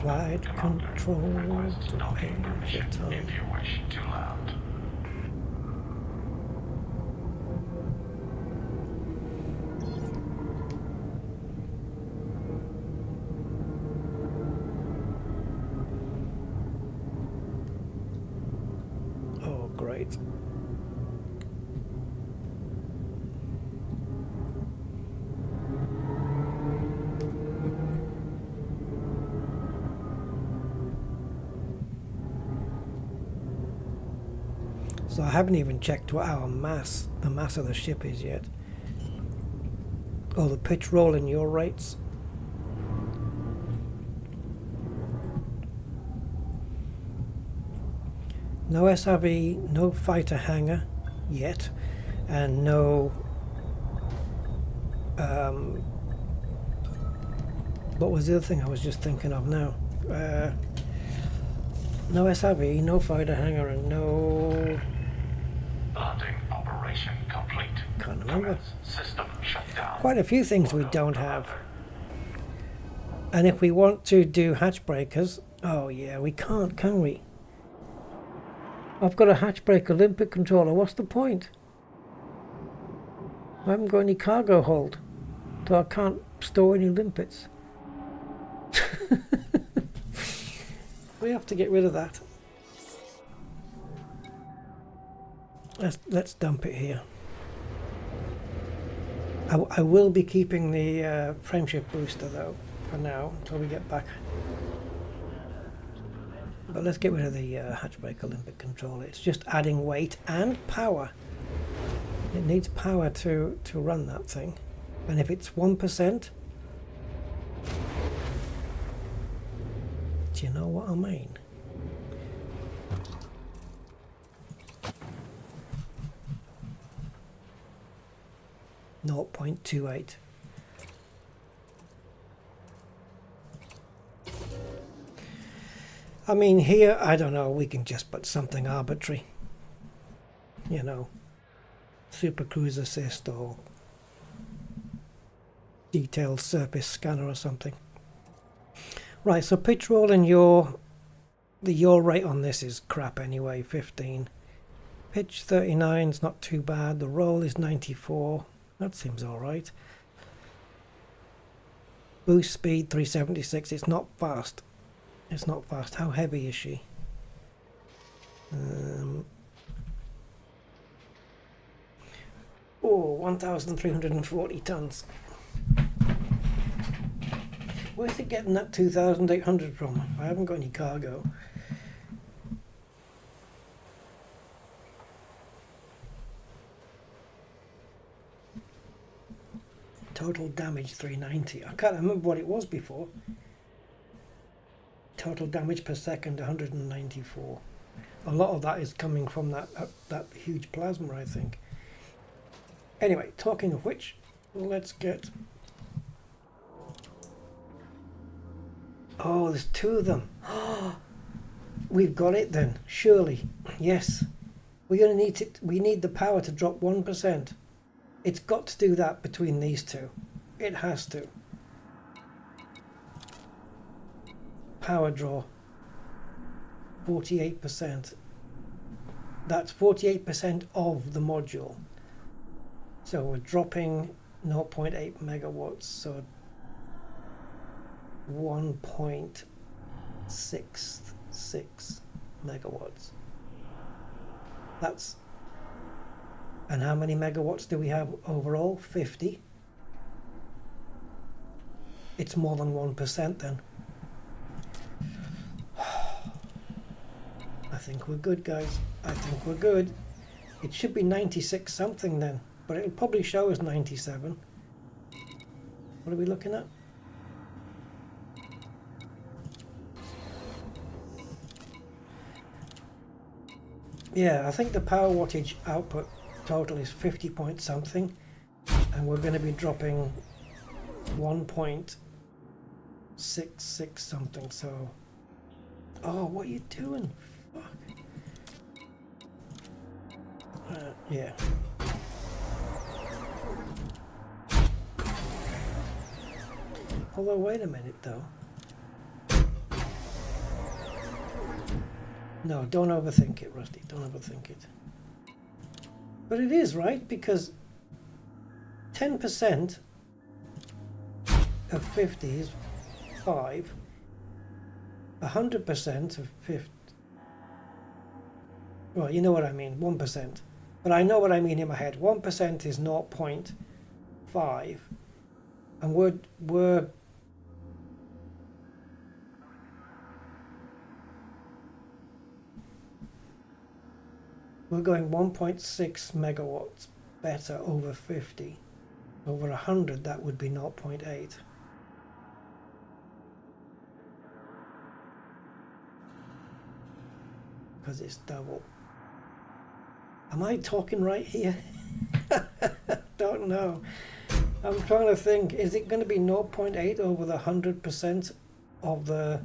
Flight control Request to docking permission Asia if you wish to land. rate. So I haven't even checked what our mass, the mass of the ship is yet. Oh, the pitch roll and yaw rates. No SRV, no fighter hangar yet, and no what was the other thing I was just thinking of now? No SRV, no fighter hangar, and no... Landing operation complete. Can't remember. System shut down. Quite a few things we don't have. And if we want to do hatch breakers, oh yeah, we can't, can we? I've got a hatch breaker limpet controller, what's the point? I haven't got any cargo hold, so I can't store any limpets. We have to get rid of that. Let's dump it here. I will be keeping the frameshift booster though for now until we get back. But let's get rid of the hatchbreaker limpet controller. It's just adding weight and power. It needs power to run that thing, and if it's 1%, do you know what I mean? .28. I mean, here, I don't know, we can just put something arbitrary. You know, Super Cruise Assist or Detailed Surface Scanner or something. Right, so pitch roll and the yaw rate on this is crap anyway, 15. Pitch 39 is not too bad. The roll is 94. That seems alright. Boost speed 376. It's not fast. It's not fast. How heavy is she? Oh, 1,340 tons. Where's it getting that 2,800 from? I haven't got any cargo. Total damage 390. I can't remember what it was before. Total damage per second 194. A lot of that is coming from that huge plasma, I think. Anyway, talking of which, let's get... Oh, there's two of them. We've got it then, surely. Yes. We're going to need it. We need the power to drop 1%. It's got to do that between these two. It has to. Power draw. 48%. That's 48% of the module. So we're dropping 0.8 megawatts. So 1.66 megawatts. That's, and how many megawatts do we have overall? 50. It's more than 1% then. I think we're good, guys. I think we're good. It should be 96 something then, but it'll probably show us 97. What are we looking at? Yeah, I think the power wattage output total is 50 point something, and we're going to be dropping 1.66 something, so... Oh, what are you doing? Fuck. Yeah. Although, wait a minute though. No, don't overthink it, Rusty. Don't overthink it. But it is, right? Because 10% of 50 is 5. 100% of 50... Well, you know what I mean, 1%. But I know what I mean in my head. 1% is 0.5. And we're going 1.6 megawatts better over 50. Over 100, that would be 0.8. Because it's double. Am I talking right here? Don't know. I'm trying to think, is it going to be 0.8 over the 100% of the...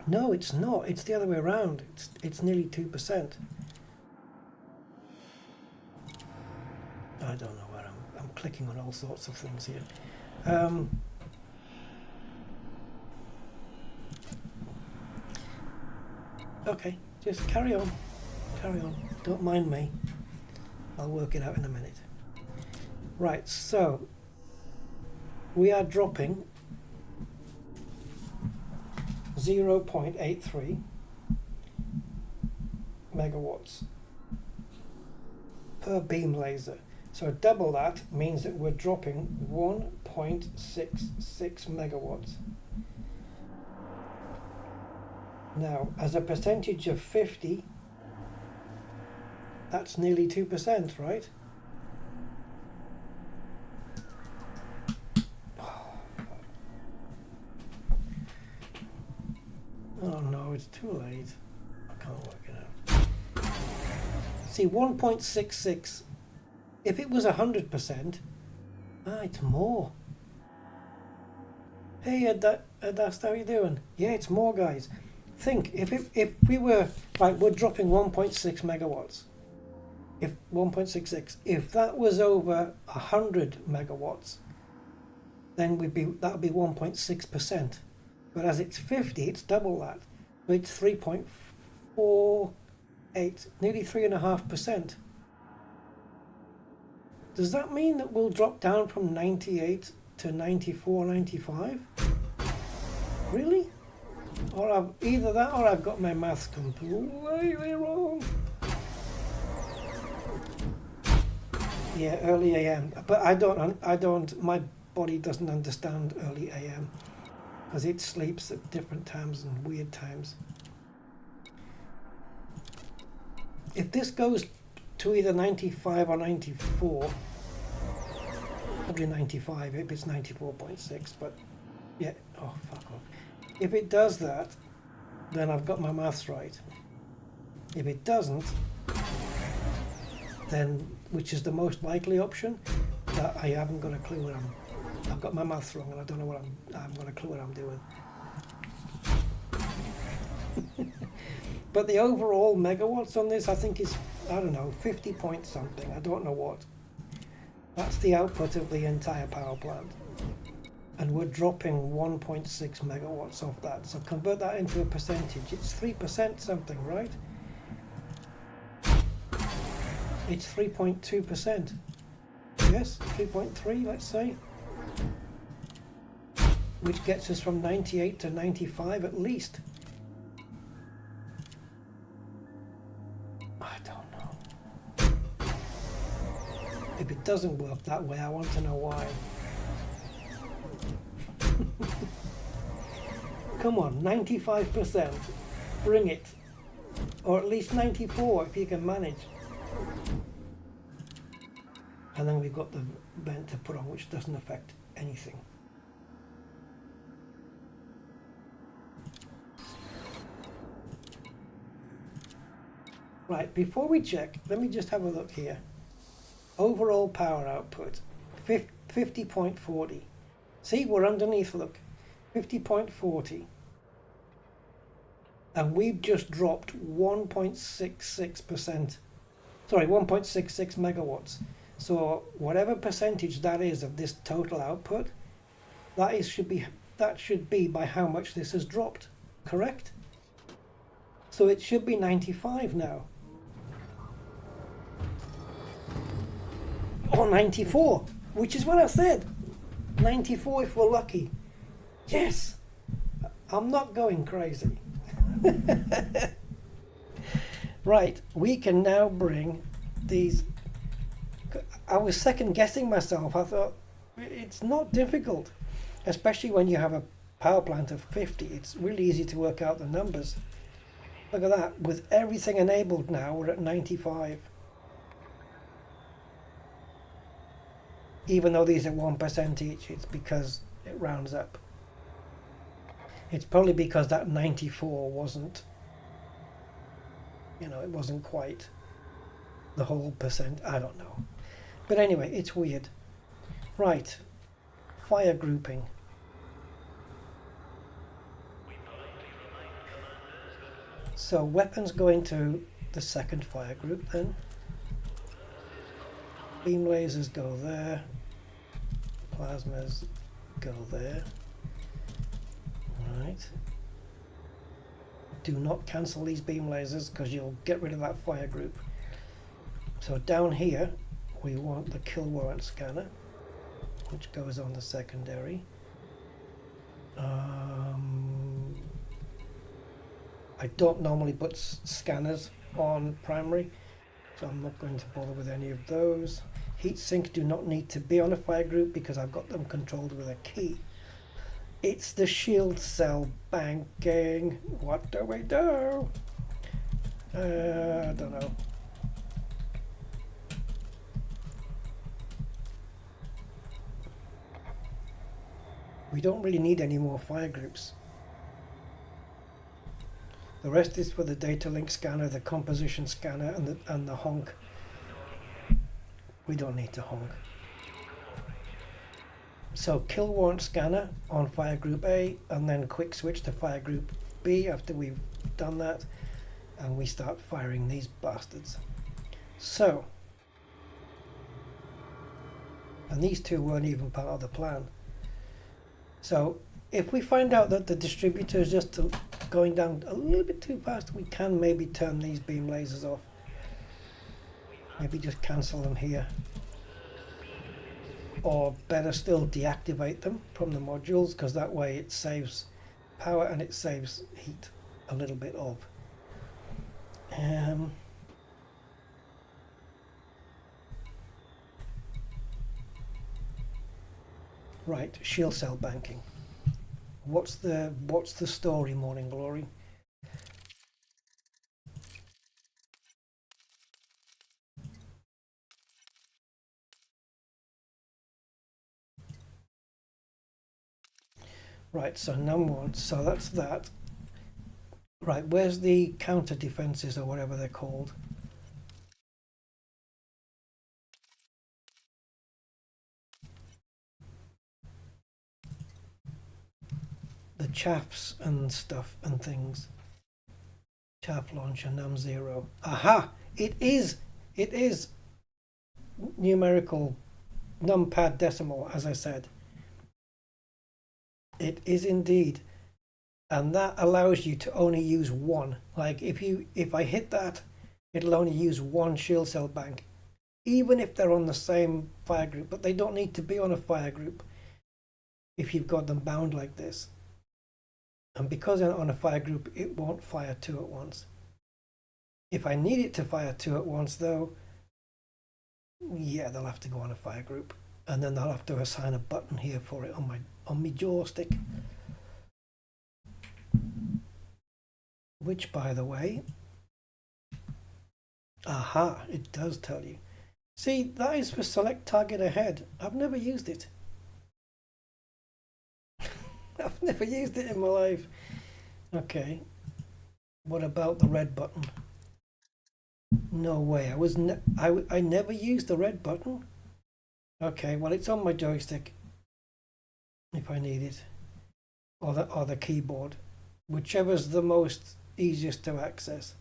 No, it's not. It's the other way around. It's nearly 2%. I don't know where I'm clicking on all sorts of things here. Okay, just carry on. Carry on. Don't mind me. I'll work it out in a minute. Right, so we are dropping 0.83 megawatts per beam laser. So double that means that we're dropping 1.66 megawatts. Now, as a percentage of 50, that's nearly 2%, right? Oh no, it's too late. I can't work it out. See, 1.66, if it was 100%, it's more. Hey, that's how you doing? Yeah, it's more, guys. Think, if we were, right, we're dropping 1.6 megawatts. If 1.66, if that was over 100 megawatts, then that would be 1.6%. But as it's 50, it's double that. So it's 3.48, nearly 3.5%. Does that mean that we'll drop down from 98 to 94, 95? Really? Or either that or I've got my maths completely wrong. Yeah, early AM. But I don't, my body doesn't understand early AM. Because it sleeps at different times and weird times. If this goes to either 95 or 94, probably 95 if it's 94.6, but yeah, oh fuck off. If it does that, then I've got my maths right. If it doesn't, then, which is the most likely option, that I haven't got a clue what I've got my maths wrong and I don't know what I haven't got a clue what I'm doing. But the overall megawatts on this, I think is, I don't know, 50 point something, I don't know what. That's the output of the entire power plant. And we're dropping 1.6 megawatts off that. So convert that into a percentage. It's 3% something, right? It's 3.2%. Yes, 3.3, let's say. Which gets us from 98 to 95 at least. I don't know. If it doesn't work that way, I want to know why. Come on, 95%. Bring it. Or at least 94 if you can manage. And then we've got the vent to put on, which doesn't affect anything. Right, before we check, let me just have a look here. Overall power output, 50.40. See, we're underneath, look. 50.40. And we've just dropped 1.66%. Sorry, 1.66 megawatts. So whatever percentage that is of this total output, that should be by how much this has dropped, correct? So it should be 95 now. Or 94, which is what I said. 94 if we're lucky. Yes! I'm not going crazy. Right, we can now bring these. I was second guessing myself. I thought it's not difficult, especially when you have a power plant of 50. It's really easy to work out the numbers. Look at that. With everything enabled now, we're at 95. Even though these are 1% each, it's because it rounds up. It's probably because that 94 wasn't, it wasn't quite the whole percent. I don't know. But anyway, it's weird. Right. Fire grouping. So weapons go into the second fire group then. Beam lasers go there. Plasmas go there. Right. Do not cancel these beam lasers because you'll get rid of that fire group. So down here we want the kill warrant scanner, which goes on the secondary. I don't normally put scanners on primary, so I'm not going to bother with any of those. Heatsink do not need to be on a fire group because I've got them controlled with a key. It's the shield cell banking. What do we do? I don't know. We don't really need any more fire groups. The rest is for the data link scanner, the composition scanner, and the honk. We don't need to honk. So kill warrant scanner on fire group A, and then quick switch to fire group B after we've done that, and we start firing these bastards. So, and these two weren't even part of the plan. So if we find out that the distributor is just going down a little bit too fast, we can maybe turn these beam lasers off. Maybe just cancel them here. Or better still, deactivate them from the modules, because that way it saves power and it saves heat a little bit of. Right, shield cell banking. What's the story, Morning Glory? Right, so number one, so that's that. Right, where's the counter defenses or whatever they're called? The chaffs and stuff and things. Chaff launcher num0. Aha! It is numerical numpad decimal, as I said. It is indeed. And that allows you to only use one. Like if I hit that, it'll only use one shield cell bank. Even if they're on the same fire group, but they don't need to be on a fire group if you've got them bound like this. And because they're on a fire group, it won't fire two at once. If I need it to fire two at once though, yeah, they'll have to go on a fire group. And then they'll have to assign a button here for it on my joystick. Which, by the way, aha, it does tell you. See, that is for select target ahead. I've never used it. I've never used it in my life. Okay. What about the red button? No way. I never used the red button. Okay, well it's on my joystick if I need it, or the keyboard, whichever's the most easiest to access.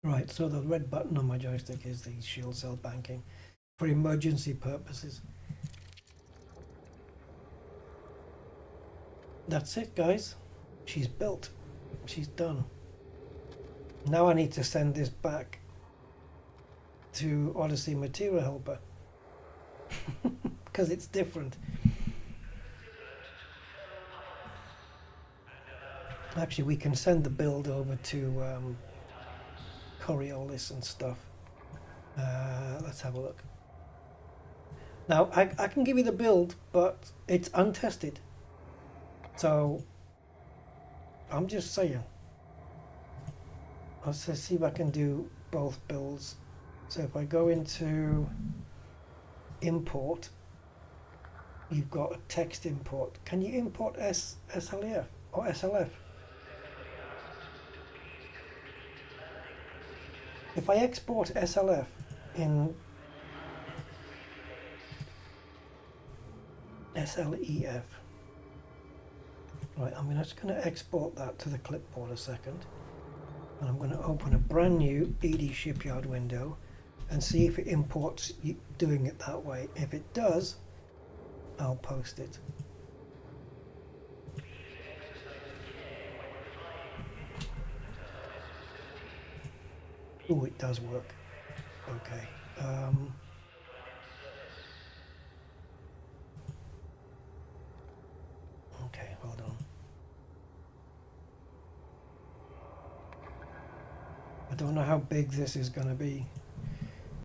Right, so the red button on my joystick is the shield cell banking for emergency purposes. That's it, guys. She's built. She's done. Now I need to send this back to Odyssey Material Helper because it's different. Actually, we can send the build over to Coriolis and stuff. Let's have a look. Now, I can give you the build, but it's untested. So, I'm just saying. Let's just see if I can do both builds. So if I go into import, you've got a text import. Can you import SLF or SLF? If I export SLF in SLEF, right, I'm just going to export that to the clipboard a second. And I'm going to open a brand new ED Shipyard window and see if it imports doing it that way. If it does, I'll post it. Oh, it does work. Okay. Okay, hold on. I don't know how big this is going to be.